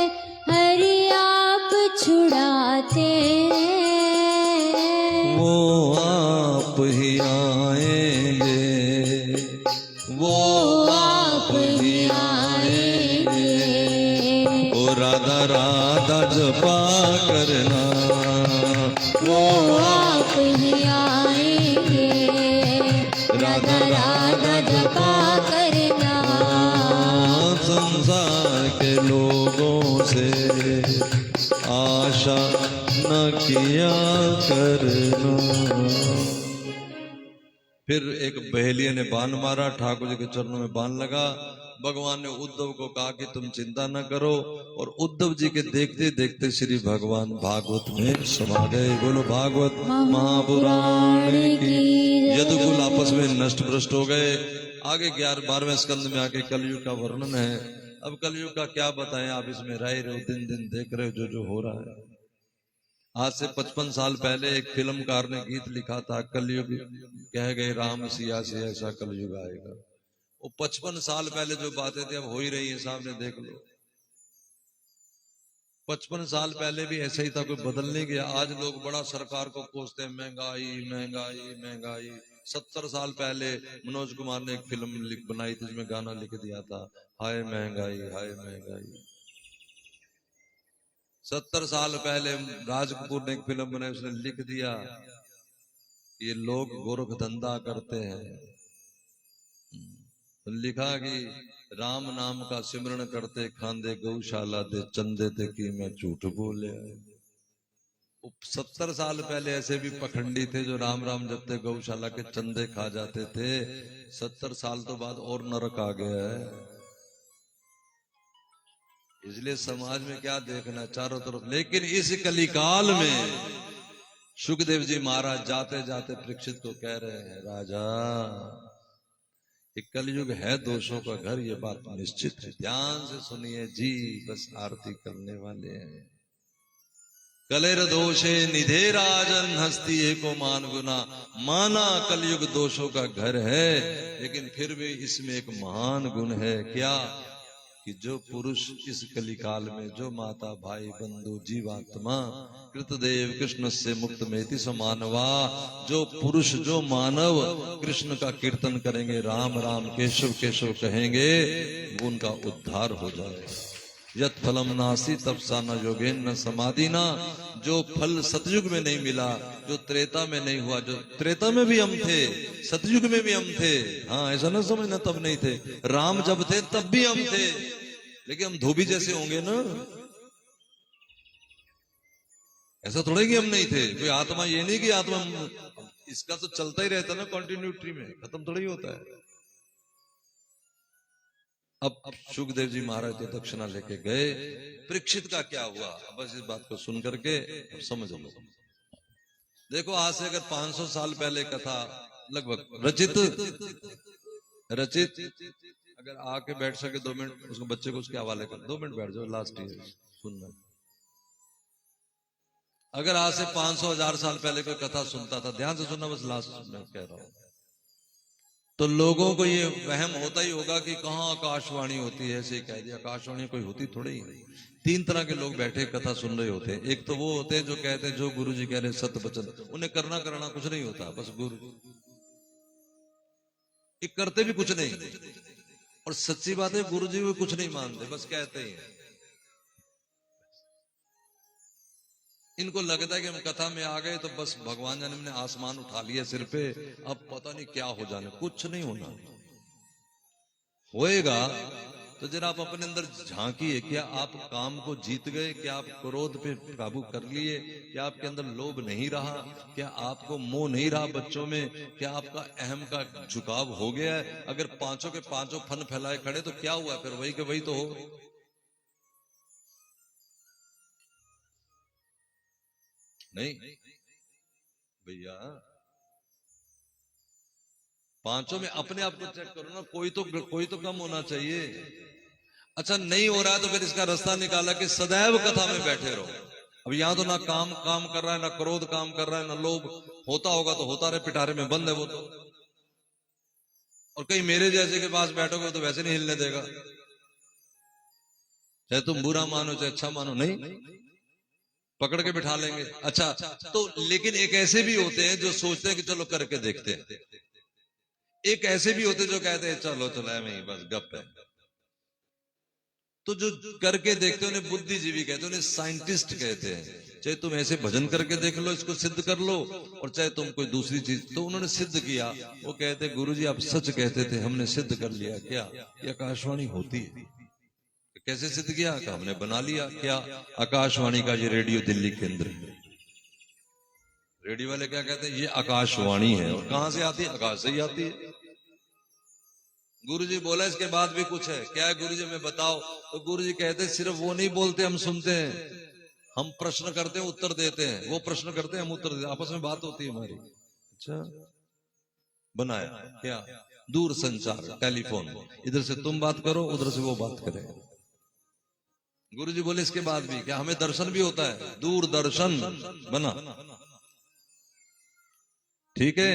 हरि आप छुड़ाते हैं। वो आप ही आएंगे, वो आप ही आएंगे। ओ राधा राधा जपा करना, वो आप ही आएंगे। राधा राधा जपा करना। संसार के लोगों से आशा न किया करना। फिर एक बहेलिया ने बाण मारा, ठाकुर जी के चरणों में बाण लगा। भगवान ने उद्धव को कहा कि तुम चिंता न करो, और उद्धव जी के देखते देखते श्री भगवान भागवत में समा गए। बोलो भागवत महापुराण की। यदुकुल आपस में नष्ट भ्रष्ट हो गए। आगे 12वें स्कंद में आके कलयुग का वर्णन है। अब कलयुग का क्या बताएं, आप इसमें रह रहे हो, दिन दिन देख रहे हो जो हो रहा है। आज से 55 साल पहले एक फिल्मकार ने गीत लिखा था, कलयुग कह गए राम सिया से ऐसा कलयुग आएगा। वो 55 साल पहले जो बातें थी अब हो ही रही है, सामने देख लो। 55 साल पहले भी ऐसा ही था, कोई बदल नहीं गया। आज लोग बड़ा सरकार को कोसते हैं, महंगाई महंगाई महंगाई। 70 साल पहले मनोज कुमार ने एक फिल्म बनाई थी, जिसमें गाना लिख दिया था, हाय महंगाई हाय महंगाई। 70 साल पहले राज कपूर ने एक फिल्म बनाई, उसने लिख दिया ये लोग गोरख धंधा करते हैं। लिखा कि राम नाम का सिमरन करते खांदे गौशाला दे चंदे थे कि मैं झूठ बोले। 70 साल पहले ऐसे भी पखंडी थे जो राम राम जपते गौशाला के चंदे खा जाते थे। 70 साल तो बाद और नरक आ गया है। इसलिए समाज में क्या देखना चारों तरफ। लेकिन इस कलिकाल में सुखदेव जी महाराज जाते जाते परीक्षित को कह रहे हैं, राजा कलयुग है दोषों का घर, ये बात निश्चित है। ध्यान से सुनिए जी, बस आरती करने वाले हैं। कलेर दोषे निधे राजन हस्ती एको मान गुना। माना कलयुग दोषों का घर है, लेकिन फिर भी इसमें एक महान गुण है। क्या? कि जो पुरुष इस कलिकाल में, जो माता भाई बंधु जीवात्मा कृतदेव कृष्ण से मुक्त मेति समानवा, जो पुरुष जो मानव कृष्ण का कीर्तन करेंगे, राम राम केशव केशव कहेंगे, वो उनका उद्धार हो जाएगा। यत फलम नासी तपसा न योगेन न समाधि ना। जो फल सतयुग में नहीं मिला, जो त्रेता में नहीं हुआ, जो त्रेता में भी हम थे, सतयुग में भी हम थे। हाँ, ऐसा ना समझना तब नहीं थे। राम जब थे तब भी हम थे, लेकिन हम धोबी जैसे होंगे ना। ऐसा थोड़ा कि हम नहीं थे। कोई आत्मा, ये नहीं कि आत्मा, इसका तो चलता ही रहता ना कंटिन्यूटी में, खत्म थोड़ा ही होता है। अब सुखदेव जी महाराज तो दक्षिणा लेके गए। परीक्षित का क्या हुआ, अब बस इस बात को सुन करके समझ लो। देखो, आज से अगर 500 साल पहले कथा लगभग रचित अगर आके बैठ सके 2 मिनट, उसको बच्चे को उसके हवाले कर, 2 मिनट बैठ जाओ, लास्ट ईयर सुनना। अगर आज से 500-1000 साल पहले कोई कथा सुनता था, ध्यान से सुनना, बस लास्ट में कह रहा हूं, तो लोगों को ये वहम होता ही होगा कि कहाँ आकाशवाणी होती है। ऐसे ही कह दिया, आकाशवाणी कोई होती थोड़ी ही। 3 तरह के लोग बैठे कथा सुन रहे होते हैं। एक तो वो होते हैं जो कहते हैं जो गुरु जी कह रहे सत्य वचन, उन्हें करना कराना कुछ नहीं होता, बस गुरु एक करते भी कुछ नहीं। और सच्ची बात है, गुरु जी वो कुछ नहीं मानते, बस कहते ही हैं। इनको लगता है कि हम कथा में आ गए तो बस भगवान जाने ने आसमान उठा लिया सिर पे, अब पता नहीं क्या हो जाने। कुछ नहीं होना। होएगा तो जरा आप अपने अंदर झांकिए, क्या आप काम को जीत गए? क्या आप क्रोध पे काबू कर लिए? क्या आपके अंदर लोभ नहीं रहा? क्या आपको मोह नहीं रहा बच्चों में? क्या आपका अहम का झुकाव हो गया है? अगर पांचों के पांचों फन फैलाए खड़े तो क्या हुआ? फिर वही के वही तो हो। नहीं भैया, पांचों में अपने आप को चेक करो ना, कोई तो कम होना चाहिए। अच्छा, नहीं हो रहा है तो फिर इसका रास्ता निकाला कि सदैव कथा में बैठे रहो। अब यहां तो ना काम कर रहा है, ना क्रोध काम कर रहा है, ना लोभ। होता होगा तो होता रहे, पिटारे में बंद है वो तो। और कहीं मेरे जैसे के पास बैठोगे तो वैसे नहीं हिलने देगा, चाहे तुम बुरा मानो चाहे अच्छा मानो, नहीं पकड़ के बिठा लेंगे। अच्छा, तो लेकिन एक ऐसे भी होते हैं जो सोचते हैं कि चलो करके देखते हैं। एक ऐसे भी होते हैं जो कहते हैं चलो मैं बस गप है। तो जो करके देखते हैं उन्हें बुद्धिजीवी कहते हैं, उन्हें साइंटिस्ट कहते हैं। चाहे तुम ऐसे भजन करके देख लो, इसको सिद्ध कर लो, और चाहे तुम कोई दूसरी चीज, तो उन्होंने सिद्ध किया। वो कहते गुरुजी आप सच कहते थे, हमने सिद्ध कर लिया। क्या? ये आकाशवाणी होती है। कैसे सिद्ध किया? कि हमने बना लिया। क्या? आकाशवाणी का ये रेडियो दिल्ली केंद्र है। रेडियो वाले क्या कहते हैं? ये आकाशवाणी है। और कहां से आती है? आकाश से ही आती है। गुरुजी बोला इसके बाद भी कुछ है। क्या है गुरुजी में बताओ? तो गुरुजी कहते हैं सिर्फ वो नहीं बोलते, हम सुनते हैं। हम प्रश्न करते हैं, उत्तर देते हैं। वो प्रश्न करते हैं, हम उत्तर देते हैं। आपस में बात होती है हमारी। अच्छा, बनाया क्या? दूर संचार, टेलीफोन। इधर से तुम बात करो, उधर से वो बात करे। गुरुजी बोले इसके बाद भी क्या? हमें दर्शन भी होता है, दूरदर्शन बना। ठीक है।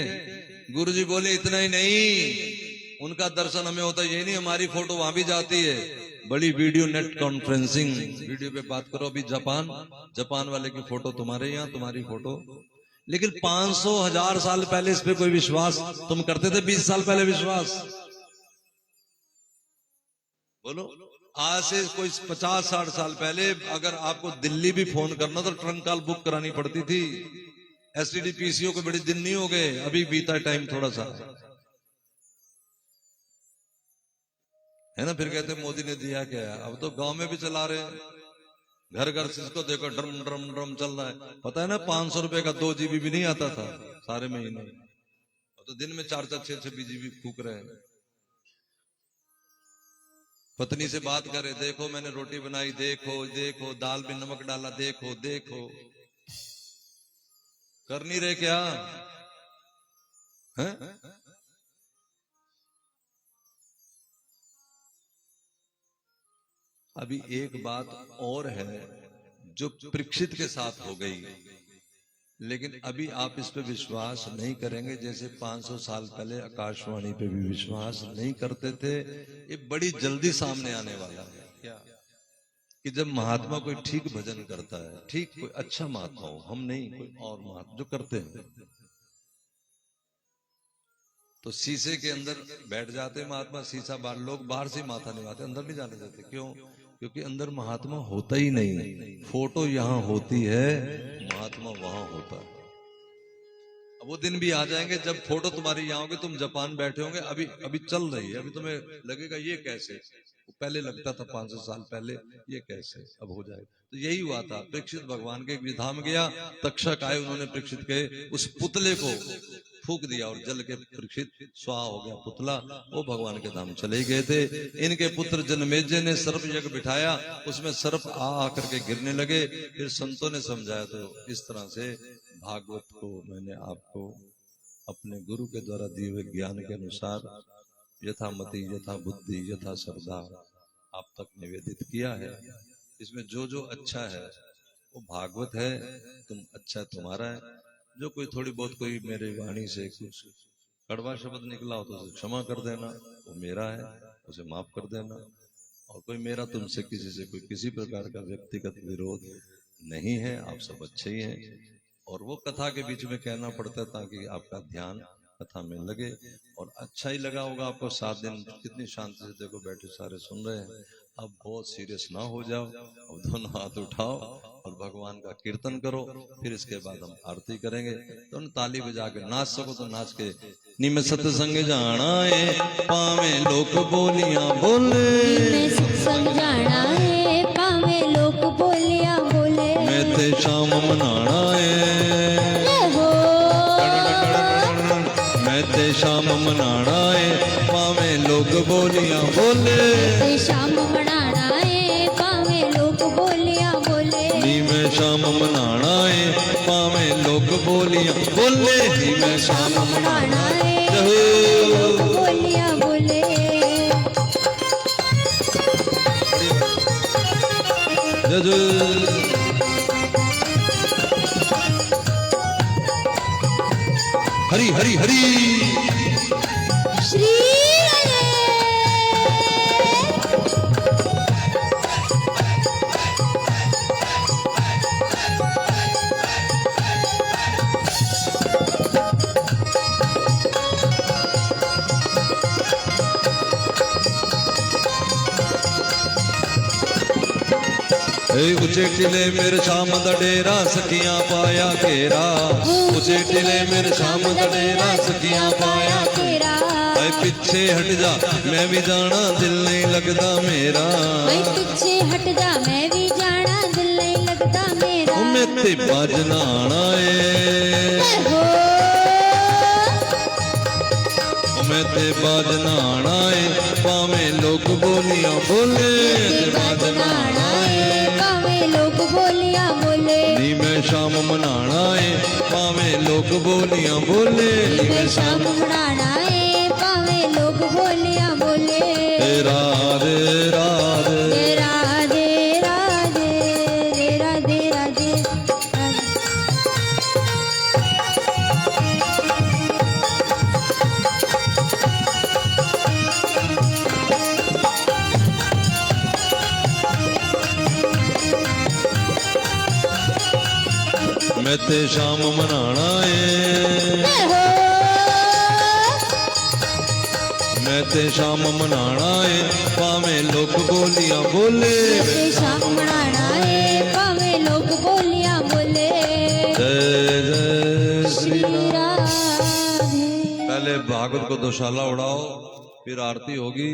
गुरुजी बोले इतना ही नहीं, उनका दर्शन हमें होता है। ये नहीं, हमारी फोटो वहां भी जाती है। बड़ी वीडियो नेट कॉन्फ्रेंसिंग, वीडियो पे बात करो। अभी जापान वाले की फोटो तुम्हारे यहाँ, तुम्हारी फोटो। लेकिन 500,000 साल पहले इस पे कोई विश्वास तुम करते थे? 20 साल पहले विश्वास? बोलो। आज से कोई 50-60 साल पहले अगर आपको दिल्ली भी फोन करना तो ट्रंक कॉल बुक करानी पड़ती थी। एसटीडी पीसीओ को बड़े दिन नहीं हो गए, अभी बीता टाइम थोड़ा सा है ना। फिर कहते मोदी ने दिया क्या? अब तो गांव में भी चला रहे हैं, घर घर से इसको देखो, ड्रम ड्रम ड्रम चल रहा है। पता है ना 500 रुपए का 2 GB भी नहीं आता था सारे महीने। अब तो दिन में 4-4 6-6 GB फूक रहे हैं। पत्नी से बात करे, देखो मैंने रोटी बनाई, देखो देखो, दाल में नमक डाला, देखो देखो। कर नहीं रहे क्या? है? अभी एक बात और है जो परीक्षित के साथ हो गई, लेकिन अभी आप इस पे विश्वास नहीं करेंगे। जैसे 500 साल पहले आकाशवाणी पे भी विश्वास नहीं करते थे, ये बड़ी जल्दी सामने आने वाला है। क्या? कि जब महात्मा कोई ठीक भजन करता है, ठीक कोई अच्छा महात्मा हो, हम नहीं, कोई और महात्मा जो करते हैं, तो शीशे के अंदर बैठ जाते महात्मा। शीशा बाहर, लोग बाहर से माथा निभाते, अंदर नहीं जाने देते। क्यों? क्योंकि अंदर महात्मा होता ही नहीं। फोटो यहाँ होती है, महात्मा वहां होता है। अब वो दिन भी आ जाएंगे जब फोटो तुम्हारी यहाँ होगी, तुम जापान बैठे होंगे। अभी चल रही है, अभी तुम्हें लगेगा ये कैसे? पहले लगता था 500 साल पहले, ये कैसे? अब हो जाएगा। तो यही हुआ था। परीक्षित भगवान के विधाम गया, तक्षक आए, उन्होंने परीक्षित के उस पुतले को फूक दिया और जल के परीक्षित स्वाहा हो गया पुतला। वो भगवान के धाम चले गए थे। इनके पुत्र जनमेजय ने सर्प यज्ञ बिठाया, उसमें सर्प आकर के गिरने लगे। फिर संतों ने समझाया। तो इस तरह से भागवत को मैंने आपको अपने गुरु के द्वारा दिए हुए ज्ञान के अनुसार यथा मति, यथा बुद्धि, यथा श्रद्धा आप तक निवेदित किया है। इसमें जो जो अच्छा है वो भागवत है, तुम अच्छा तुम्हारा है। जो कोई थोड़ी बहुत कोई मेरे वाणी से कुछ कड़वा शब्द निकला हो तो उसे क्षमा कर देना, वो मेरा है, उसे माफ कर देना। और कोई मेरा तुमसे किसी से कोई किसी प्रकार का व्यक्तिगत विरोध नहीं है, आप सब अच्छे ही हैं। और वो कथा के बीच में कहना पड़ता है ताकि आपका ध्यान कथा में लगे। और अच्छा ही लगा होगा आपको। 7 दिन कितनी शांति से देखो बैठे सारे सुन रहे हैं। अब बहुत सीरियस ना हो जाओ, अब दोनों हाथ उठाओ और भगवान का कीर्तन करो। फिर इसके बाद हम आरती करेंगे। तो ताली बजा के नाच सको तो नाच के। निम सत्संग जाना है पावे लोक बोलियां बोले, मैं सत्संग जाना है पावे लोक बोलियां बोले। मैं ते शाम मनाना है, मैं ते शाम मनाना है पावे लोक बोलियां बोले। ते शाम मनाना है पावे लोक बोलियां बोले। नी मैं शाम मनाना है पावे लोक बोलियां बोले। नी मैं शाम मनाना है लोक बोलियां बोले। हरी हरी हरी श्री उचे टिले मेरे शाम दा डेरा सखियां पाया घेरा। उचे टिले मेरे शाम दा डेरा सखियां पाया घेरा। हाय पीछे हट जा मैं भी जाना दिल नहीं लगता मेरा मैं पीछे हट जा मैं भी जाना दिल नहीं लगता मेरा ओ मैं ते बाजना आना हो मैं ते बाजना आना पावे लोग बोलियां बोले ते बाजना आना पावे लोग बोलियां बोले नी मैं शाम मनाना पावे लोग बोलियां बोले नी मैं शाम मनाना पावे लोग बोलियां बोले राधे राधे राधे राधे राधे राधे मैं ते शाम मनाना मैं ते शाम मनाना पावे लोग बोलियां बोले शाम मनाना पावे लोग बोलियां बोले जय जय श्री राम। राधे पहले भागवत को दोशाला उड़ाओ फिर आरती होगी।